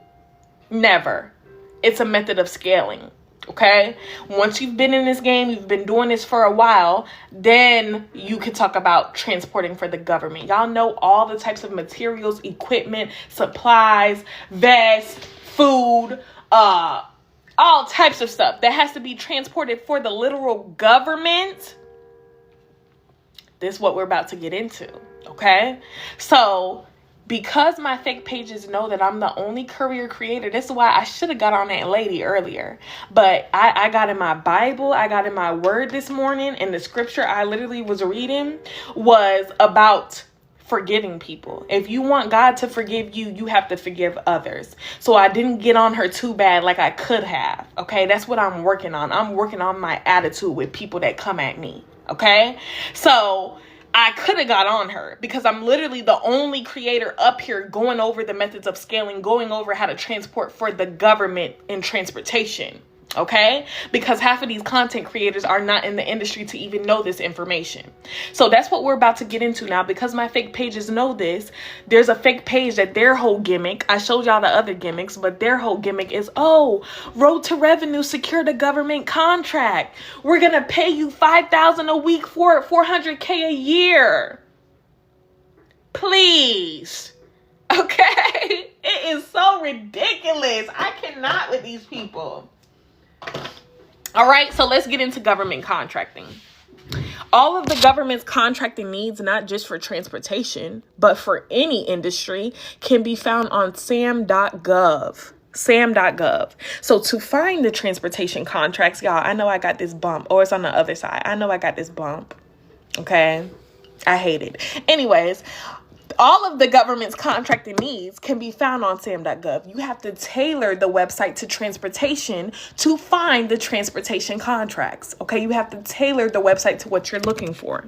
Never. It's a method of scaling. Okay, once you've been in this game, you've been doing this for a while, then you can talk about transporting for the government. Y'all know all the types of materials, equipment, supplies, vests, food, all types of stuff that has to be transported for the literal government. This is what we're about to get into. Okay, so because my fake pages know that I'm the only courier creator, this is why I should have got on that lady earlier. But I got in my Bible, I got in my word this morning, and the scripture I literally was reading was about forgiving people. If you want God to forgive you, you have to forgive others. So I didn't get on her too bad like I could have. Okay, that's what I'm working on. I'm working on my attitude with people that come at me. Okay, so I could have got on her because I'm literally the only creator up here going over the methods of scaling, going over how to transport for the government in transportation. Okay, because half of these content creators are not in the industry to even know this information. So that's what we're about to get into now. Because my fake pages know this, there's a fake page that their whole gimmick, I showed y'all the other gimmicks, but their whole gimmick is, oh, road to revenue, secure the government contract. We're going to pay you $5,000 a week for it, $400K a year. Please. Okay. It is so ridiculous. I cannot with these people. All right, so let's get into government contracting. All of the government's contracting needs, not just for transportation, but for any industry, can be found on sam.gov. sam.gov. So to find the transportation contracts, y'all, I know I got this bump. Oh, it's on the other side. I know I got this bump. Okay, I hate it. Anyways, all of the government's contracting needs can be found on sam.gov. You have to tailor the website to transportation to find the transportation contracts. Okay, you have to tailor the website to what you're looking for.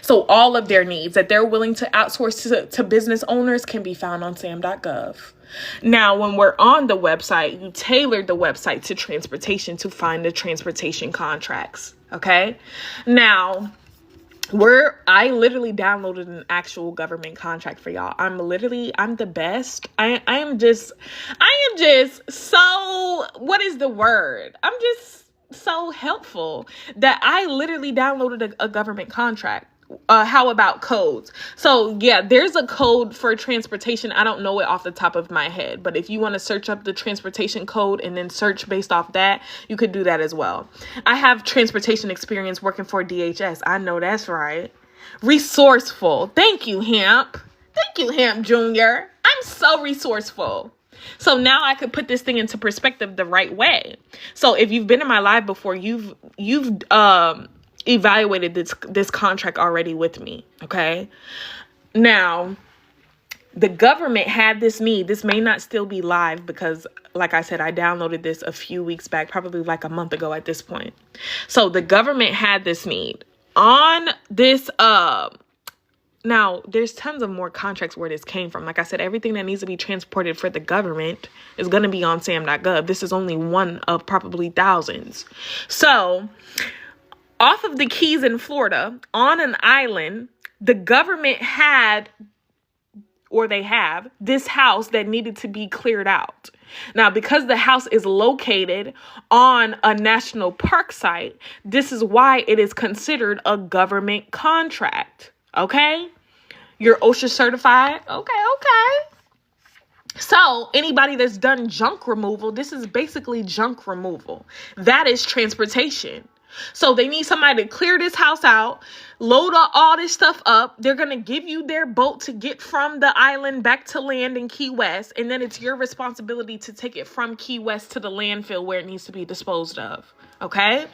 So all of their needs that they're willing to outsource to business owners can be found on sam.gov. Now, when we're on the website, you tailor the website to transportation to find the transportation contracts. Okay, now I literally downloaded an actual government contract for y'all. I'm the best. I am just so, what is the word? I'm just so helpful that I literally downloaded a government contract. how about codes? So yeah, there's a code for transportation. I don't know it off the top of my head, but if you want to search up the transportation code and then search based off that, you could do that as well. I have transportation experience working for DHS. I know that's right. Resourceful. Thank you, Hamp. Thank you, Hamp Jr. I'm so resourceful. So now I could put this thing into perspective the right way. So if you've been in my live before, you've evaluated this contract already with me. Okay. Now, the government had this need. This may not still be live because, like I said, I downloaded this a few weeks back, probably like a month ago at this point. So the government had this need on this. Now, there's tons of more contracts where this came from. Like I said, everything that needs to be transported for the government is going to be on sam.gov. This is only one of probably thousands. So off of the Keys in Florida, on an island, the government had, or they have, this house that needed to be cleared out. Now, because the house is located on a national park site, this is why it is considered a government contract. Okay? You're OSHA certified? Okay. So anybody that's done junk removal, this is basically junk removal. That is transportation. So they need somebody to clear this house out, load all this stuff up. They're going to give you their boat to get from the island back to land in Key West. And then it's your responsibility to take it from Key West to the landfill where it needs to be disposed of. Okay.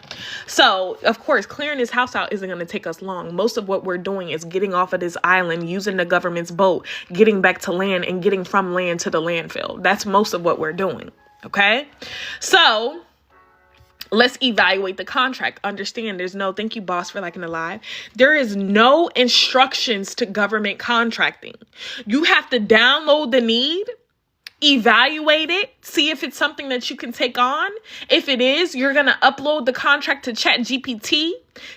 So, of course, clearing this house out isn't going to take us long. Most of what we're doing is getting off of this island, using the government's boat, getting back to land, and getting from land to the landfill. That's most of what we're doing. Okay. So let's evaluate the contract. Understand there's no, thank you, boss, for liking the live. There is no instructions to government contracting. You have to download the need, evaluate it, see if it's something that you can take on. If it is, you're going to upload the contract to ChatGPT.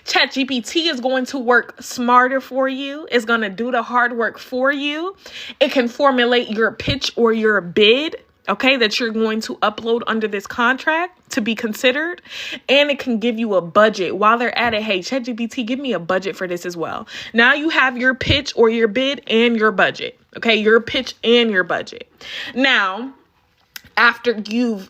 ChatGPT is going to work smarter for you. It's going to do the hard work for you. It can formulate your pitch or your bid, okay, that you're going to upload under this contract to be considered. And it can give you a budget while they're at it. Hey, ChatGPT, give me a budget for this as well. Now you have your pitch or your bid and your budget. Okay, your pitch and your budget. Now, after you've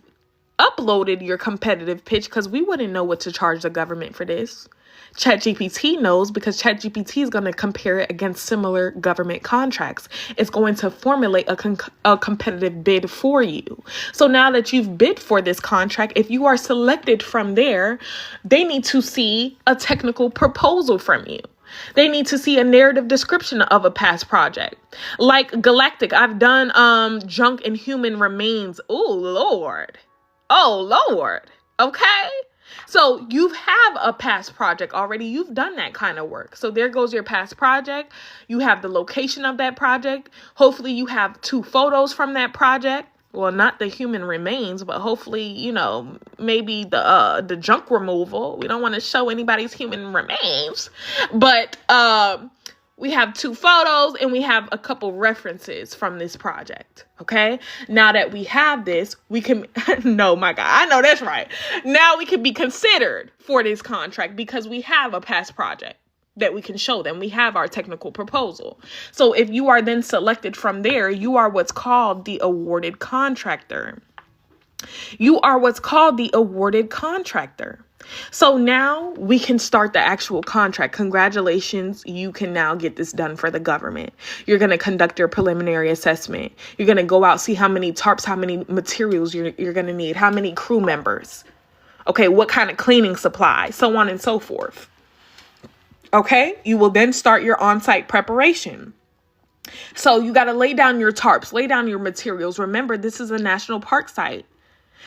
uploaded your competitive pitch, because we wouldn't know what to charge the government for this. ChatGPT knows, because ChatGPT is going to compare it against similar government contracts. It's going to formulate a competitive bid for you. So now that you've bid for this contract, if you are selected from there, they need to see a technical proposal from you. They need to see a narrative description of a past project. Like Galactic, I've done junk and human remains. Oh, Lord. Okay. So you have a past project already. You've done that kind of work. So there goes your past project. You have the location of that project. Hopefully you have 2 photos from that project. Well, not the human remains, but hopefully, maybe the junk removal. We don't want to show anybody's human remains. But we have 2 photos and we have a couple references from this project. Okay. Now that we have this, we can, no, my God, I know that's right. Now we can be considered for this contract because we have a past project that we can show them. We have our technical proposal. So if you are then selected from there, you are what's called the awarded contractor. So now we can start the actual contract. Congratulations. You can now get this done for the government. You're going to conduct your preliminary assessment. You're going to go out, see how many tarps, how many materials you're going to need, how many crew members. Okay. What kind of cleaning supply, so on and so forth. Okay. You will then start your on-site preparation. So you got to lay down your tarps, lay down your materials. Remember, this is a national park site.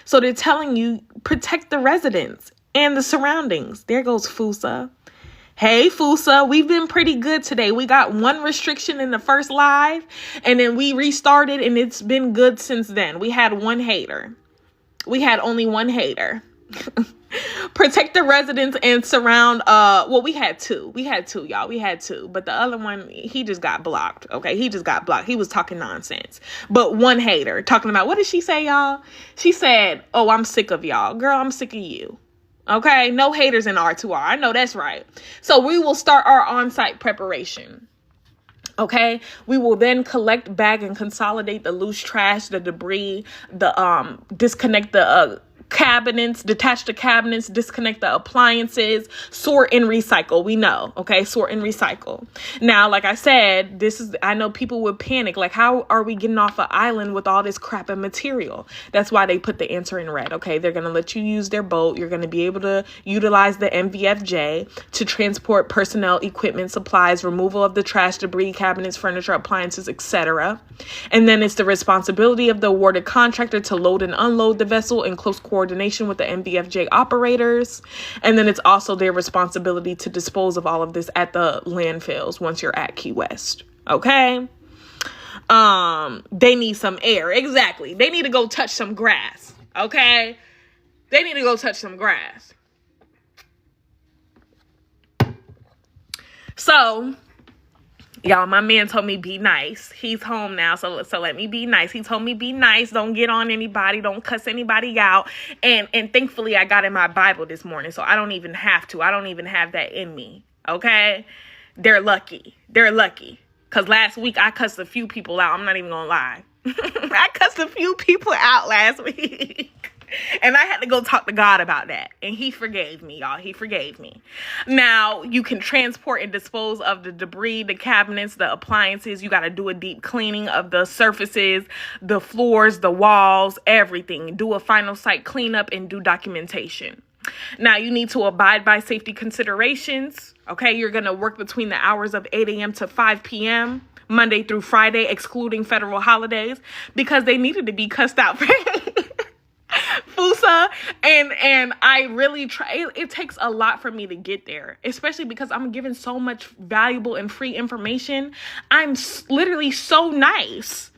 So they're telling you protect the residents and the surroundings. There goes Fusa. Hey, Fusa, we've been pretty good today. We got 1 restriction in the first live, and then we restarted, and it's been good since then. We had 1 hater. We had only 1 hater. Protect the residents and surround. We had 2. We had 2, y'all. We had 2. But the other one, he just got blocked. Okay, he just got blocked. He was talking nonsense. But 1 hater talking about, what did she say, y'all? She said, "Oh, I'm sick of y'all." Girl, I'm sick of you. Okay, no haters in R2R. I know that's right. So we will start our on-site preparation. Okay, we will then collect, bag, and consolidate the loose trash, the debris, disconnect the cabinets, detach the cabinets, disconnect the appliances, sort and recycle. We know, okay, sort and recycle. Now, like I said, I know people would panic, like, how are we getting off an island with all this crap and material? That's why they put the answer in red, okay? They're going to let you use their boat. You're going to be able to utilize the MVFJ to transport personnel, equipment, supplies, removal of the trash, debris, cabinets, furniture, appliances, etc. And then it's the responsibility of the awarded contractor to load and unload the vessel in close coordination with the MVFJ operators. And then it's also their responsibility to dispose of all of this at the landfills once you're at Key West. Okay. They need some air. Exactly. They need to go touch some grass. Okay. They need to go touch some grass. So, y'all, my man told me be nice. He's home now, so let me be nice. He told me be nice. Don't get on anybody. Don't cuss anybody out. And thankfully, I got in my Bible this morning, so I don't even have to. I don't even have that in me, okay? They're lucky. They're lucky. Because last week, I cussed a few people out. I'm not even going to lie. I cussed a few people out last week. And I had to go talk to God about that. And he forgave me, y'all. He forgave me. Now, you can transport and dispose of the debris, the cabinets, the appliances. You got to do a deep cleaning of the surfaces, the floors, the walls, everything. Do a final site cleanup and do documentation. Now, you need to abide by safety considerations. Okay, you're going to work between the hours of 8 a.m. to 5 p.m. Monday through Friday, excluding federal holidays, because they needed to be cussed out for FUSA, and I really try. It takes a lot for me to get there, especially because I'm given so much valuable and free information. I'm literally so nice.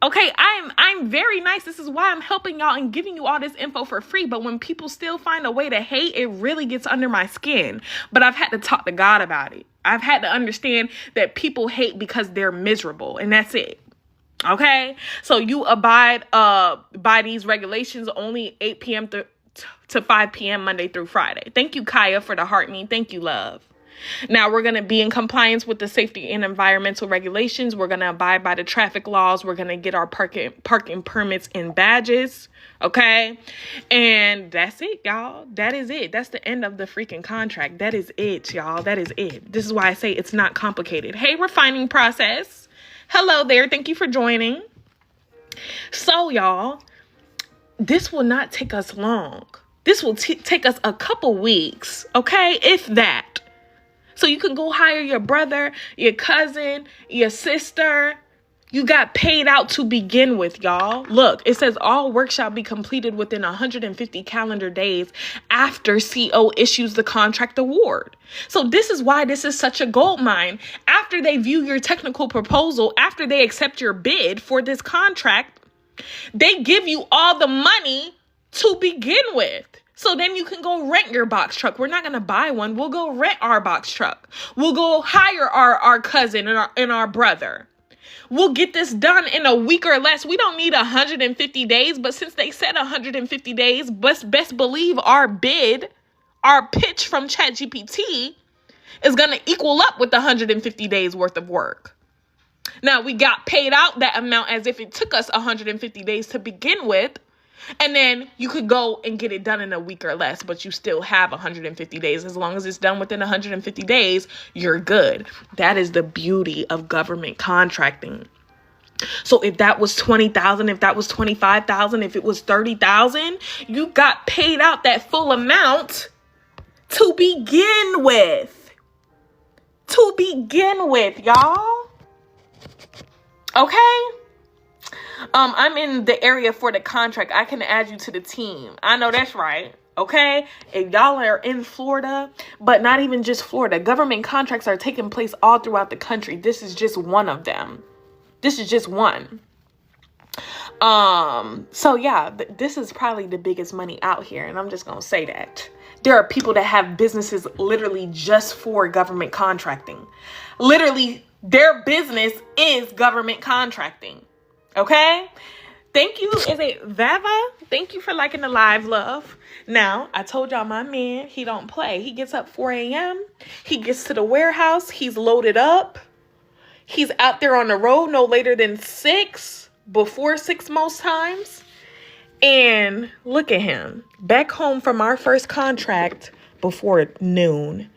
Okay, I'm very nice. This is why I'm helping y'all and giving you all this info for free. But when people still find a way to hate, it really gets under my skin. But I've had to talk to God about it. I've had to understand that people hate because they're miserable, and that's it. Okay, so you abide by these regulations, only 8 p.m. to 5 p.m. Monday through Friday. Thank you, Kaya, for the heart me. Thank you, love. Now, we're going to be in compliance with the safety and environmental regulations. We're going to abide by the traffic laws. We're going to get our parking permits and badges. Okay, and that's it, y'all. That is it. That's the end of the freaking contract. That is it, y'all. That is it. This is why I say it's not complicated. Hey, refining process. Hello there. Thank you for joining. So, y'all, this will not take us long. This will take us a couple weeks, okay? If that. So you can go hire your brother, your cousin, your sister. You got paid out to begin with, y'all. Look, it says all work shall be completed within 150 calendar days after CO issues the contract award. So this is why this is such a gold mine. After they view your technical proposal, after they accept your bid for this contract, they give you all the money to begin with. So then you can go rent your box truck. We're not going to buy one. We'll go rent our box truck. We'll go hire our cousin and our brother. We'll get this done in a week or less. We don't need 150 days, but since they said 150 days, best believe our bid, our pitch from ChatGPT is going to equal up with 150 days worth of work. Now, we got paid out that amount as if it took us 150 days to begin with. And then you could go and get it done in a week or less, but you still have 150 days. As long as it's done within 150 days, you're good. That is the beauty of government contracting. So if that was $20,000, if that was $25,000, if it was $30,000, you got paid out that full amount to begin with. To begin with, y'all. Okay? I'm in the area for the contract. I can add you to the team. I know that's right. Okay. If y'all are in Florida, but not even just Florida, government contracts are taking place all throughout the country. This is just one of them. This is just one. So yeah, this is probably the biggest money out here. And I'm just going to say that. There are people that have businesses literally just for government contracting. Literally, their business is government contracting. Okay? Thank you. Is it Vava? Thank you for liking the live, love. Now, I told y'all my man, he don't play. He gets up 4 a.m. He gets to the warehouse. He's loaded up. He's out there on the road no later than 6, before 6 most times. And look at him. Back home from our first contract before noon.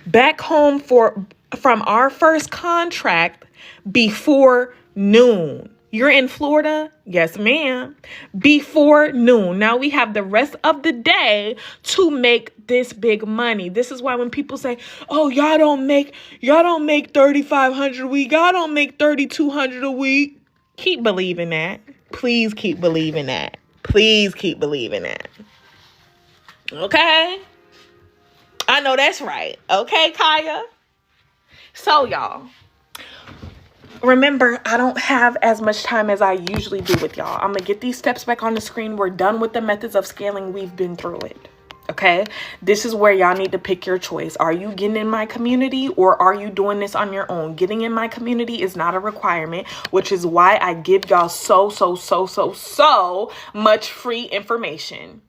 Back home from our first contract before noon. You're in Florida? Yes, ma'am. Before noon. Now we have the rest of the day to make this big money. This is why when people say, "Oh, y'all don't make $3,500 a week. Y'all don't make $3,200 a week." Keep believing that. Please keep believing that. Please keep believing that. Okay? I know that's right. Okay, Kaya? So, y'all. Remember, I don't have as much time as I usually do with y'all. I'm going to get these steps back on the screen. We're done with the methods of scaling. We've been through it. Okay? This is where y'all need to pick your choice. Are you getting in my community or are you doing this on your own? Getting in my community is not a requirement, which is why I give y'all so much free information.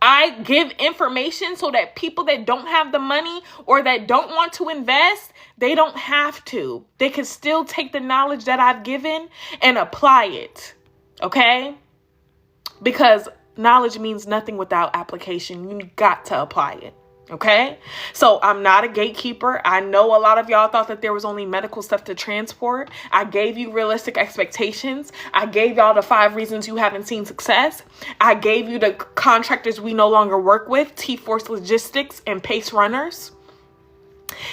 I give information so that people that don't have the money or that don't want to invest, they don't have to. They can still take the knowledge that I've given and apply it. Okay? Because knowledge means nothing without application. You got to apply it. Okay? So I'm not a gatekeeper. I know a lot of y'all thought that there was only medical stuff to transport. I gave you realistic expectations. I gave y'all the 5 reasons you haven't seen success. I gave you the contractors we no longer work with, T-Force Logistics and Pace Runners.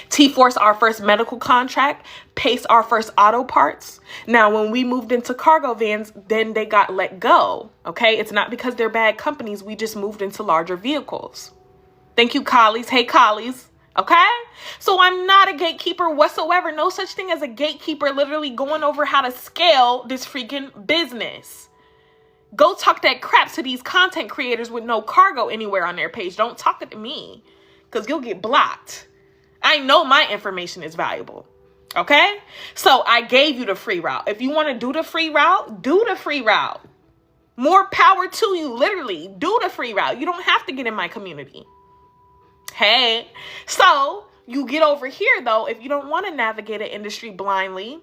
T-Force, our first medical contract. Pace, our first auto parts. Now, when we moved into cargo vans, then they got let go. Okay? It's not because they're bad companies. We just moved into larger vehicles. Thank you, colleagues. Hey, colleagues. Okay? So I'm not a gatekeeper whatsoever. No such thing as a gatekeeper literally going over how to scale this freaking business. Go talk that crap to these content creators with no cargo anywhere on their page. Don't talk it to me because you'll get blocked. I know my information is valuable. Okay? So I gave you the free route. If you want to do the free route, do the free route. More power to you. Literally, do the free route. You don't have to get in my community. Hey, so you get over here, though, if you don't want to navigate an industry blindly,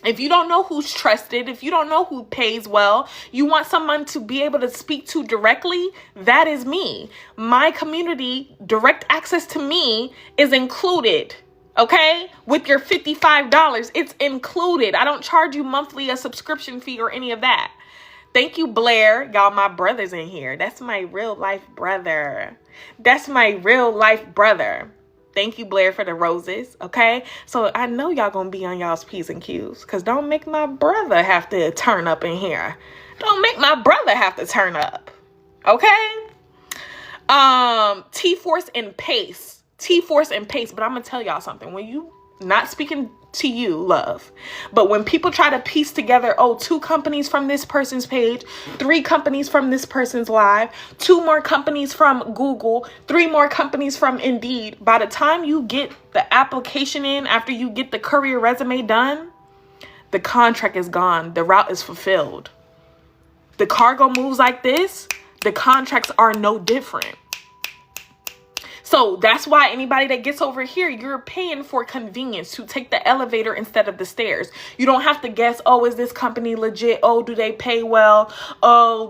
if you don't know who's trusted, if you don't know who pays well, you want someone to be able to speak to directly, that is me. My community, direct access to me is included, okay? With your $55, it's included. I don't charge you monthly a subscription fee or any of that. Thank you, Blair. Y'all, my brother's in here. That's my real life brother. That's my real life brother. Thank you, Blair, for the roses. Okay? So I know y'all gonna be on y'all's P's and Q's. Because don't make my brother have to turn up in here. Don't make my brother have to turn up. Okay? T-Force and Pace. T-Force and Pace. But I'm gonna tell y'all something. When you not speaking to you, love, but when people try to piece together, 2 companies from this person's page, 3 companies from this person's live, 2 more companies from Google, 3 more companies from Indeed, by the time you get the application in, after you get the courier resume done, the contract is gone. The route is fulfilled. The cargo moves like this. The contracts are no different. So that's why anybody that gets over here, you're paying for convenience to take the elevator instead of the stairs. You don't have to guess, is this company legit? Do they pay well?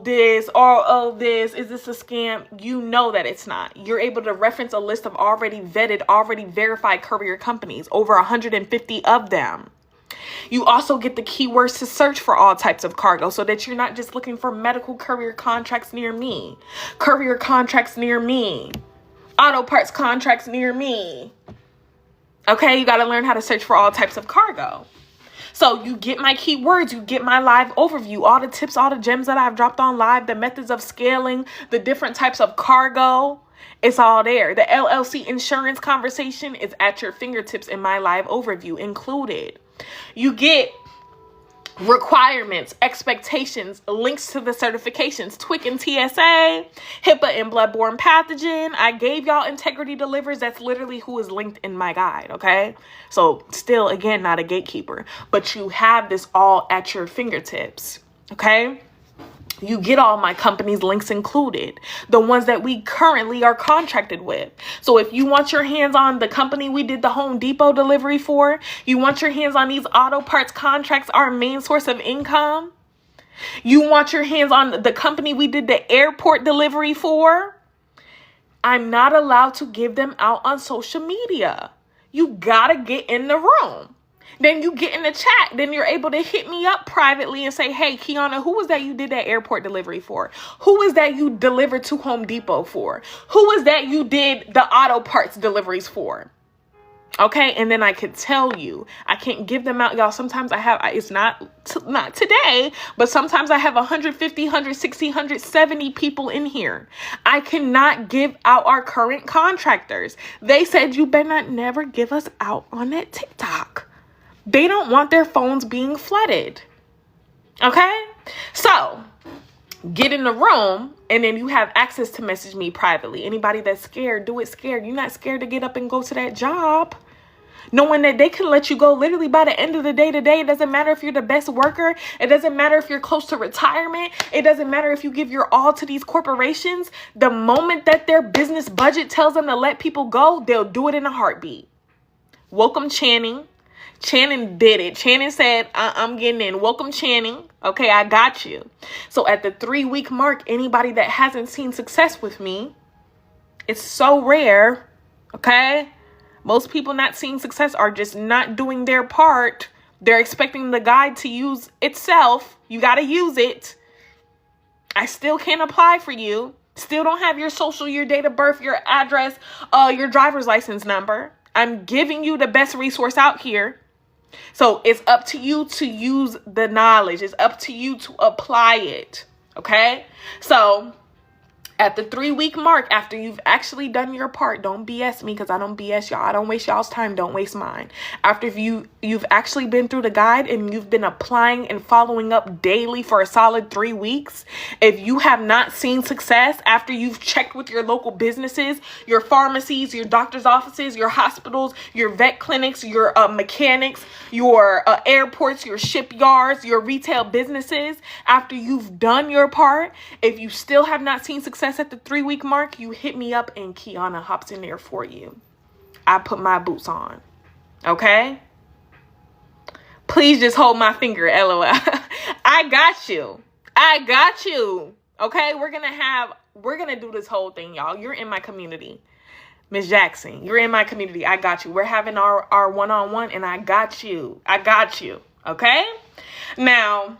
This, or this. Is this a scam? You know that it's not. You're able to reference a list of already vetted, already verified courier companies, over 150 of them. You also get the keywords to search for all types of cargo so that you're not just looking for medical courier contracts near me, courier contracts near me, auto parts contracts near me. Okay, you got to learn how to search for all types of cargo. So you get my keywords, you get my live overview, all the tips, all the gems that I've dropped on live, the methods of scaling, the different types of cargo. It's all there. The LLC insurance conversation is at your fingertips in my live overview included. You get requirements, expectations, links to the certifications, TWIC and TSA, HIPAA and bloodborne pathogen. I gave y'all Integrity Delivers. That's literally who is linked in my guide, okay? So still, again, not a gatekeeper, but you have this all at your fingertips. Okay? You get all my company's links included, the ones that we currently are contracted with. So if you want your hands on the company we did the Home Depot delivery for, you want your hands on these auto parts contracts, our main source of income, you want your hands on the company we did the airport delivery for, I'm not allowed to give them out on social media. You gotta get in the room. Then you get in the chat. Then you're able to hit me up privately and say, hey, Kiana, who was that you did that airport delivery for? Who is that you delivered to Home Depot for? Who is that you did the auto parts deliveries for? Okay, and then I could tell you. I can't give them out, y'all. Sometimes I have, it's not today, but sometimes I have 150, 160, 170 people in here. I cannot give out our current contractors. They said you better not never give us out on that TikTok. They don't want their phones being flooded. Okay? So, get in the room, and then you have access to message me privately. Anybody that's scared, do it scared. You're not scared to get up and go to that job. Knowing that they can let you go literally by the end of the day today. It doesn't matter if you're the best worker. It doesn't matter if you're close to retirement. It doesn't matter if you give your all to these corporations. The moment that their business budget tells them to let people go, they'll do it in a heartbeat. Welcome, Channing. Channing did it. Channing said, I'm getting in. Welcome, Channing. Okay, I got you. So at the 3-week mark, anybody that hasn't seen success with me, it's so rare. Okay? Most people not seeing success are just not doing their part. They're expecting the guide to use itself. You got to use it. I still can't apply for you. Still don't have your social, your date of birth, your address, your driver's license number. I'm giving you the best resource out here. So it's up to you to use the knowledge. It's up to you to apply it. Okay? So at the 3-week mark, after you've actually done your part, don't BS me, because I don't BS y'all. I don't waste y'all's time. Don't waste mine. After you've actually been through the guide and you've been applying and following up daily for a solid 3 weeks, if you have not seen success after you've checked with your local businesses, your pharmacies, your doctor's offices, your hospitals, your vet clinics, your mechanics, your airports, your shipyards, your retail businesses, after you've done your part, if you still have not seen success at the 3-week mark, you hit me up and Kiana hops in there for you. I put my boots on. Okay? Please just hold my finger, LOL. I got you. I got you. Okay? We're gonna do this whole thing, y'all. You're in my community. Miss Jackson, you're in my community. I got you. We're having our one-on-one, and I got you. I got you. Okay? Now,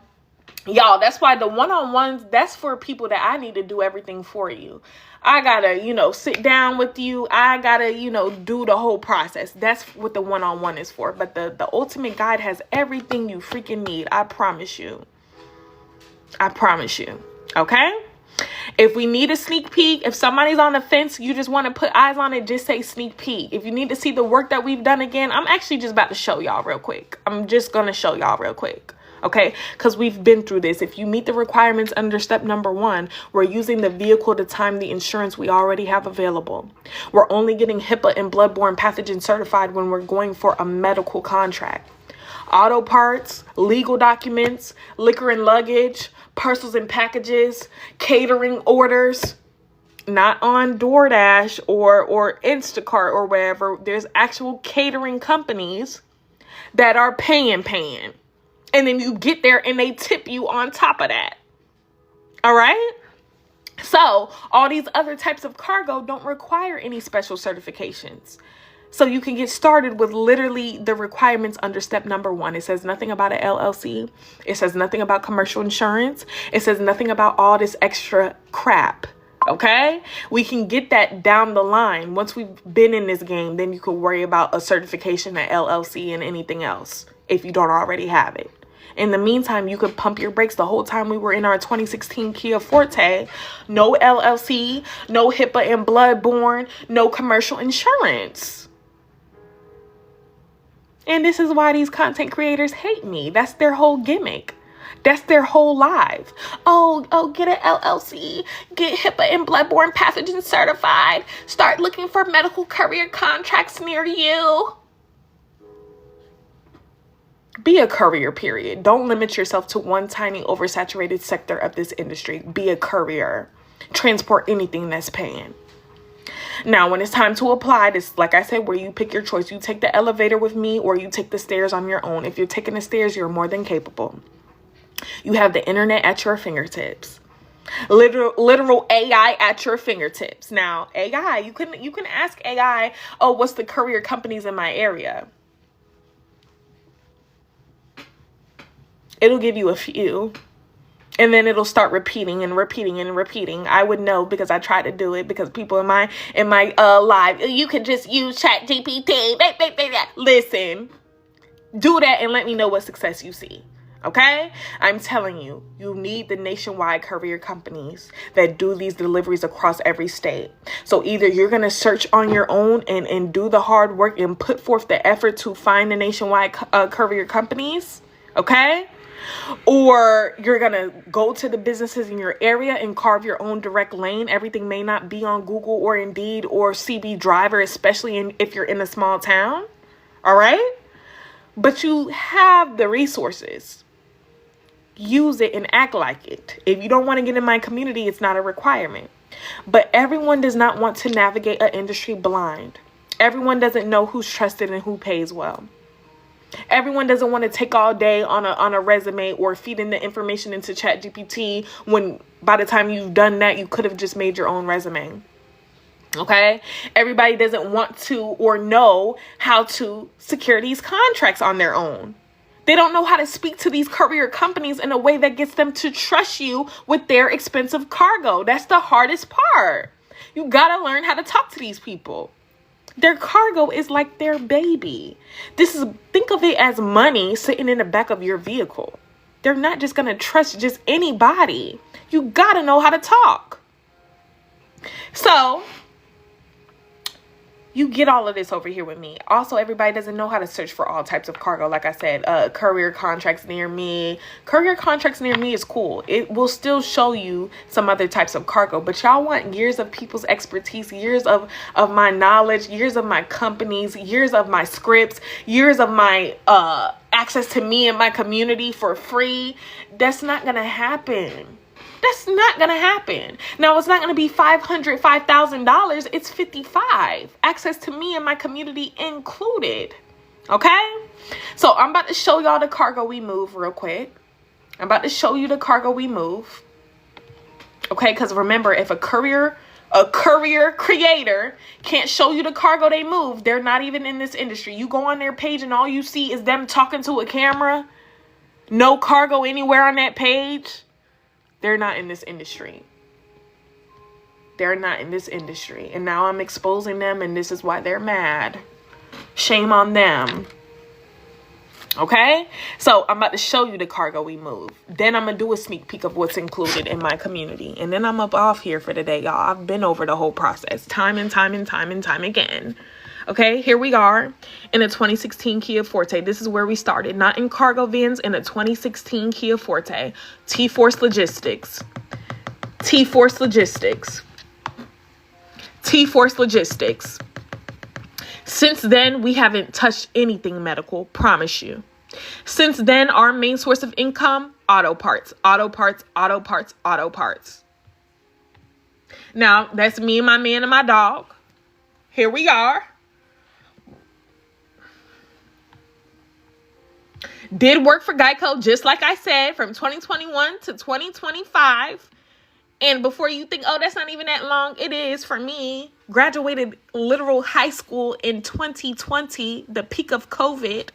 y'all, that's why the one-on-ones, that's for people that I need to do everything for you. I gotta, sit down with you. I gotta, do the whole process. That's what the one-on-one is for. But the ultimate guide has everything you freaking need. I promise you. I promise you. Okay? If we need a sneak peek, if somebody's on the fence, you just want to put eyes on it, just say sneak peek. If you need to see the work that we've done again, I'm actually just about to show y'all real quick. I'm just going to show y'all real quick. Okay, because we've been through this. If you meet the requirements under step number 1, we're using the vehicle to time the insurance we already have available. We're only getting HIPAA and bloodborne pathogen certified when we're going for a medical contract. Auto parts, legal documents, liquor and luggage, parcels and packages, catering orders, not on DoorDash or Instacart or wherever. There's actual catering companies that are paying. And then you get there and they tip you on top of that. All right? So all these other types of cargo don't require any special certifications. So you can get started with literally the requirements under step number 1. It says nothing about an LLC. It says nothing about commercial insurance. It says nothing about all this extra crap. Okay? We can get that down the line. Once we've been in this game, then you could worry about a certification at LLC and anything else if you don't already have it. In the meantime, you could pump your brakes. The whole time we were in our 2016 Kia Forte, no LLC, no HIPAA and bloodborne, no commercial insurance. And this is why these content creators hate me. That's their whole gimmick. That's their whole life. Oh, get an LLC, get HIPAA and bloodborne pathogen certified, start looking for medical courier contracts near you. Be a courier, period. Don't limit yourself to one tiny oversaturated sector of this industry. Be a courier. Transport anything that's paying. Now, when it's time to apply, this, like I said, where you pick your choice. You take the elevator with me or you take the stairs on your own. If you're taking the stairs, you're more than capable. You have the internet at your fingertips. Literal AI at your fingertips. Now, AI, you can ask AI, oh, what's the courier companies in my area? It'll give you a few. And then it'll start repeating and repeating and repeating. I would know because I tried to do it, because people in my live, you can just use ChatGPT. Listen, do that and let me know what success you see. Okay? I'm telling you, you need the nationwide courier companies that do these deliveries across every state. So either you're going to search on your own and do the hard work and put forth the effort to find the nationwide courier companies. Okay? Or you're going to go to the businesses in your area and carve your own direct lane. Everything may not be on Google or Indeed or CB Driver, especially if you're in a small town. All right? But you have the resources. Use it and act like it. If you don't want to get in my community, it's not a requirement. But everyone does not want to navigate an industry blind. Everyone doesn't know who's trusted and who pays well. Everyone doesn't want to take all day on a resume or feeding the information into ChatGPT when by the time you've done that, you could have just made your own resume. Okay? Everybody doesn't want to or know how to secure these contracts on their own. They don't know how to speak to these courier companies in a way that gets them to trust you with their expensive cargo. That's the hardest part. You got to learn how to talk to these people. Their cargo is like their baby. Think of it as money sitting in the back of your vehicle. They're not just going to trust just anybody. You got to know how to talk. So you get all of this over here with me. Also, everybody doesn't know how to search for all types of cargo. Like I said, courier contracts near me. Courier contracts near me is cool. It will still show you some other types of cargo. But y'all want years of people's expertise, years of my knowledge, years of my companies, years of my scripts, years of my access to me and my community for free. That's not going to happen. That's not going to happen. Now, it's not going to be $500, $5,000. It's $55,000. Access to me and my community included. Okay? So I'm about to show y'all the cargo we move real quick. I'm about to show you the cargo we move. Okay? Because remember, if a courier creator can't show you the cargo they move, they're not even in this industry. You go on their page and all you see is them talking to a camera. No cargo anywhere on that page. They're not in this industry. They're not in this industry. And now I'm exposing them, and this is why they're mad. Shame on them. Okay? So I'm about to show you the cargo we move. Then I'm going to do a sneak peek of what's included in my community. And then I'm up off here for the day, y'all. I've been over the whole process time and time again. Okay, here we are in a 2016 Kia Forte. This is where we started, not in cargo vans, in a 2016 Kia Forte. T-Force Logistics. T-Force Logistics. T-Force Logistics. Since then, we haven't touched anything medical, promise you. Since then, our main source of income, auto parts. Now, that's me and my man and my dog. Here we are. Did work for Geico, just like I said, from 2021 to 2025. And before you think, oh, that's not even that long, it is for me. Graduated literal high school in 2020, the peak of COVID.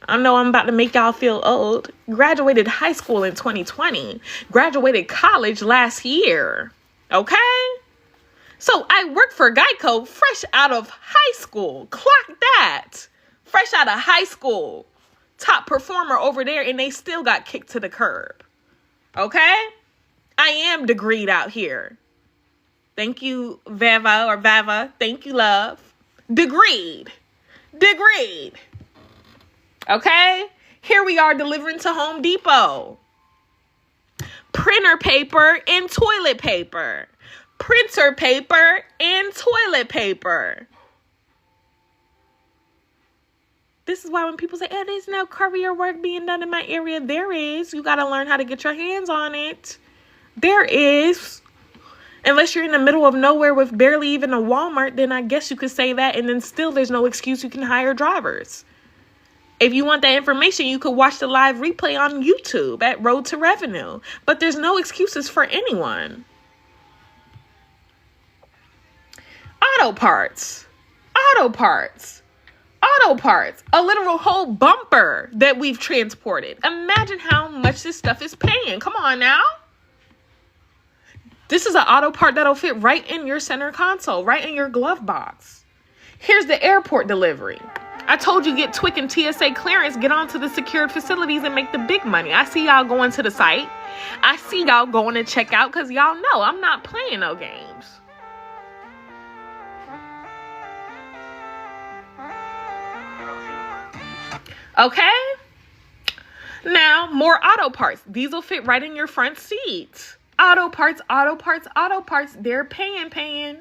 I know I'm about to make y'all feel old. Graduated high school in 2020. Graduated college last year. Okay? So I worked for Geico fresh out of high school. Clock that. Fresh out of high school. Top performer over there, and they still got kicked to the curb. Okay? I am degreed out here. Thank you, Vava. Thank you, love. Degreed. Okay? Here we are delivering to Home Depot. Printer paper and toilet paper. Printer paper and toilet paper. This is why when people say, oh, there's no courier work being done in my area, there is. You got to learn how to get your hands on it. There is. Unless you're in the middle of nowhere with barely even a Walmart, then I guess you could say that. And then still there's no excuse you can hire drivers. If you want that information, you could watch the live replay on YouTube at Road to Revenue. But there's no excuses for anyone. Auto parts. Auto parts. Auto parts. A literal whole bumper that we've transported. Imagine how much this stuff is paying. Come on now. This is an auto part that'll fit right in your center console, right in your glove box. Here's the airport delivery. I told you get TWIC and TSA clearance, get onto the secured facilities and make the big money. I see y'all going to the site. I see y'all going to check out because y'all know I'm not playing no games. Okay? Now, more auto parts. These will fit right in your front seat. Auto parts, auto parts, auto parts. They're paying.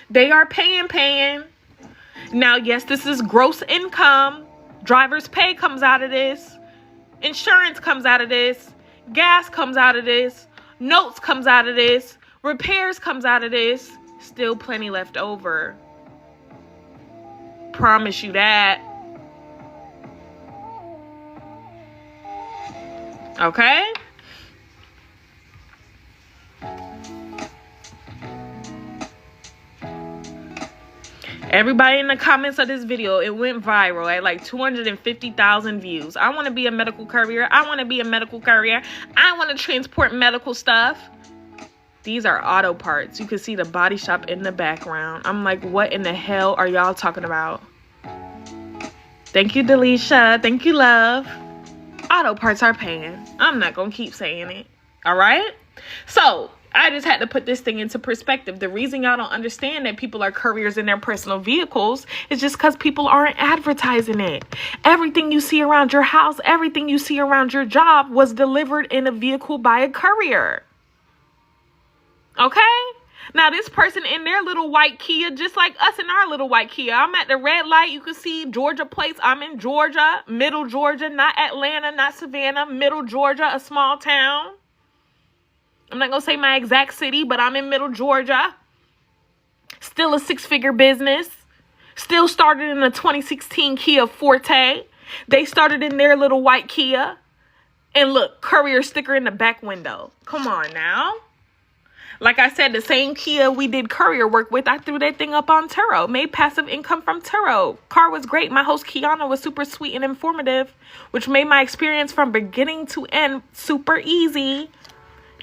They are paying. Now, yes, this is gross income. Driver's pay comes out of this. Insurance comes out of this. Gas comes out of this. Notes comes out of this. Repairs comes out of this. Still plenty left over. Promise you that. Okay? Everybody in the comments of this video, it went viral at like 250,000 views. I want to be a medical courier. I want to be a medical courier. I want to transport medical stuff. These are auto parts. You can see the body shop in the background. I'm like, what in the hell are y'all talking about? Thank you, Delisha. Thank you, love. Auto parts are paying. I'm not going to keep saying it. All right? So, I just had to put this thing into perspective. The reason y'all don't understand that people are couriers in their personal vehicles is just because people aren't advertising it. Everything you see around your house, everything you see around your job was delivered in a vehicle by a courier. Okay? Now, this person in their little white Kia, just like us in our little white Kia. I'm at the red light. You can see Georgia plates. I'm in Georgia, middle Georgia, not Atlanta, not Savannah, middle Georgia, a small town. I'm not going to say my exact city, but I'm in middle Georgia. Still a six-figure business. Still started in a 2016 Kia Forte. They started in their little white Kia. And look, courier sticker in the back window. Come on now. Like I said, the same Kia we did courier work with, I threw that thing up on Turo. Made passive income from Turo. Car was great. My host Kiana was super sweet and informative, which made my experience from beginning to end super easy.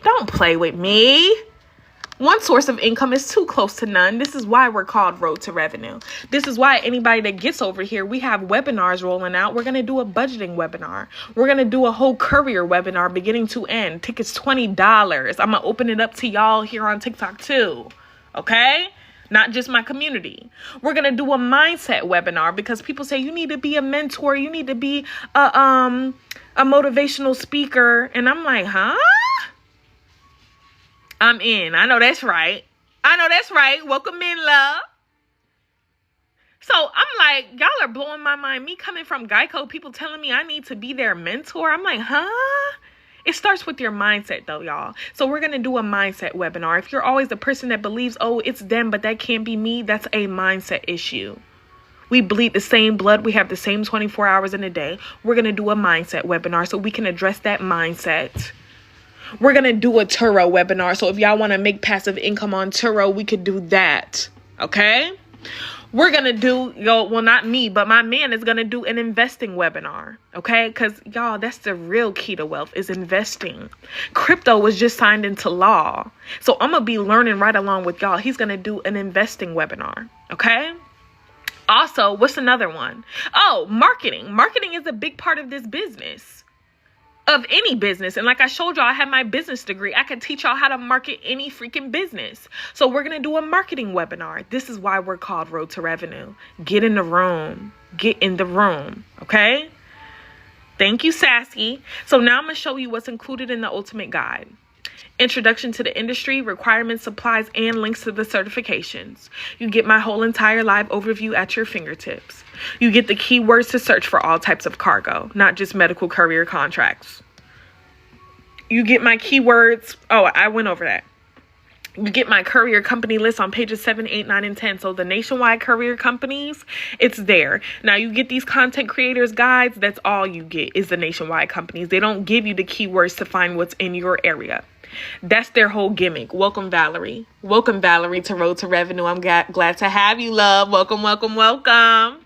Don't play with me. One source of income is too close to none. This is why we're called Road to Revenue. This is why anybody that gets over here, we have webinars rolling out. We're going to do a budgeting webinar. We're going to do a whole courier webinar beginning to end. Tickets $20. I'm going to open it up to y'all here on TikTok too. Okay? Not just my community. We're going to do a mindset webinar because people say you need to be a mentor. You need to be a motivational speaker. And I'm like, huh? I'm in. I know that's right. Welcome in, love. So I'm like, y'all are blowing my mind. Me coming from Geico, people telling me I need to be their mentor. I'm like, huh? It starts with your mindset though, y'all. So we're going to do a mindset webinar. If you're always the person that believes, oh, it's them, but that can't be me, that's a mindset issue. We bleed the same blood. We have the same 24 hours in a day. We're going to do a mindset webinar so we can address that mindset. We're going to do a Turo webinar. So if y'all want to make passive income on Turo, we could do that. Okay? We're going to do, well, not me, but my man is going to do an investing webinar. Okay? Because, y'all, that's the real key to wealth is investing. Crypto was just signed into law. So I'm going to be learning right along with y'all. He's going to do an investing webinar. Okay? Also, what's another one? Oh, marketing. Marketing is a big part of this business. Of any business. And like I showed y'all, I have my business degree. I can teach y'all how to market any freaking business. So we're going to do a marketing webinar. This is why we're called Road to Revenue. Get in the room. Get in the room. Okay? Thank you, Sassy. So now I'm going to show you what's included in the ultimate guide. Introduction to the industry, requirements, supplies, and links to the certifications. You get my whole entire live overview at your fingertips. You get the keywords to search for all types of cargo, not just medical courier contracts. You get my keywords. Oh, I went over that. You get my courier company list on pages 7, 8, 9, and 10. So the nationwide courier companies, it's there. Now you get these content creators guides. That's all you get is the nationwide companies. They don't give you the keywords to find what's in your area. That's their whole gimmick. Welcome, Valerie. Welcome, Valerie, to Road to Revenue. I'm glad to have you, love. Welcome, welcome, welcome.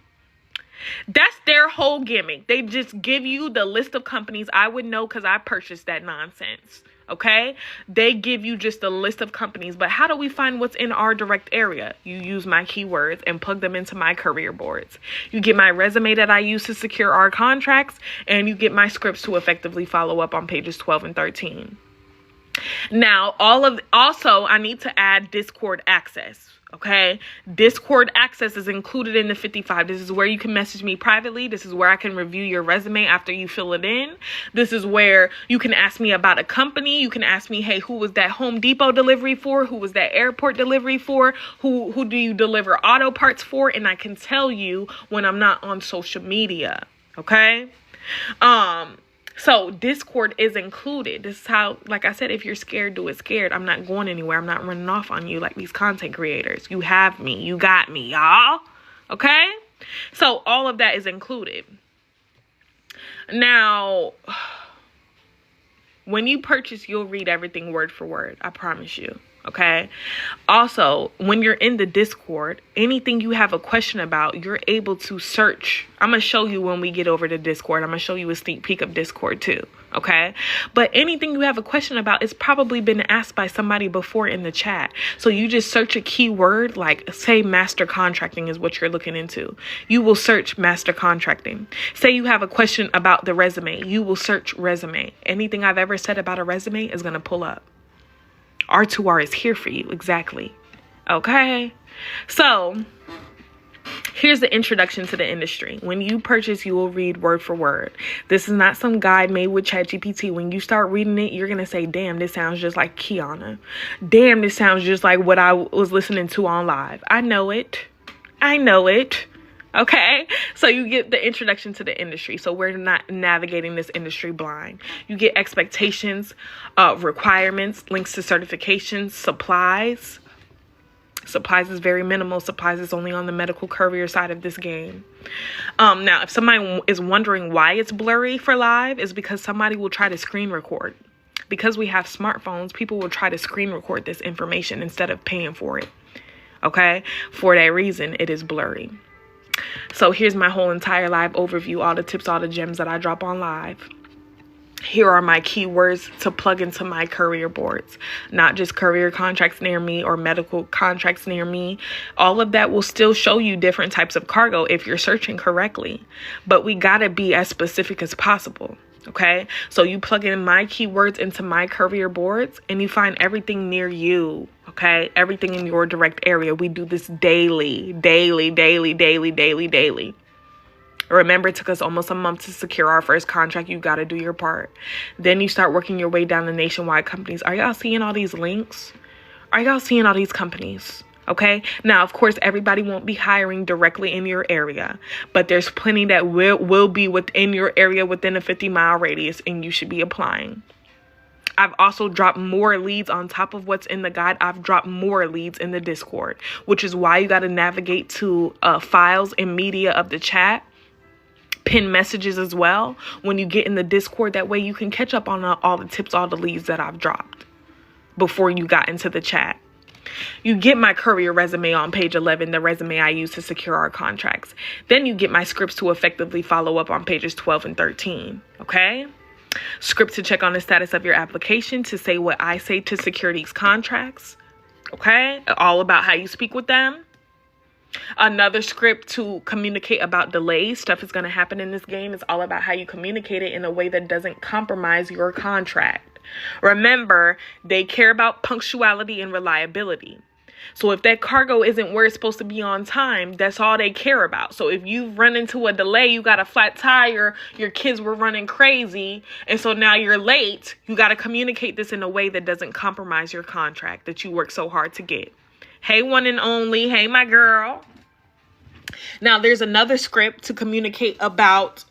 That's their whole gimmick. They just give you the list of companies. I would know because I purchased that nonsense. Okay? They give you just a list of companies. But how do we find what's in our direct area? You use my keywords and plug them into my career boards. You get my resume that I use to secure our contracts. And you get my scripts to effectively follow up on pages 12 and 13. Now, also, I need to add Discord access. Okay, Discord access is included in the 55. This is where you can message me privately. This is where I can review your resume after you fill it in. This is where you can ask me about a company. You can ask me, hey, who was that Home Depot delivery for? Who was that airport delivery for? Who do you deliver auto parts for? And I can tell you when I'm not on social media. Okay. So Discord is included. This is how, like I said, if you're scared, do it scared. I'm not going anywhere. I'm not running off on you like these content creators. You have me. You got me, y'all. Okay? So all of that is included. Now, when you purchase, you'll read everything word for word. I promise you. Okay. Also, when you're in the Discord, anything you have a question about, you're able to search. I'm going to show you when we get over to Discord. I'm going to show you a sneak peek of Discord too. Okay. But anything you have a question about, it's probably been asked by somebody before in the chat. So you just search a keyword, like say master contracting is what you're looking into. You will search master contracting. Say you have a question about the resume. You will search resume. Anything I've ever said about a resume is going to pull up. R2R is here for you. Exactly. Okay. So here's the introduction to the industry. When you purchase, you will read word for word. This is not some guide made with ChatGPT. When you start reading it, you're going to say, damn, this sounds just like Kiana. Damn, this sounds just like what I was listening to on live. I know it. I know it. Okay, so you get the introduction to the industry. So we're not navigating this industry blind. You get expectations, requirements, links to certifications, supplies. Supplies is very minimal. Supplies is only on the medical courier side of this game. Now, if somebody is wondering why it's blurry for live, is because somebody will try to screen record. Because we have smartphones, people will try to screen record this information instead of paying for it. Okay, for that reason, it is blurry. So here's my whole entire live overview, all the tips, all the gems that I drop on live. Here are my keywords to plug into my courier boards, not just courier contracts near me or medical contracts near me. All of that will still show you different types of cargo if you're searching correctly, but we got to be as specific as possible. Okay, so you plug in my keywords into my courier boards and you find everything near you. Okay, everything in your direct area. We do this daily. Remember, it took us almost a month to secure our first contract. You got to do your part. Then you start working your way down the nationwide companies. Are y'all seeing all these links? Are y'all seeing all these companies? Okay. Now, of course, everybody won't be hiring directly in your area, but there's plenty that will be within your area within a 50-mile radius, and you should be applying. I've also dropped more leads on top of what's in the guide. I've dropped more leads in the Discord, which is why you got to navigate to files and media of the chat. Pin messages as well when you get in the Discord. That way you can catch up on all the tips, all the leads that I've dropped before you got into the chat. You get my courier resume on page 11, the resume I use to secure our contracts. Then you get my scripts to effectively follow up on pages 12 and 13. Okay. Script to check on the status of your application, to say what I say to secure these contracts. Okay. All about how you speak with them. Another script to communicate about delays. Stuff is going to happen in this game. It's all about how you communicate it in a way that doesn't compromise your contract. Remember, they care about punctuality and reliability. So if that cargo isn't where it's supposed to be on time, that's all they care about. So if you run into a delay, you got a flat tire, your kids were running crazy, and so now you're late, you got to communicate this in a way that doesn't compromise your contract that you work so hard to get. Hey, one and only. Hey, my girl. Now, there's another script to communicate about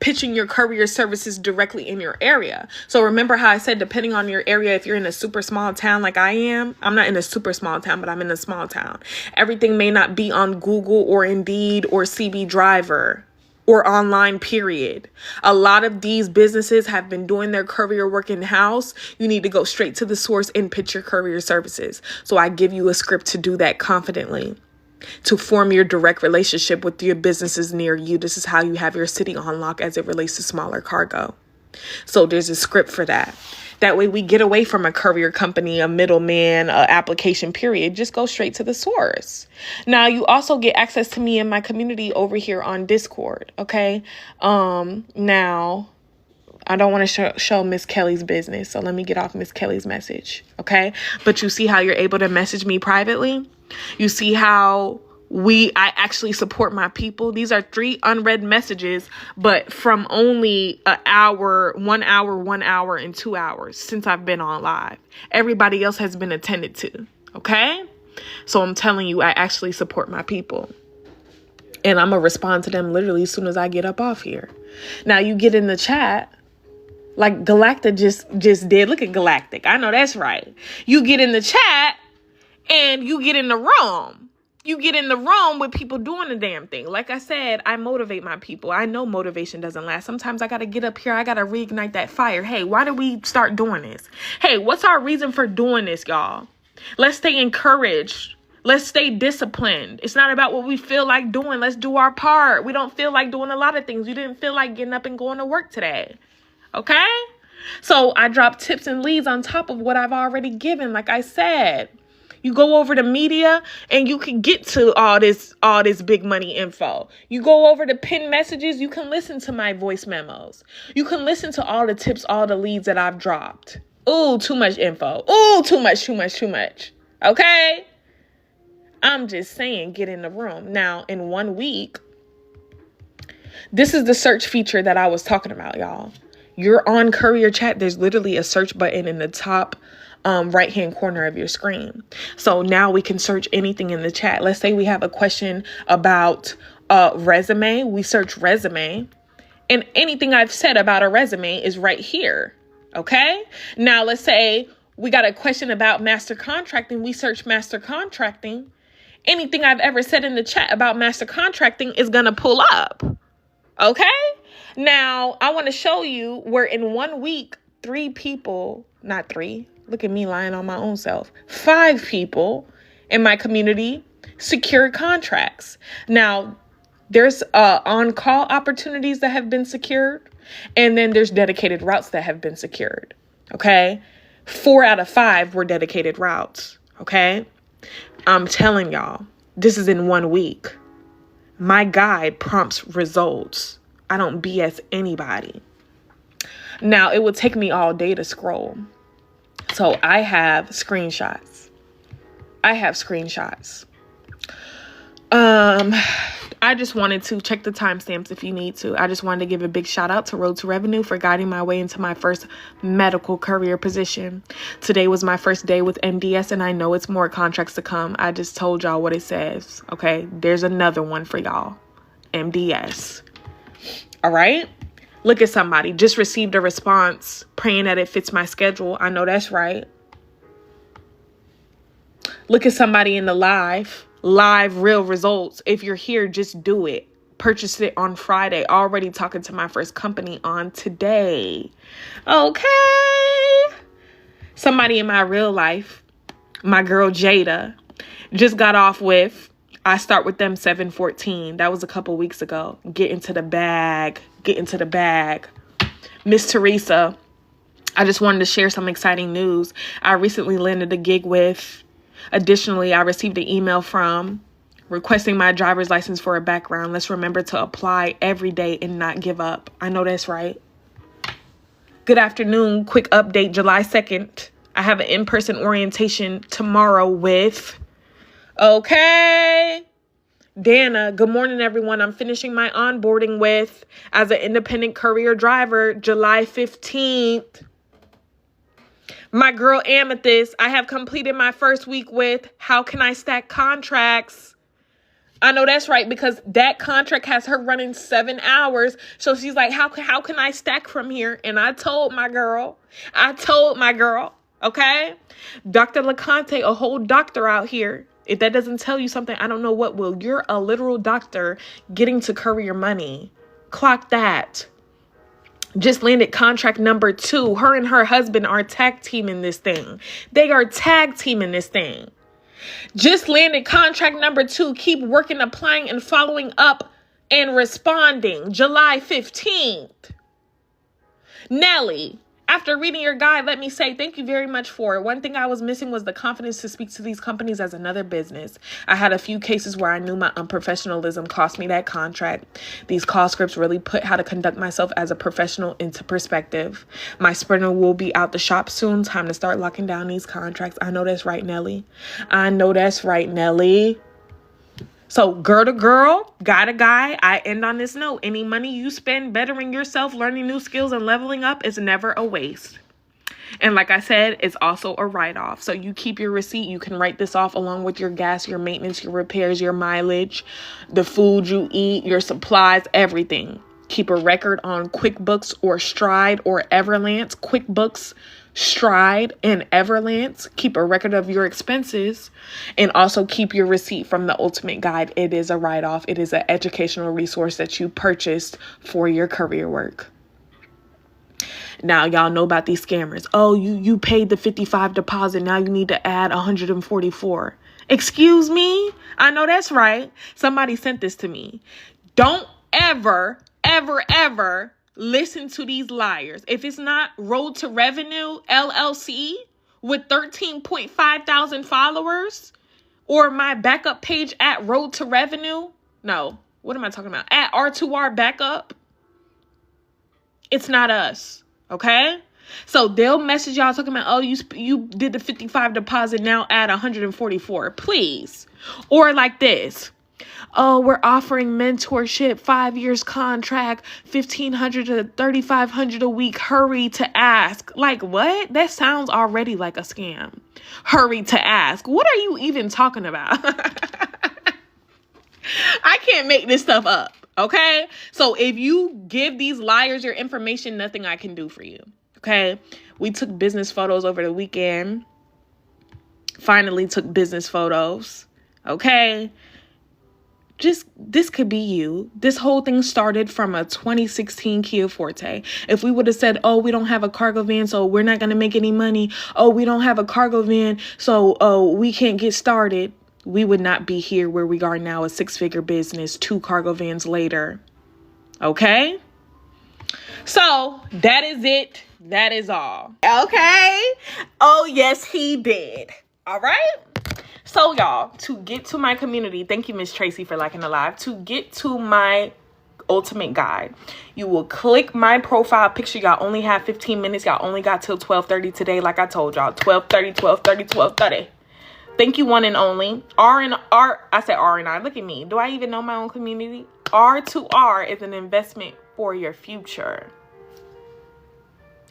pitching your courier services directly in your area. So remember how I said, depending on your area, if you're in a super small town like I am, I'm not in a super small town, but I'm in a small town. Everything may not be on Google or Indeed or CB Driver or online, period. A lot of these businesses have been doing their courier work in-house. You need to go straight to the source and pitch your courier services. So I give you a script to do that confidently, to form your direct relationship with your businesses near you. This is how you have your city on lock as it relates to smaller cargo. So there's a script for that. That way we get away from a courier company, a middleman, application period. Just go straight to the source. Now, you also get access to me and my community over here on Discord. Okay. Now, I don't want to show Miss Kelly's business. So let me get off Miss Kelly's message. Okay. But you see how you're able to message me privately? You see how I actually support my people. These are 3 unread messages, but from only 1 hour, 1 hour, and 2 hours since I've been on live. Everybody else has been attended to. Okay. So I'm telling you, I actually support my people. And I'm going to respond to them literally as soon as I get up off here. Now you get in the chat. Like Galactic just did. Look at Galactic. I know that's right. You get in the chat and you get in the room. You get in the room with people doing the damn thing. Like I said, I motivate my people. I know motivation doesn't last. Sometimes I got to get up here. I got to reignite that fire. Hey, why did we start doing this? Hey, what's our reason for doing this, y'all? Let's stay encouraged. Let's stay disciplined. It's not about what we feel like doing. Let's do our part. We don't feel like doing a lot of things. You didn't feel like getting up and going to work today. Okay? So I drop tips and leads on top of what I've already given. Like I said, you go over the media and you can get to all this big money info. You go over the pinned messages. You can listen to my voice memos. You can listen to all the tips, all the leads that I've dropped. Ooh, too much info. Ooh, too much. Okay? I'm just saying, get in the room. Now, in 1 week, this is the search feature that I was talking about, y'all. You're on Courier Chat. There's literally a search button in the top right-hand corner of your screen. So now we can search anything in the chat. Let's say we have a question about resume. We search resume, and anything I've said about a resume is right here. Okay. Now let's say we got a question about master contracting. We search master contracting. Anything I've ever said in the chat about master contracting is going to pull up. Okay. Now I want to show you where in 1 week, 3 people, not 3, look at me lying on my own self, 5 people in my community secured contracts. Now there's on-call opportunities that have been secured, and then there's dedicated routes that have been secured. Okay. 4 out of 5 were dedicated routes. Okay. I'm telling y'all, this is in 1 week. My guide prompts results. I don't BS anybody. Now, it would take me all day to scroll. So I have screenshots. I just wanted to check the timestamps if you need to. I just wanted to give a big shout out to Road to Revenue for guiding my way into my first medical career position. Today was my first day with MDS, and I know it's more contracts to come. I just told y'all what it says. Okay, there's another one for y'all. MDS. All right. Look at somebody. Just received a response praying that it fits my schedule. I know that's right. Look at somebody in the live real results. If you're here, just do it. Purchased it on Friday. Already talking to my first company on today. Okay. Somebody in my real life, my girl Jada, just got off with, I start with them 7/14. That was a couple weeks ago. Get into the bag. Miss Teresa, I just wanted to share some exciting news. I recently landed a gig with. Additionally, I received an email from requesting my driver's license for a background. Let's remember to apply every day and not give up. I know that's right. Good afternoon. Quick update. July 2nd. I have an in-person orientation tomorrow with Okay. Dana, good morning, everyone. I'm finishing my onboarding with as an independent courier driver, July 15th. My girl Amethyst, I have completed my first week with how can I stack contracts? I know that's right, because that contract has her running 7 hours. So she's like, how can I stack from here? And I told my girl, okay? Dr. LeConte, a whole doctor out here. If that doesn't tell you something, I don't know what will. You're a literal doctor getting to courier money. Clock that. Just landed contract number 2. Her and her husband are tag teaming this thing. They are tag teaming this thing. Just landed contract number 2. Keep working, applying, and following up and responding. July 15th. Nelly, after reading your guide, let me say thank you very much for it. One thing I was missing was the confidence to speak to these companies as another business. I had a few cases where I knew my unprofessionalism cost me that contract. These call scripts really put how to conduct myself as a professional into perspective. My sprinter will be out the shop soon. Time to start locking down these contracts. I know that's right, Nelly. So girl to girl, guy to guy, I end on this note. Any money you spend bettering yourself, learning new skills, and leveling up is never a waste. And like I said, it's also a write-off. So you keep your receipt. You can write this off along with your gas, your maintenance, your repairs, your mileage, the food you eat, your supplies, everything. Keep a record on QuickBooks or Stride or Everlance. QuickBooks, Stride, and Everlance. Keep a record of your expenses, and also keep your receipt from the Ultimate Guide. It is a write-off. It is an educational resource that you purchased for your career work. Now, y'all know about these scammers. Oh, you paid the 55 deposit. Now you need to add 144. Excuse me? I know that's right. Somebody sent this to me. Don't ever listen to these liars. If it's not Road to Revenue LLC with 13.5 thousand followers, or my backup page at Road to Revenue, no, what am I talking about? At R2R Backup, it's not us, okay? So they'll message y'all talking about, oh, you did the 55 deposit, now add 144, please. Or like this. Oh, we're offering mentorship, 5 years contract, $1,500 to $3,500 a week. Hurry to ask. Like what? That sounds already like a scam. Hurry to ask. What are you even talking about? I can't make this stuff up. Okay. So if you give these liars your information, nothing I can do for you. Okay. We took business photos over the weekend. Finally took business photos. Okay. This could be you. This whole thing started from a 2016 Kia Forte. If we would have said, oh, we don't have a cargo van, so we're not going to make any money. Oh, we don't have a cargo van, so we can't get started. We would not be here where we are now, a 6-figure business, 2 cargo vans later. Okay? So that is it. That is all. Okay? Oh, yes, he did. All right? So y'all, to get to my community, thank you, Miss Tracy, for liking the live. To get to my Ultimate Guide, you will click my profile picture. Y'all only have 15 minutes. Y'all only got till 12:30 today. Like I told y'all, 12:30. Thank you, one and only. I said R and I. Look at me. Do I even know my own community? R2R is an investment for your future.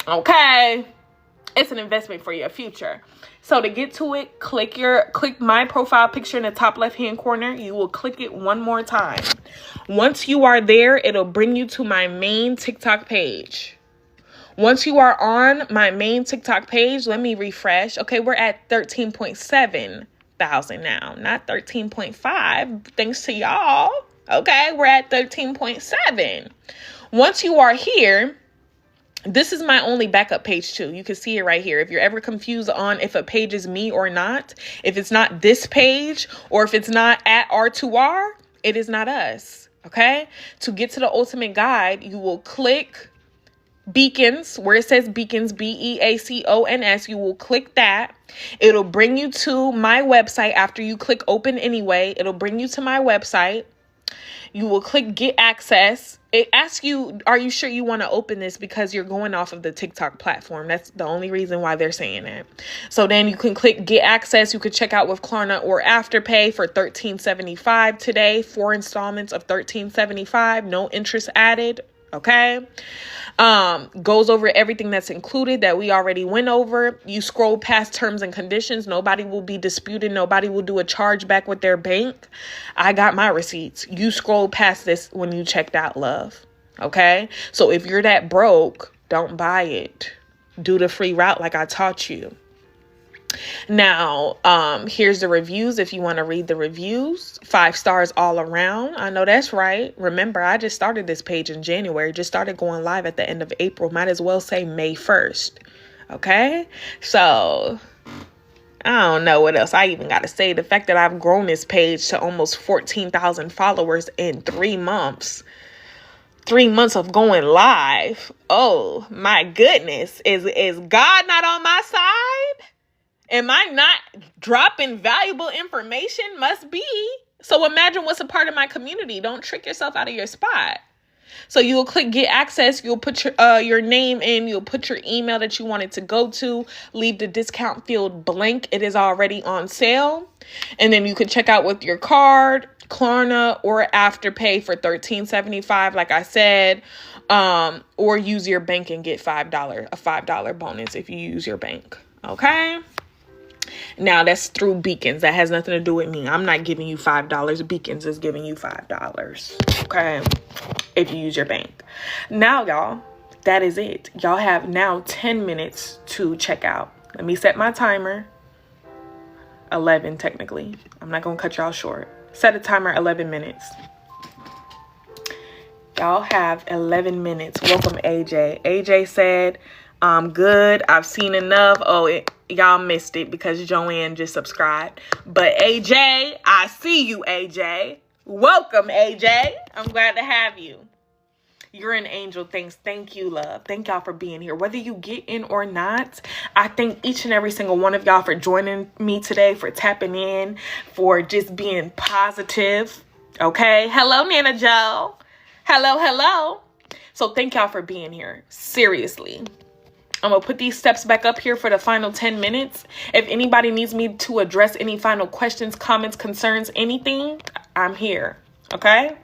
Okay. It's an investment for your future. So to get to it, click my profile picture in the top left-hand corner. You will click it one more time. Once you are there, it'll bring you to my main TikTok page. Once you are on my main TikTok page, let me refresh. Okay, we're at 13.7 thousand now, not 13.5, thanks to y'all. Okay, we're at 13.7. Once you are here, this is my only backup page too. You can see it right here. If you're ever confused on if a page is me or not, if it's not this page or if it's not at R2R, it is not us. Okay. To get to the Ultimate Guide, you will click Beacons, where it says Beacons, BEACONS. You will click that. It'll bring you to my website. After you click open anyway, it'll bring you to my website. You will click get access. It asks you, are you sure you want to open this, because you're going off of the TikTok platform. That's the only reason why they're saying that. So then you can click get access. You could check out with Klarna or Afterpay for $13.75 today. 4 installments of $13.75. No interest added. Okay. Goes over everything that's included that we already went over. You scroll past terms and conditions. Nobody will be disputed. Nobody will do a chargeback with their bank. I got my receipts. You scroll past this when you checked out, love. Okay. So if you're that broke, don't buy it. Do the free route like I taught you. Now, here's the reviews. If you want to read the reviews, 5 stars all around. I know that's right. Remember, I just started this page in January, just started going live at the end of April. Might as well say May 1st. Okay. So I don't know what else I even got to say. The fact that I've grown this page to almost 14,000 followers in 3 months. 3 months of going live. Oh my goodness. Is God not on my side? Am I not dropping valuable information? Must be. So imagine what's a part of my community. Don't trick yourself out of your spot. So you'll click get access. You'll put your name in. You'll put your email that you want it to go to. Leave the discount field blank. It is already on sale. And then you can check out with your card, Klarna, or Afterpay for $13.75, like I said. Or use your bank and get a $5 bonus if you use your bank. Okay. Now that's through Beacons. That has nothing to do with me. I'm not giving you $5. Beacons is giving you $5. Okay. If you use your bank. Now, y'all, that is it. Y'all have now 10 minutes to check out. Let me set my timer. 11 technically. I'm not going to cut y'all short. Set a timer 11 minutes. Y'all have 11 minutes. Welcome, AJ. AJ said, I'm good. I've seen enough. Y'all missed it because Joanne just subscribed. But AJ, I see you, AJ. Welcome, AJ. I'm glad to have you. You're an angel. Thank you, love. Thank y'all for being here. Whether you get in or not, I thank each and every single one of y'all for joining me today, for tapping in, for just being positive. Okay. Hello, Nana Joe. Hello. So thank y'all for being here. Seriously. I'm going to put these steps back up here for the final 10 minutes. If anybody needs me to address any final questions, comments, concerns, anything, I'm here. Okay?